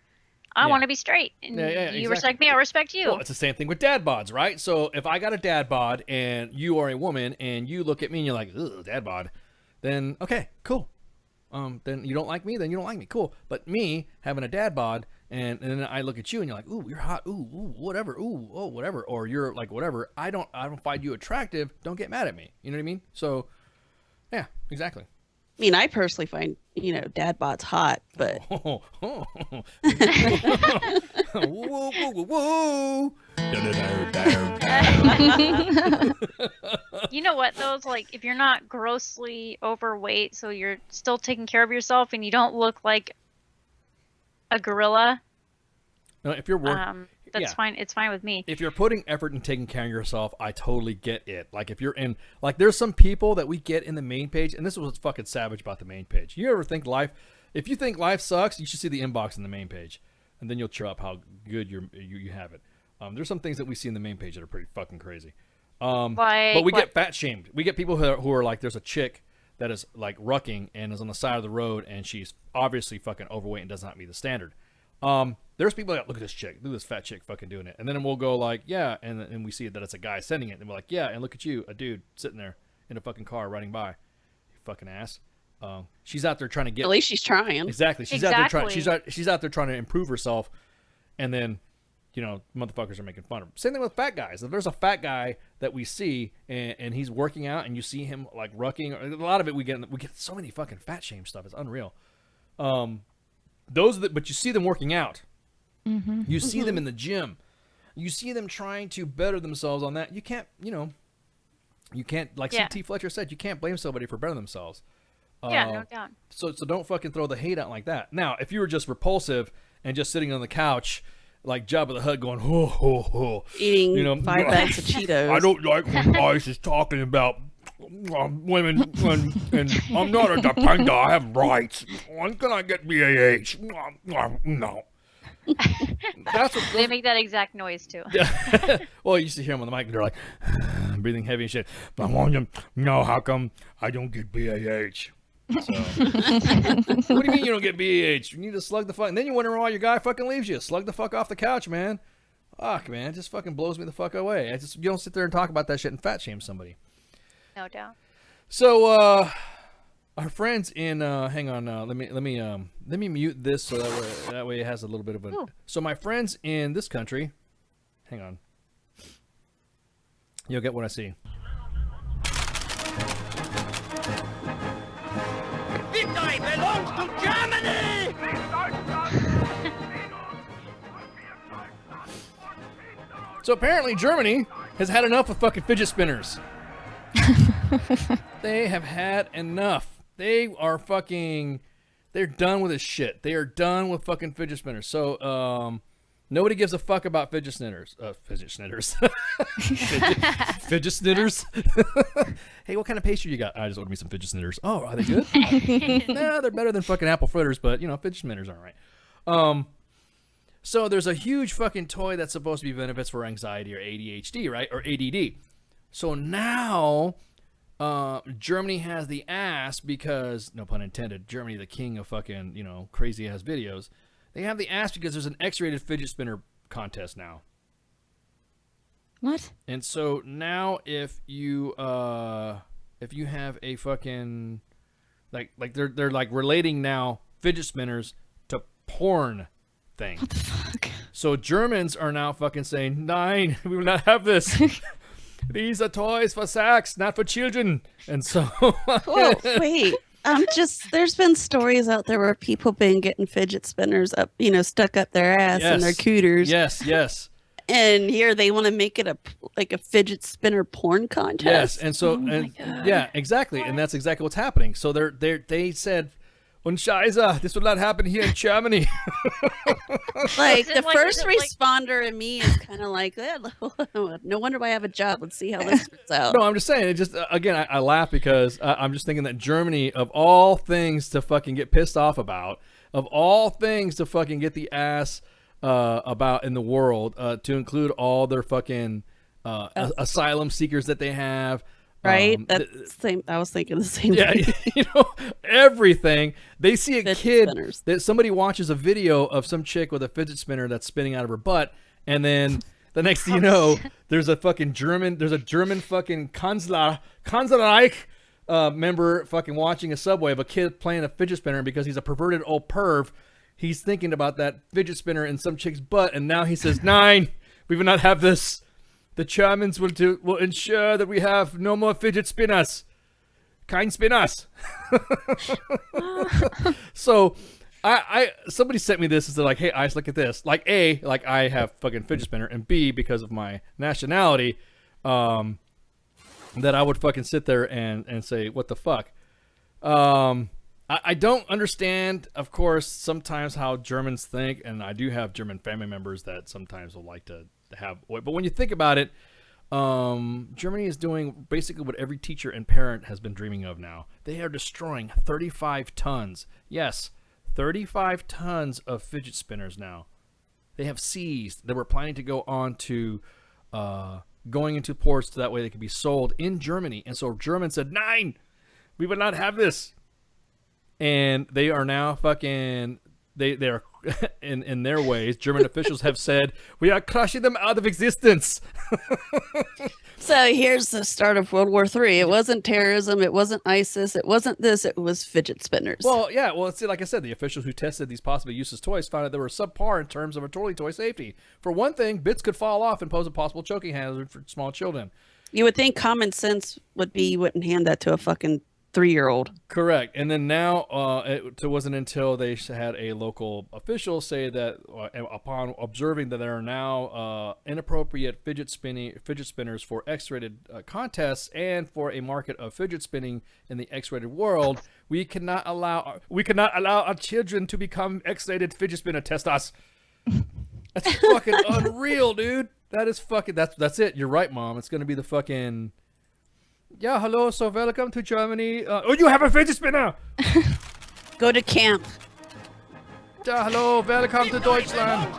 I want to be straight, and you respect me, I'll respect you. Well, it's the same thing with dad bods, right? So if I got a dad bod and you are a woman and you look at me and you're like, ugh, dad bod, then okay, cool. Then you don't like me, then you don't like me. Cool. But me having a dad bod and then I look at you and you're like, ooh, you're hot. Ooh, whatever. Ooh, oh, whatever. Or you're like, whatever. I don't find you attractive. Don't get mad at me. You know what I mean? So, yeah, exactly. mean, I personally find, dad bods hot, but. Whoa, whoa, whoa. You know what, though? It's like, if you're not grossly overweight, so you're still taking care of yourself and you don't look like a gorilla. No, if you're working. That's fine. It's fine with me. If you're putting effort in taking care of yourself, I totally get it. Like if you're in, like there's some people that we get in the main page, and this is what's fucking savage about the main page. You ever think if you think life sucks, you should see the inbox in the main page, and then you'll cheer up how good you have it. There's some things that we see in the main page that are pretty fucking crazy. But we get fat shamed. We get people who are like, there's a chick that is like rucking and is on the side of the road, and she's obviously fucking overweight and does not meet the standard. There's people that look at this chick, look at this fat chick fucking doing it, and then we'll go like, yeah, and we see that it's a guy sending it, and we're like, yeah, and look at you, a dude sitting there in a fucking car riding by, you fucking ass. She's out there trying to get. At least she's trying. Exactly. She's out there trying. She's out there trying to improve herself, and then, motherfuckers are making fun of her. Same thing with fat guys. If there's a fat guy that we see and he's working out, and you see him like rucking, a lot of it we get so many fucking fat shame stuff. It's unreal. But you see them working out. Mm-hmm. You see them in the gym. You see them trying to better themselves on that. You can't, like C.T. Fletcher said, you can't blame somebody for bettering themselves. Yeah, no doubt. So don't fucking throw the hate out like that. Now, if you were just repulsive and just sitting on the couch like Jabba the Hutt going, ho, ho, ho. Eating 5 bags of Cheetos. I don't like when Ice is talking about women and I'm not a dependent. I have rights. When can I get BAH? No. They make that exact noise too. Well, you used to hear them on the mic and they're like breathing heavy and shit. But I want them to know how come I don't get BAH. So, what do you mean you don't get BAH? You need to slug the fuck, and then you wonder why your guy fucking leaves you. Slug the fuck off the couch, man. Fuck, man, it just fucking blows me the fuck away. You don't sit there and talk about that shit and fat shame somebody. No doubt. So, our friends in hang on, let me mute this so that way it has a little bit of a. Ooh. So my friends in this country, hang on. You'll get what I see. Victory belongs to Germany! So apparently Germany has had enough of fucking fidget spinners. They have had enough. They are fucking. They're done with this shit. They are done with fucking fidget spinners. So nobody gives a fuck about fidget spinners. Fidget spinners. Fidget spinners. Hey, what kind of pastry you got? I just ordered me some fidget spinners. Oh, are they good? Nah, they're better than fucking apple fritters, but fidget spinners aren't right. So there's a huge fucking toy that's supposed to be benefits for anxiety or ADHD, right? Or ADD. So now Germany has the ass because, no pun intended, Germany, the king of fucking, crazy ass videos. They have the ass because there's an X-rated fidget spinner contest now. What? And so now if you have a fucking like they're like relating now fidget spinners to porn thing. What the fuck? So Germans are now fucking saying, "Nein, we will not have this. These are toys for sex, not for children." And so Whoa, wait. There's been stories out there where people been getting fidget spinners up, stuck up their ass and their cooters. Yes. And here they want to make it a fidget spinner porn contest. Yes, and so yeah, exactly, and that's exactly what's happening. So they said, "Und Scheiße, this will not happen here in Germany." Like the first responder in me is kind of like, no wonder why I have a job. Let's see how this turns out. No, I'm just saying. It just again, I laugh because I'm just thinking that Germany, of all things to fucking get pissed off about, of all things to fucking get the ass about in the world, to include all their fucking asylum seekers that they have. Right? Same. I was thinking the same thing. Everything. They see a fidget kid spinners. that somebody watches a video of some chick with a fidget spinner that's spinning out of her butt, and then the next thing you know, there's a German fucking Kanzlerreich member fucking watching a subway of a kid playing a fidget spinner because he's a perverted old perv. He's thinking about that fidget spinner in some chick's butt, and now he says, "Nein, we will not have this. The Germans will ensure that we have no more fidget spinners. kein Spinners. So I somebody sent me this and said like, hey, Ice, look at this. Like A, like I have fucking fidget spinner, and B, because of my nationality, that I would fucking sit there and say, what the fuck? I don't understand, of course, sometimes how Germans think, and I do have German family members that sometimes will like to have, but when you think about it, Germany is doing basically what every teacher and parent has been dreaming of now. They are destroying 35 tons. Yes, 35 tons of fidget spinners now. They have seized. They were planning to go on to going into ports so that way they could be sold in Germany. And so Germans said, "Nein, we will not have this." And they are now fucking, they are, in their ways, German officials have said, we are crushing them out of existence. So here's the start of World War III. It wasn't terrorism. It wasn't ISIS. It wasn't this. It was fidget spinners. Well, yeah. Well, see, like I said, the officials who tested these possibly useless toys found that they were subpar in terms of a toy safety. For one thing, bits could fall off and pose a possible choking hazard for small children. You would think common sense would be you wouldn't hand that to a fucking 3-year-old. Correct. And then now it wasn't until they had a local official say that upon observing that there are now inappropriate fidget spinners for X-rated contests and for a market of fidget spinning in the X-rated world, we cannot allow our children to become X-rated fidget spinner testers. That's fucking unreal, dude. That is fucking, that's it. You're right, Mom. It's gonna be the fucking, yeah, hello, so welcome to Germany. Oh, you have a fidget spinner! Go to camp. Yeah, hello, welcome to Deutschland.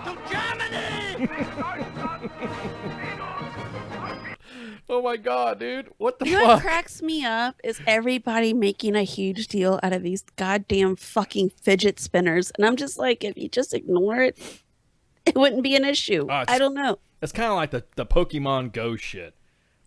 Oh my god, dude. What the You know fuck? what cracks me up is everybody making a huge deal out of these goddamn fucking fidget spinners. And I'm just like, if you just ignore it, it wouldn't be an issue. I don't know. It's kind of like the Pokemon Go shit.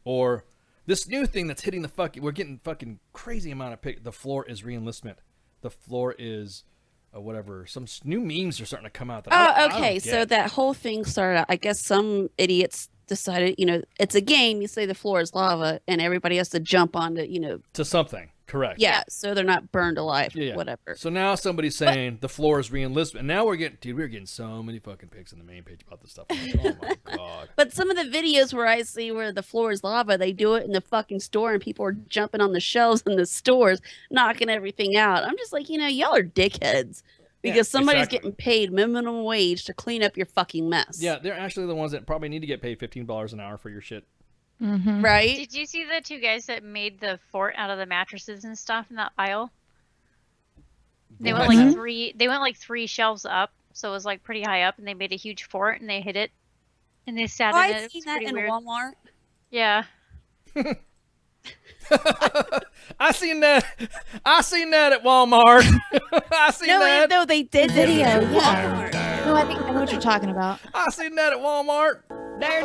Or this new thing that's hitting the fucking, we're getting fucking crazy amount of the floor is re-enlistment. The floor is whatever. Some new memes are starting to come out. That I Okay. don't So get. that whole thing started out, I guess some idiots decided, it's a game. You say the floor is lava and everybody has to jump onto, To something. Correct. Yeah. So they're not burned alive. Yeah. Whatever. So now somebody's saying the floor is re-enlistment. And now we're getting so many fucking pics on the main page about this stuff. I'm like, oh my god. But some of the videos where I see where the floor is lava, they do it in the fucking store and people are jumping on the shelves in the stores, knocking everything out. I'm just like, y'all are dickheads because somebody's getting paid minimum wage to clean up your fucking mess. Yeah, they're actually the ones that probably need to get paid $15 an hour for your shit. Right? Did you see the two guys that made the fort out of the mattresses and stuff in that aisle? They went like three shelves up, so it was like pretty high up, and they made a huge fort and they hit it, and they sat in it. I've seen that in weird. Walmart. Yeah. I seen that at Walmart. I seen that. No, they did Video, yeah. No, I think I know what you're talking about. I seen that at Walmart. There.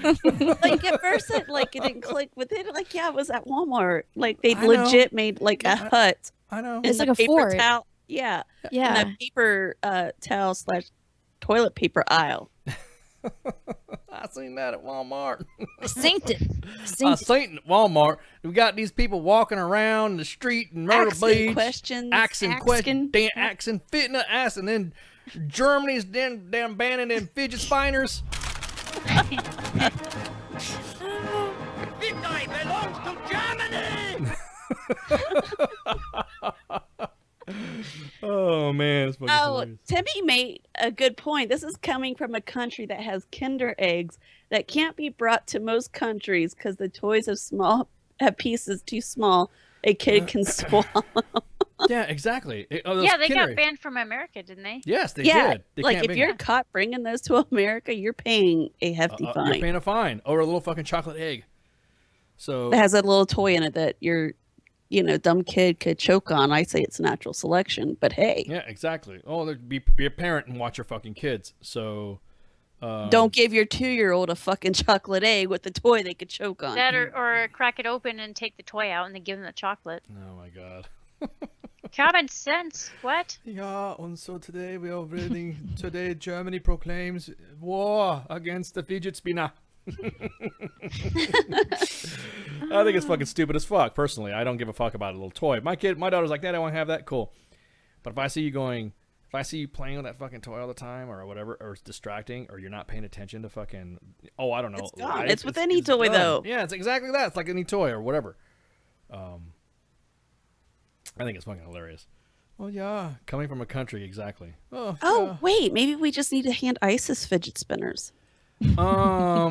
Like at first it didn't click, but then yeah, it was at Walmart. Like they I know. legit made like a hut. I know. It's And like the a fort. towel. Yeah. Yeah. And the paper towel / toilet paper aisle. I seen that at Walmart. Synced it. I seen it at Walmart. We got these people walking around the street in Myrtle Asking Beach. questions. Asking, fitting the ass, and then Germany's damn banning them fidget spinners. Victory belongs to Germany! Oh man, it's fucking hilarious. Timmy made a good point. This is coming from a country that has Kinder eggs that can't be brought to most countries because the toys have pieces too small a kid can swallow. Yeah, exactly. They got banned from America, didn't they? Yes, they Yeah, did. They like can't if bring you're it. caught bringing those to America, you're paying a hefty You're fine. paying a fine or a little fucking chocolate egg. So It has a little toy in it that your, dumb kid could choke on. I say it's natural selection, but hey, yeah, exactly. Oh, be a parent and watch your fucking kids. So don't give your 2-year-old a fucking chocolate egg with the toy they could choke on. That or crack it open and take the toy out and then give them the chocolate. Oh my god. Common sense. What? Yeah, and so today we are reading. Today Germany proclaims war against the fidget spinner. I think it's fucking stupid as fuck. Personally, I don't give a fuck about a little toy. My daughter's like, Dad, I want to have that. Cool. But if I see you playing with that fucking toy all the time or whatever, or it's distracting, or you're not paying attention to fucking, I don't know. It's gone. It's with any toy, though. Yeah, it's exactly that. It's like any toy or whatever. I think it's fucking hilarious. Well, yeah, coming from a country, exactly. Oh, wait, maybe we just need to hand ISIS fidget spinners. Yeah,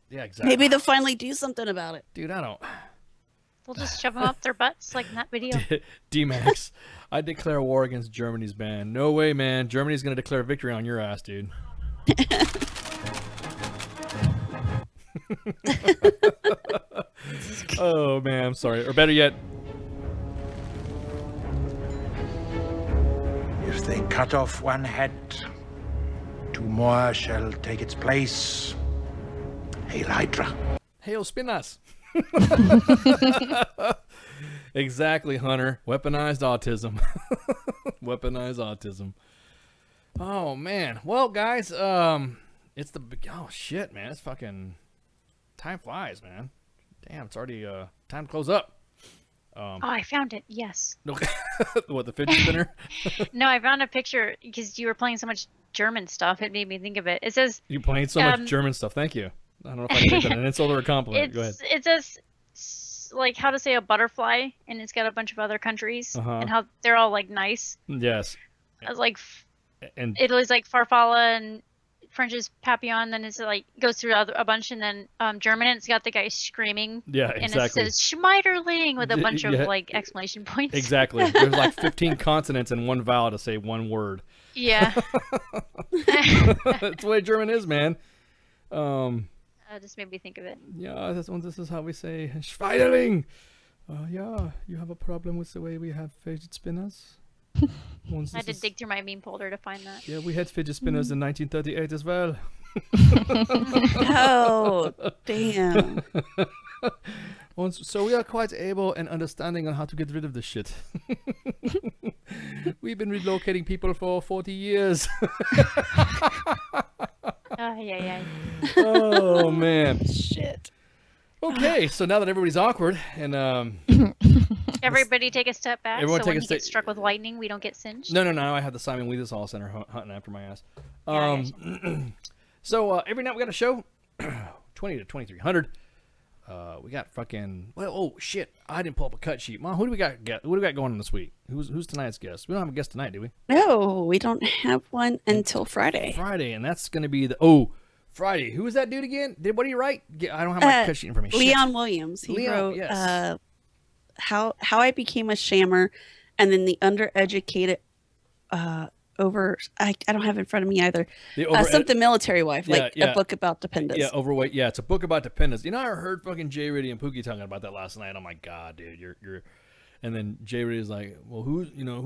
exactly. Maybe they'll finally do something about it. Dude, I don't. They'll just shove them up their butts like in that video. D-Max, I declare war against Germany's ban. No way, man. Germany's going to declare victory on your ass, dude. Oh, man, I'm sorry. Or better yet, if they cut off one head, 2 more shall take its place. Hail Hydra. Hail Spinas. Exactly, Hunter. Weaponized autism. Weaponized autism. Oh, man. Well, guys, it's the... Oh, shit, man. It's fucking... Time flies, man. Damn, it's already time to close up. I found it. Yes. What, the fidget spinner? No, I found a picture because you were playing so much German stuff. It made me think of it. It says... You're playing so much German stuff. Thank you. I don't know if I can take that an insult or a compliment. Go ahead. It says, like, how to say a butterfly, and it's got a bunch of other countries, and how they're all, like, nice. Yes. I was like... And Italy's, like, Farfalla, and French is Papillon, then it's, like, goes through a bunch, and then German, and it's got the guy screaming. Yeah, exactly. And it says Schmeiderling with a bunch of, like, exclamation points. Exactly. There's, like, 15 consonants and one vowel to say one word. Yeah. That's the way German is, man. Just made me think of it. Yeah, this is how we say Schweiderling. Yeah, you have a problem with the way we have fidget spinners? I had to dig through my meme folder to find that. Yeah, we had fidget spinners in 1938 as well. Oh, damn. So we are quite able and understanding on how to get rid of this shit. We've been relocating people for 40 years. Oh, man. Shit. Okay, so now that everybody's awkward and everybody take a step back. Everyone so take when a you step. get struck with lightning, we don't get singed. No. I have the Simon Wiesel Center hunting after my ass. So every night we got a show, 20 to 2300. We got fucking. Well, oh shit! I didn't pull up a cut sheet. Mom, who do we got? What do we got going on this week? Who's tonight's guest? We don't have a guest tonight, do we? No, we don't have one until Friday. Friday, and that's gonna be the Friday. Who was that dude again? What did he write? I don't have my cut sheet information. Leon Williams. He wrote how I Became a Shammer, and then the Undereducated I don't have it in front of me either. Something Military Wife, a book about dependence. Yeah, overweight. Yeah, it's a book about dependence. You know, I heard fucking Jay Riddy and Pookie talking about that last night. Oh my god, dude, you're. And then Jay Riddy is like, well, who's gonna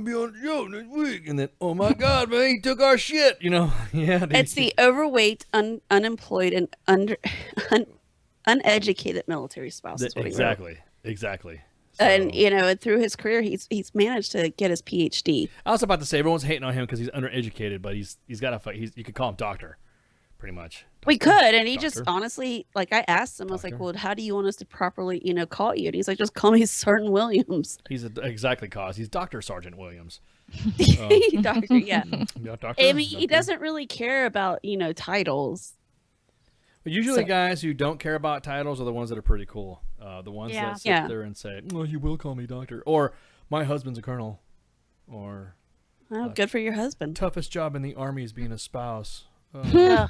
be on the show next week? And then, oh my god, man, he took our shit. You know, yeah. Dude. It's the overweight, unemployed, and uneducated military spouse. Exactly. So, and through his career, he's managed to get his PhD. I was about to say everyone's hating on him because he's undereducated, but he's got you could call him doctor, pretty much. Doctor, we could, and he just honestly, like, I asked him, I was like, well, how do you want us to properly, call you? And he's like, just call me Sergeant Williams. He's he's Dr. Sergeant Williams. Doctor, yeah. Doctor, I mean, he doesn't really care about titles. But usually, guys who don't care about titles are the ones that are pretty cool. The ones that sit there and say, "Oh, you will call me doctor," or "My husband's a colonel," or good for your husband. Toughest job in the army is being a spouse. Ugh.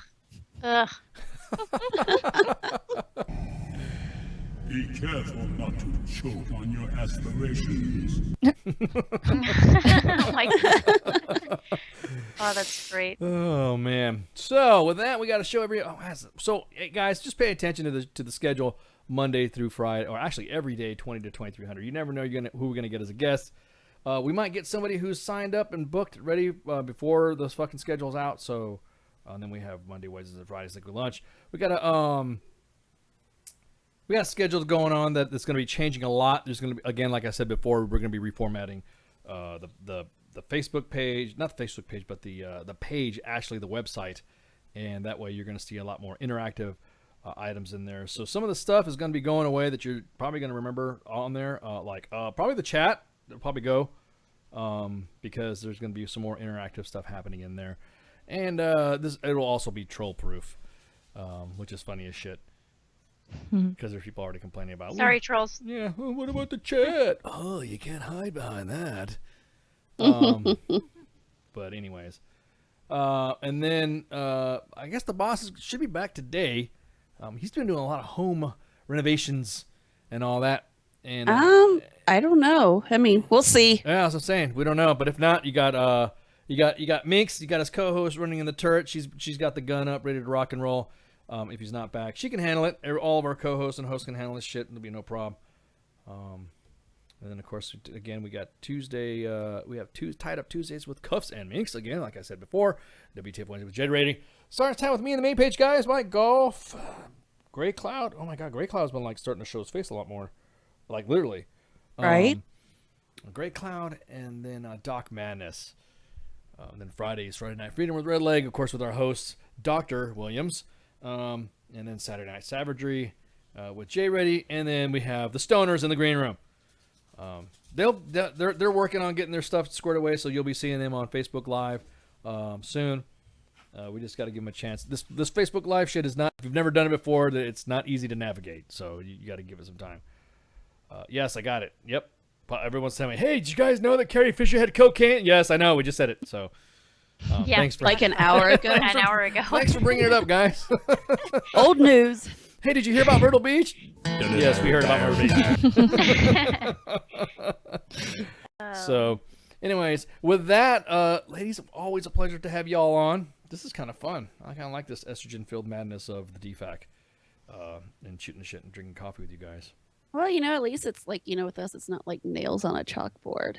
Be careful not to choke on your aspirations. Oh my god. Oh, that's great. Oh man. So with that, we got to show hey, guys, just pay attention to the schedule Monday through Friday, or actually every day, 20 to 2300. You never know who we're gonna get as a guest. We might get somebody who's signed up and booked ready before this fucking schedule's out. So and then we have Monday, Wednesdays, and Fridays liquid lunch. We got a schedule going on that's going to be changing a lot. There's going to be, again, like I said before, we're going to be reformatting the Facebook page, not the Facebook page, but the page, actually the website, and that way you're going to see a lot more interactive items in there. So some of the stuff is going to be going away that you're probably going to remember on there. Probably the chat. It'll probably go because there's going to be some more interactive stuff happening in there. And it'll also be troll proof, which is funny as shit. Because there's people already complaining about. Sorry, trolls. Yeah. Well, what about the chat? Oh, you can't hide behind that. But anyways, and then I guess the boss should be back today. He's been doing a lot of home renovations and all that. And I don't know. I mean, we'll see. Yeah, that's what I'm saying. We don't know, but if not, you got Minx. You got his co-host running in the turret. She's got the gun up, ready to rock and roll. If he's not back, she can handle it. All of our co-hosts and hosts can handle this shit. There'll be no problem. And then of course, again, we got Tuesday. We have tied up Tuesdays with Cuffs and Minx again. Like I said before, WTF Wednesday with Jed Rating. Starting time with me in the main page, guys. Mike Golf, Gray Cloud. Oh my God, Gray Cloud's been like starting to show his face a lot more, like literally. Right. Gray Cloud, and then Doc Madness. And then Friday Night Freedom with Red Leg, of course, with our hosts Dr. Williams. And then Saturday Night Savagery with Jay Ready, and then we have the Stoners in the green room. They're working on getting their stuff squared away, so you'll be seeing them on Facebook Live soon. We just got to give them a chance. This Facebook Live shit is not. If you've never done it before, it's not easy to navigate. So you got to give it some time. Yes, I got it. Yep. Everyone's telling me, "Hey, did you guys know that Carrie Fisher had cocaine?" Yes, I know. We just said it. So. Yeah, thanks for, like an hour ago. An hour ago. Thanks for bringing it up, guys. Old news. Hey, did you hear about Myrtle Beach? Yes, we heard about Myrtle Beach. So, anyways, with that, ladies, always a pleasure to have y'all on. This is kind of fun. I kind of like this estrogen-filled madness of the DFAC and shooting the shit and drinking coffee with you guys. Well, at least it's like, with us, it's not like nails on a chalkboard.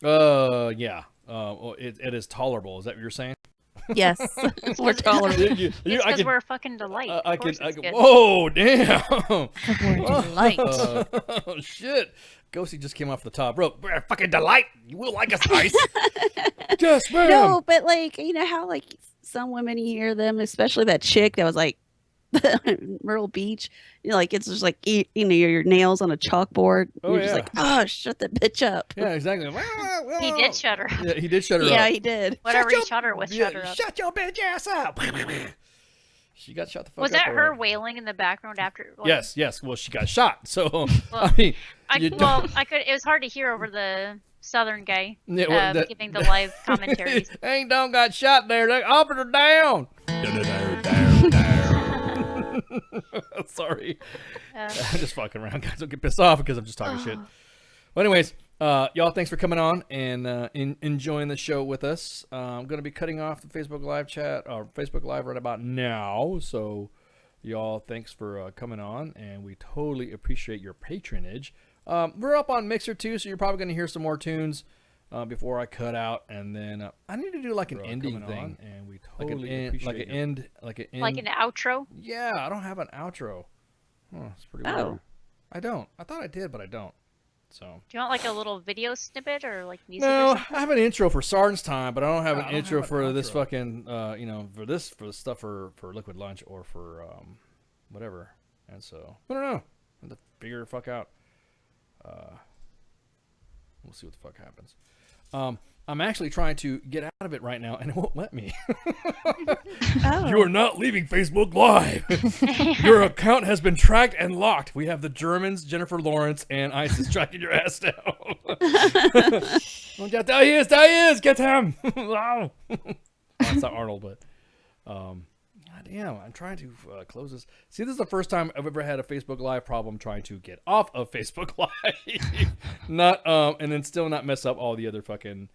Yeah. It is tolerable. Is that what you're saying? Yes, we're tolerable. It's because we're a fucking delight. I could. Whoa, damn! We're a delight. Oh shit! Ghosty just came off the top rope. We're a fucking delight. You will like us, ice. Yes, ma'am. No, but like how like some women, you hear them, especially that chick that was like Myrtle Beach. Like it's just like your nails on a chalkboard. Oh, you're just like, oh, shut the bitch up. Yeah, exactly. He did shut her up. Yeah, he did shut her up. Yeah, he did. Whatever he shut her with, shut her up. Shut your bitch ass up. She got shot the fuck up. Was that her already. wailing in the background after? Like, Yes. Well, she got shot. So well, I mean, I could. It was hard to hear over the Southern guy giving the live commentaries. Ain't done got shot there. They offered her down. Sorry. I'm just fucking around, guys. Don't get pissed off because I'm just talking shit. Well, anyways, y'all, thanks for coming on and enjoying the show with us. I'm going to be cutting off the Facebook Live chat, or Facebook Live right about now. So, y'all, thanks for coming on, and we totally appreciate your patronage. We're up on Mixer, too, so you're probably going to hear some more tunes before I cut out, and then I need to do like an ending thing, and we totally appreciate like an outro. Yeah, I don't have an outro. Oh, it's pretty weird. I don't. I thought I did, but I don't. So. Do you want like a little video snippet or like music? No, or something? I have an intro for Sergeant's Time, but I don't have an intro for this fucking for the stuff for Liquid Lunch or for whatever. And so I don't know. I have to figure the fuck out. We'll see what the fuck happens. I'm actually trying to get out of it right now, and it won't let me. You are not leaving Facebook Live. Your account has been tracked and locked. We have the Germans, Jennifer Lawrence, and ISIS tracking your ass down. There he is, get him. Wow. That's not Arnold, but goddamn, I'm trying to close this. See, this is the first time I've ever had a Facebook Live problem trying to get off of Facebook Live. Not and then still not mess up all the other fucking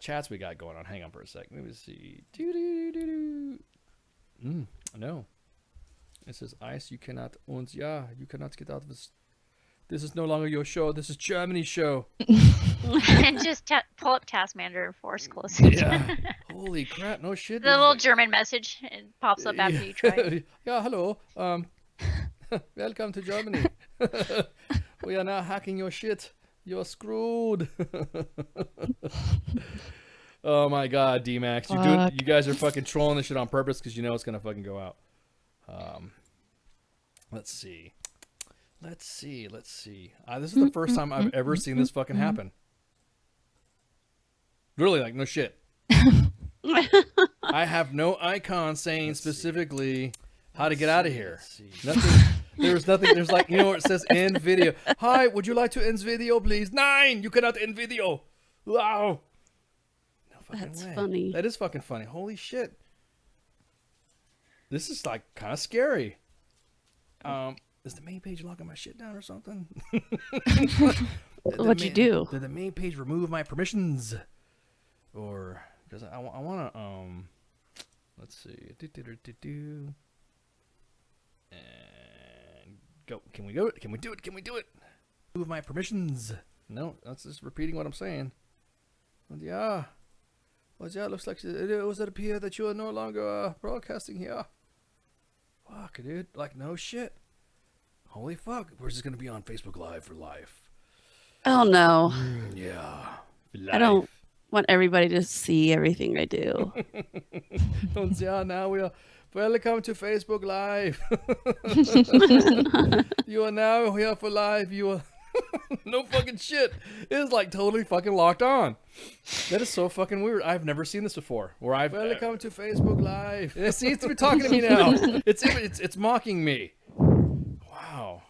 chats we got going on. Hang on for a sec. Let me see. No. It says, Ice, you cannot, you cannot get out of this. This is no longer your show. This is Germany's show. Just pull up Task Manager and force close it. Yeah. Holy crap, no shit. The little German message it pops up after you try. Yeah, hello. Welcome to Germany. We are now hacking your shit. You're screwed. Oh my god, D-Max. You guys are fucking trolling this shit on purpose because you know it's gonna fucking go out. Let's see. This is the first time I've ever seen this fucking happen. Really, like, no shit. I have no icon saying specifically how to get out of here. Nothing. There's nothing. There's like, you know, where it says end video. Hi, would you like to end video, please? 9. You cannot end video. Wow. No fucking That's way. funny. That is fucking funny. Holy shit. This is like kind of scary. Is the main page locking my shit down or something? What'd you do? Did the main page remove my permissions? Or because I want to let's see. And go. Can we do it? Can we do it? Remove my permissions. No, that's just repeating what I'm saying. And yeah. Well, yeah, it looks like it does appear that you are no longer broadcasting here. Fuck, dude. Like, no shit. Holy fuck. We're just going to be on Facebook Live for life. Oh, no. Yeah. I don't want everybody to see everything I do. Don't say, now we are. Welcome to Facebook Live. You are now here for live. You are. No fucking shit. It's like totally fucking locked on. That is so fucking weird. I've never seen this before. Where I've welcome to Facebook Live. It seems to be talking to me now. It's mocking me. Wow.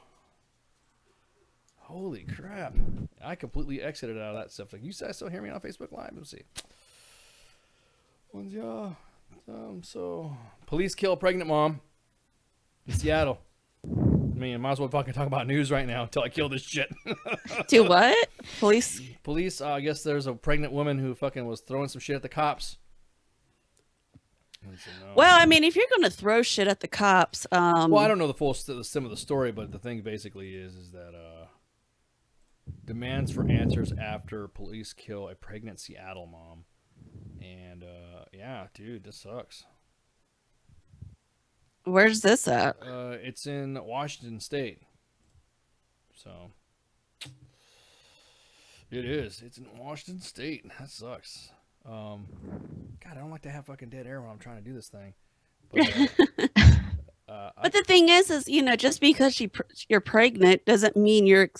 Holy crap. I completely exited out of that stuff. Like, you guys still hear me on Facebook Live? Let's see. So police kill pregnant mom in Seattle. I mean, I might as well fucking talk about news right now until I kill this shit. Do what? Police? I guess there's a pregnant woman who fucking was throwing some shit at the cops. Well, I mean, if you're going to throw shit at the cops, well, I don't know the stem of the story, but the thing basically is that demands for answers after police kill a pregnant Seattle mom, and yeah, dude, this sucks. Where's this at? It's in Washington State. So it is. It's in Washington State. That sucks. God, I don't like to have fucking dead air when I'm trying to do this thing. But the thing is, you know, just because you're pregnant doesn't mean you're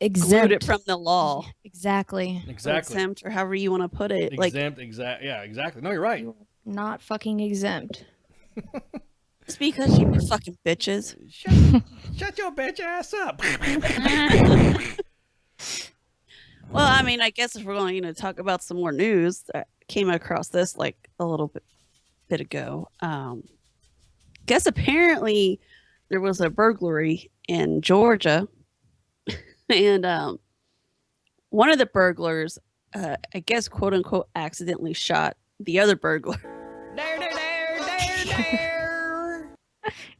excluded from the law. Exactly. Exempt, or however you want to put it. Exempt, yeah, exactly. No, you're right. You're not fucking exempt. Just because you fucking bitches. Shut your bitch ass up. Well, I mean, I guess if we're going to talk about some more news, I came across this like a little bit ago. Guess apparently there was a burglary in Georgia, and one of the burglars, I guess, quote unquote, accidentally shot the other burglar.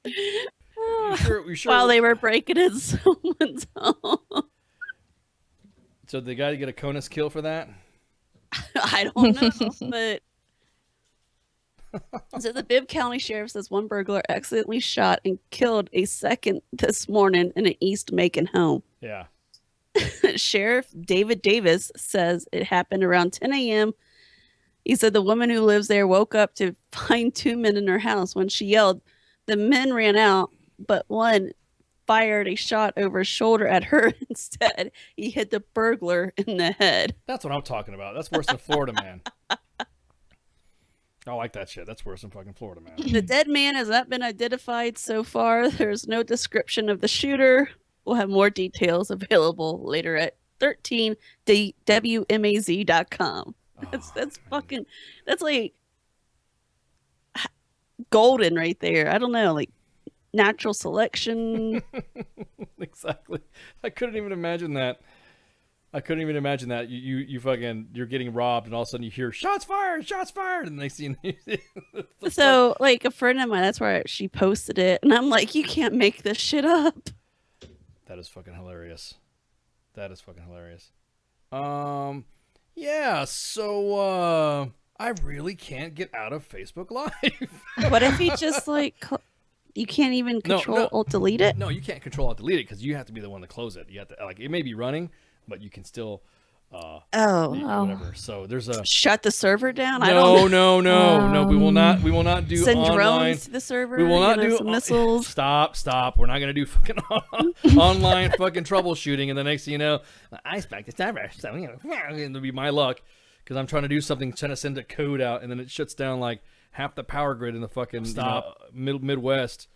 You sure? While they were breaking in someone's home. So they got to get a CONUS kill for that? I don't know, but so the Bibb County Sheriff says one burglar accidentally shot and killed a second this morning in an East Macon home. Yeah. Sheriff David Davis says it happened around 10 a.m. He said the woman who lives there woke up to find 2 men in her house. When she yelled, the men ran out, but one fired a shot over his shoulder at her instead. He hit the burglar in the head. That's what I'm talking about. That's worse than Florida Man. I like that shit. That's worse than fucking Florida Man. The dead man has not been identified so far. There's no description of the shooter. We'll have more details available later at 13WMAZ.com. That's fucking, that's like golden right there. I don't know, like natural selection. Exactly. I couldn't even imagine that. You fucking, you're getting robbed and all of a sudden you hear shots fired, and they see. So like a friend of mine, that's where she posted it, and I'm like, you can't make this shit up. That is fucking hilarious. Yeah, so I really can't get out of Facebook Live. What if he just like, you can't even control alt delete it? No, you can't control alt delete it because you have to be the one to close it. You have to, like, it may be running, but you can still Whatever. So there's a shut the server down. No. We will not. We will not do send online. drones to the server. We will not do some missiles. Stop. We're not gonna do fucking online fucking troubleshooting. And the next thing you know, I spiked the server. So it'll be my luck because I'm trying to do something, trying to send a code out, and then it shuts down like half the power grid in the fucking Midwest.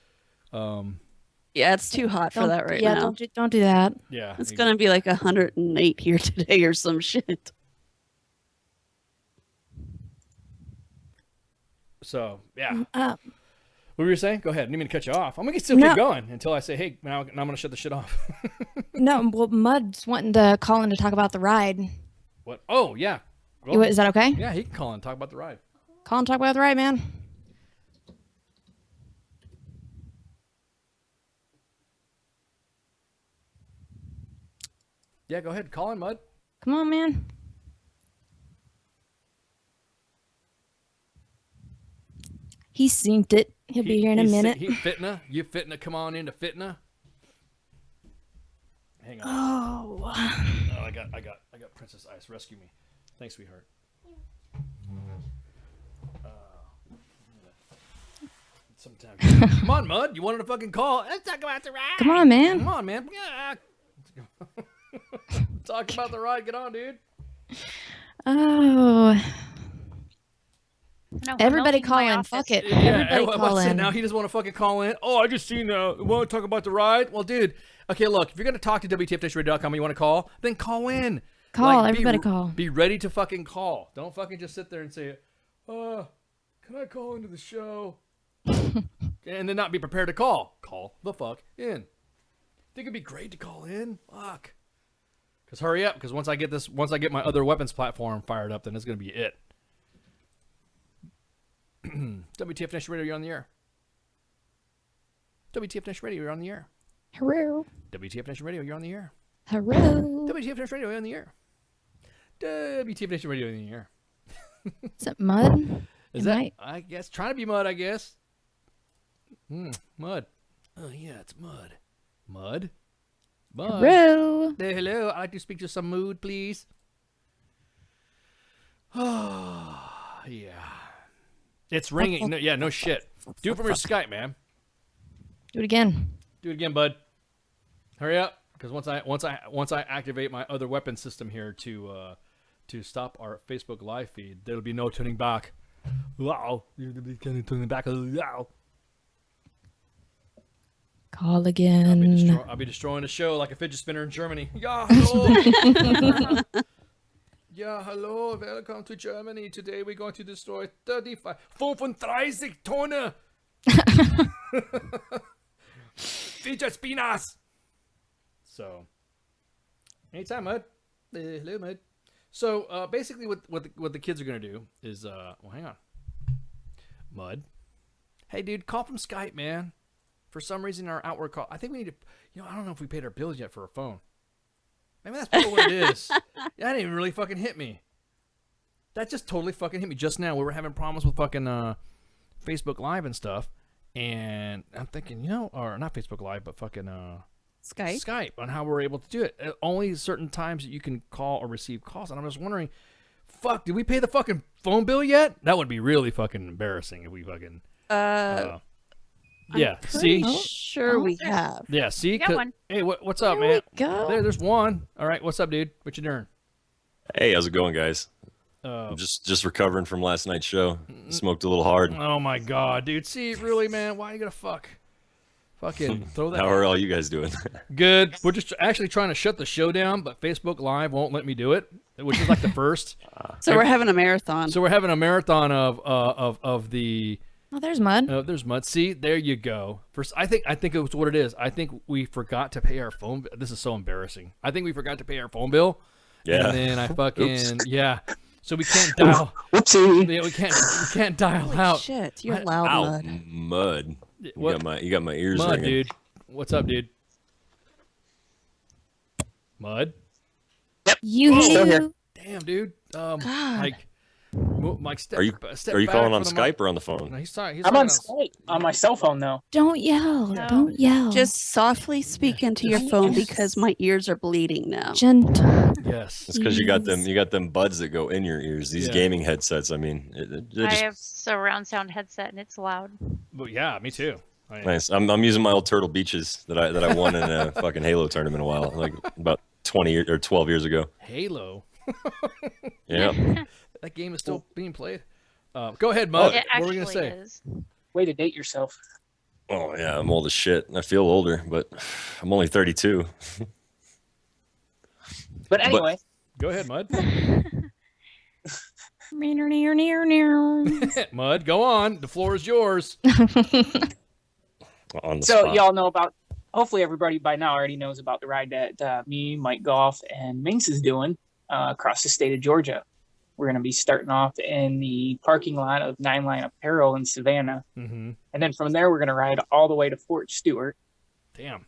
Yeah, it's too hot for that right now. Don't do that. Yeah, it's gonna be like 108 here today or some shit. So yeah. What were you saying? Go ahead. I didn't mean to cut you off. I'm gonna still keep going until I say, "Hey, now I'm gonna shut the shit off." No, well, Mud's wanting to call in to talk about the ride. What? Oh yeah. Well, is that okay? Yeah, he can call in and talk about the ride. Call and talk about the ride, man. Yeah, go ahead. Call in, Mud. Come on, man. He synced it. He'll be here in a minute. Fitna? You Fitna? Come on into Fitna. Hang on. Oh, I got Princess Ice. Rescue me. Thanks, sweetheart. Sometimes. Come on, Mud. You wanted to fucking call? Let's talk about the ride. Come on, man. Come on, man. Talk about the ride. Get on, dude. Oh. No, Everybody call in. Fuck it. Everybody call in. Now he just want to fucking call in. Oh, I just seen. Want to talk about the ride? Well, dude. Okay, look. If you're gonna talk to WTFNationRadio.com, you want to call, then call in. Call. Everybody call. Be ready to fucking call. Don't fucking just sit there and say, can I call into the show? And then not be prepared to call. Call the fuck in. Think it'd be great to call in? Fuck. Because hurry up. Because once I get my other weapons platform fired up, then it's gonna be it. WTF Nation Radio, you're on the air. WTF Nation Radio, you're on the air. Hello. WTF Nation Radio, you're on the air. Hello. WTF Nation Radio, you're on the air. WTF Nation Radio, you're on the air. Is that Mud? Is that? I guess trying to be Mud. I guess. Mud. Oh yeah, it's Mud. Mud. Hello. Hello. I'd like to speak to some mood, please. Oh yeah. It's ringing. No shit. Do it from your Skype, man. Do it again. Do it again, bud. Hurry up, because once I activate my other weapon system here to stop our Facebook live feed, there'll be no turning back. Wow, you'll be turning back. Wow. Call again. I'll be destroying the show like a fidget spinner in Germany. Yeah, hello. Yeah, hello, welcome to Germany. Today we're going to destroy 35 Tonne fidget spinners. So, anytime, Mud. Hello, Mud. So, basically what the kids are going to do is, well, hang on. Mud. Hey, dude, call from Skype, man. For some reason, our outward call, I think we need to, I don't know if we paid our bills yet for a phone. Maybe that's probably what it is. That didn't even really fucking hit me. That just totally fucking hit me just now. We were having problems with fucking Facebook Live and stuff. And I'm thinking, or not Facebook Live, but fucking Skype on how we're able to do it. Only certain times that you can call or receive calls. And I'm just wondering, fuck, did we pay the fucking phone bill yet? That would be really fucking embarrassing if we fucking... yeah, see? Sure we have. Yeah, see? Got one. Hey, what's up, There man? we go. There's one. All right, what's up, dude? What you doing? Hey, how's it going, guys? I'm just recovering from last night's show. Smoked a little hard. Oh my god, dude. See, really, man? Why are you gonna fucking throw that? How are all you guys doing? Good. We're just actually trying to shut the show down, but Facebook Live won't let me do it, which is like the first. So we're having a marathon. So we're having a marathon of the. Oh, there's Mud. There's Mud. See, there you go. First, I think it was what it is. I think we forgot to pay our phone. This is so embarrassing. I think we forgot to pay our phone bill. Yeah. And then I fucking So we can't dial. Whoopsie. Yeah, we can't dial out. Shit, you're loud, Mud. You got my ears Mud, ringing. dude. What's up, dude? Mud. You. Damn, dude. Like, Mike, step, Are you step are you back calling from on the Skype mic. or on the phone? No, he's talking I'm on Skype on my cell phone though. Don't yell. Don't yell. Just softly speak into your phone because my ears are bleeding now. Yes. It's because you got them buds that go in your ears. These Yeah. gaming headsets. I mean, they I just have surround sound headset and it's loud. But yeah, me too. nice. I'm using my old Turtle Beaches that I won in a fucking Halo tournament a while, like about 20 or 12 years ago. Halo. Yeah. That game is still being played. Go ahead, Mud. It What were we gonna actually say? is. Way to date yourself. Oh yeah, I'm old as shit. I feel older, but I'm only 32. But anyway, Go ahead, Mud. Near. Mud, go on. The floor is yours. On the so spot. y'all know about. Hopefully, everybody by now already knows about the ride that me, Mike Goff, and Minx is doing across the state of Georgia. We're going to be starting off in the parking lot of Nine Line Apparel in Savannah, Mm-hmm. and then from there we're going to ride all the way to Fort Stewart. Damn.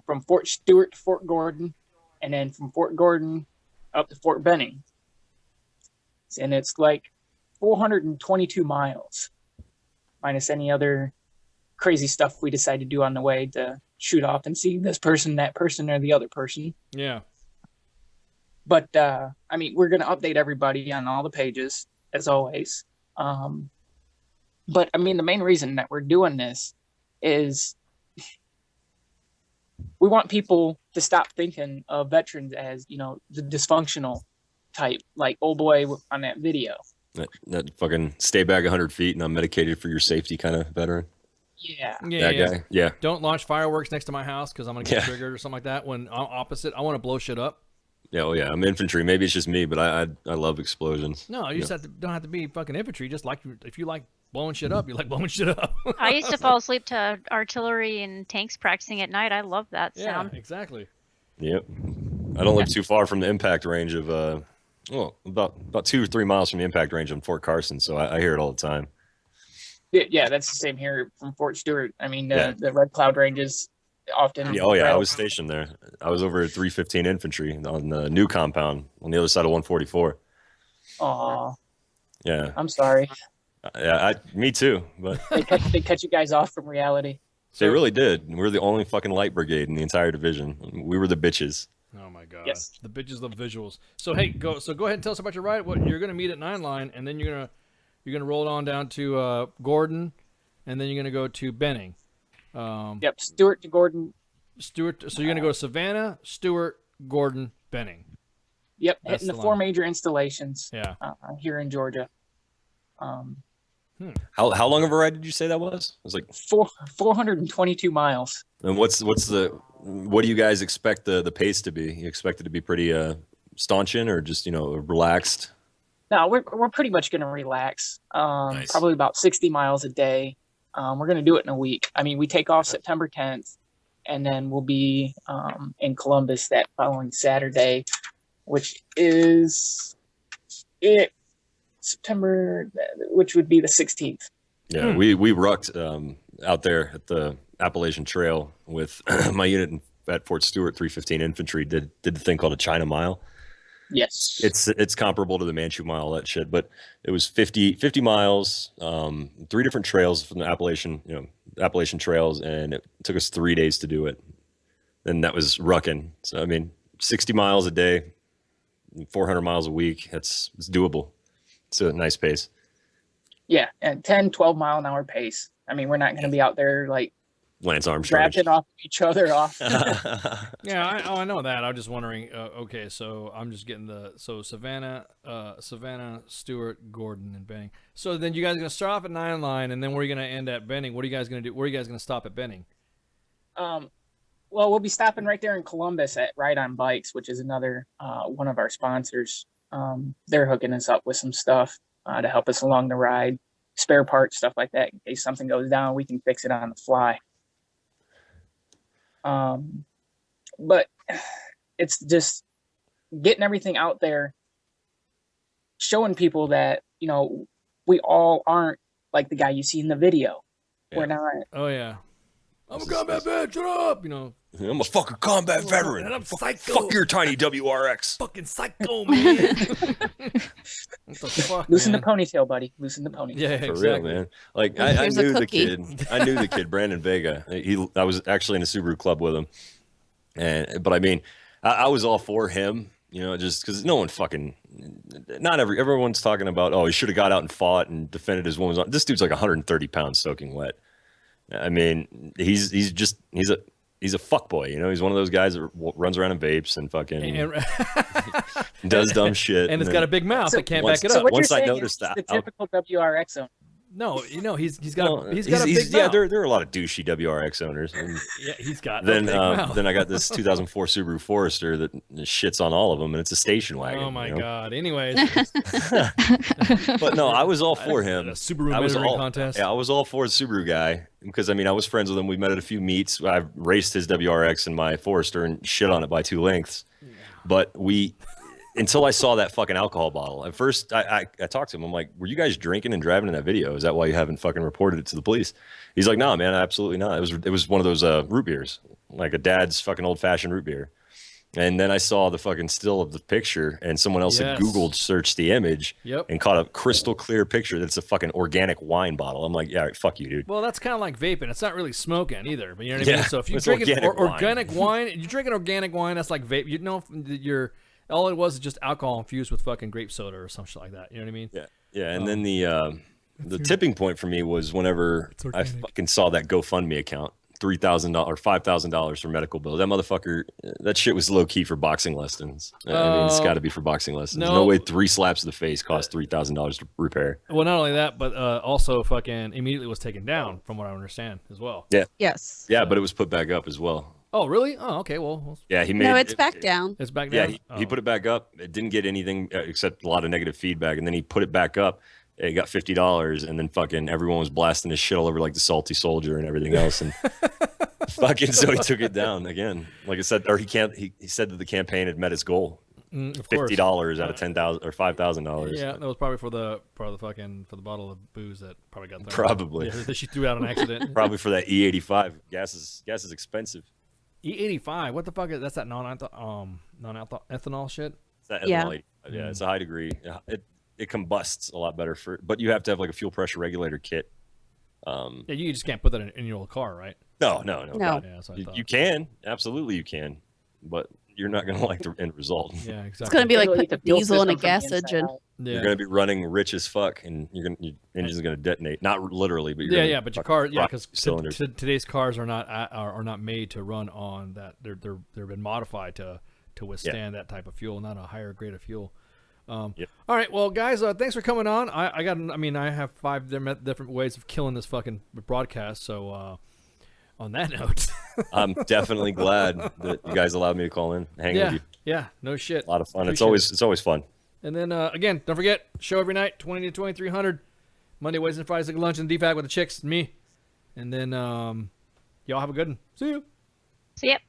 From Fort Stewart to Fort Gordon, and then from Fort Gordon up to Fort Benning. And it's like 422 miles, minus any other crazy stuff we decide to do on the way to shoot off and see this person, that person, or the other person. Yeah. But, I mean, we're going to update everybody on all the pages, as always. But, I mean, the main reason that we're doing this is we want people to stop thinking of veterans as, you know, the dysfunctional type, like old boy on that video. That fucking stay back 100 feet and I'm medicated for your safety kind of veteran. Yeah. That guy. Yeah. Don't launch fireworks next to my house because I'm going to get Yeah. triggered or something like that. When I'm opposite, I want to blow shit up. Yeah, oh yeah. I'm infantry. Maybe it's just me, but I love explosions. No, you just don't have to be fucking infantry. Just like if you like blowing shit up, you like blowing shit up. I used to fall asleep to artillery and tanks practicing at night. I love that sound. Yeah, exactly. Yep. I don't live too far from the impact range of about 2 or 3 miles from the impact range on Fort Carson, so I hear it all the time. Yeah, that's the same here from Fort Stewart. I mean, the Red Cloud ranges often. Yeah, oh yeah, I was stationed there. I was over at 315 Infantry on the new compound on the other side of 144. Aw, Yeah. I'm sorry. Yeah, me too. But They cut you guys off from reality. they really did. We're the only fucking light brigade in the entire division. We were the bitches. Oh my god. Yes. The bitches love visuals. So hey, go ahead and tell us about your ride. What you're gonna meet at Nine Line, and then you're gonna roll it on down to Gordon, and then you're gonna go to Benning. Yep, Stewart to Gordon. Stewart. So you're gonna go to Savannah, Stewart, Gordon, Benning. Yep, That's hitting the the 4 line. major installations. Yeah. Here in Georgia. How long of a ride did you say that was? It was like 422 miles. And what do you guys expect the pace to be? You expect it to be pretty staunch in, or just relaxed? No, we're pretty much going to relax. Nice. Probably about 60 miles a day. We're going to do it in a week. I mean, we take off September 10th, and then we'll be in Columbus that following Saturday, which is September, which would be the 16th. Yeah, we rucked out there at the Appalachian Trail with my unit at Fort Stewart. 315 Infantry did the thing called a China Mile. Yes, it's comparable to the Manchu Mile, that shit, but it was 50 miles, 3 different trails from the Appalachian trails, and it took us 3 days to do it. And that was rucking. So I mean, 60 miles a day, 400 miles a week. It's doable. It's a nice pace. Yeah, and 10, 12 mile an hour pace. I mean, we're not going to be out there like Lance Armstrong. drafting off each other off. Yeah, I know that. I'm just wondering. Okay, so I'm just getting Savannah, Stewart, Gordon, and Benning. So then you guys are gonna start off at Nine Line, and then where are you gonna end at Benning? What are you guys gonna do? Where are you guys gonna stop at Benning? Well, we'll be stopping right there in Columbus at Ride on Bikes, which is another one of our sponsors. They're hooking us up with some stuff to help us along the ride, spare parts, stuff like that. In case something goes down, we can fix it on the fly. But it's just getting everything out there, showing people that, we all aren't like the guy you see in the video. Yeah. We're not. Oh yeah. I'm a combat vet. Shut up. You know. I'm a fucking combat veteran. And I'm psycho. Fuck your tiny WRX. Fucking psycho, man. What the fuck, Loosen man? the ponytail, buddy. Loosen the ponytail. Yeah, For exactly. real, man. Like I Here's a knew the cookie. kid. I knew the kid, Brandon Vega. I was actually in a Subaru club with him, but I mean, I was all for him. You know, just because no one fucking, everyone's talking about, oh, he should have got out and fought and defended his woman's. This dude's like 130 pounds soaking wet. I mean, he's a fuckboy. You know, he's one of those guys that runs around in vapes and fucking does dumb shit. And it's got a big mouth that can't back it So up. what Once you're I saying noticed is that, the typical WRX owner. No, you know, he's got a big yeah, mouth. there are a lot of douchey WRX owners. And Yeah, he's got then a big mouth. then I got this 2004 Subaru Forester that shits on all of them, and it's a station wagon. Oh my you know? god. Anyways, But no, I was all for him. A Subaru I was mentoring all, contest. Yeah, I was all for the Subaru guy because I mean I was friends with him. We met at a few meets. I raced his WRX and my Forester and shit on it by 2 lengths. But until I saw that fucking alcohol bottle. At first, I talked to him. I'm like, were you guys drinking and driving in that video? Is that why you haven't fucking reported it to the police? He's like, no, man, absolutely not. It was one of those root beers, like a dad's fucking old fashioned root beer. And then I saw the fucking still of the picture, and someone else had Googled searched the image and caught a crystal clear picture that's a fucking organic wine bottle. I'm like, yeah, fuck you, dude. Well, that's kind of like vaping. It's not really smoking either, but you know what I Yeah, mean? So if you it's drink organic wine. you drink an organic wine, that's like vape. You know, all it was is just alcohol infused with fucking grape soda or some shit like that. You know what I mean? Yeah. Yeah. And then the tipping point for me was whenever I fucking saw that GoFundMe account, $3,000 or $5,000 for medical bill. That motherfucker, that shit was low key for boxing lessons. I mean, it's got to be for boxing lessons. No way 3 slaps to the face cost $3,000 to repair. Well, not only that, but also fucking immediately was taken down, from what I understand as well. Yeah. Yes. Yeah, but it was put back up as well. Oh, really? Oh, okay. Well, Yeah, he made No, it's back down. It's back Yeah, down. he put it back up. It didn't get anything except a lot of negative feedback, and then he put it back up. It got $50, and then fucking everyone was blasting his shit all over like the Salty Soldier and everything else, and fucking so he took it down again. Like I said, or he said that the campaign had met its goal. Of course. $50 out of $10,000 or $5,000. Yeah, that was probably for the bottle of booze that probably got there. Probably. Yeah, that she threw out on accident. Probably for that E85. Gas is expensive. E85. What the fuck is that's that non-ethanol shit? It's that Yeah. ethanol. Yeah, it's a high degree. It combusts a lot better but you have to have like a fuel pressure regulator kit. Yeah, you just can't put that in your old car, right? No. No. God. Yeah, that's what I thought. You can, absolutely you can, but you're not going to like the end result. Yeah, exactly. It's gonna be like It'll eat putting the fuel diesel in a system from gas the inside engine. out. You're going to be running rich as fuck, and your engine's going to detonate. Not literally, but you're gonna But your car, rock because cylinders. today's cars are not made to run on that. They've been modified to withstand that type of fuel, not a higher grade of fuel. All right, well, guys, thanks for coming on. I have 5 different ways of killing this fucking broadcast. So, on that note, I'm definitely glad that you guys allowed me to call in, hang with you. Yeah, no shit. A lot of fun. Appreciate It's always fun. And then again, don't forget, show every night, 20 to 2300, Monday, Wednesday, and Fridays, like lunch and DFAC with the chicks, and me. And then y'all have a good one. See you. So, yep.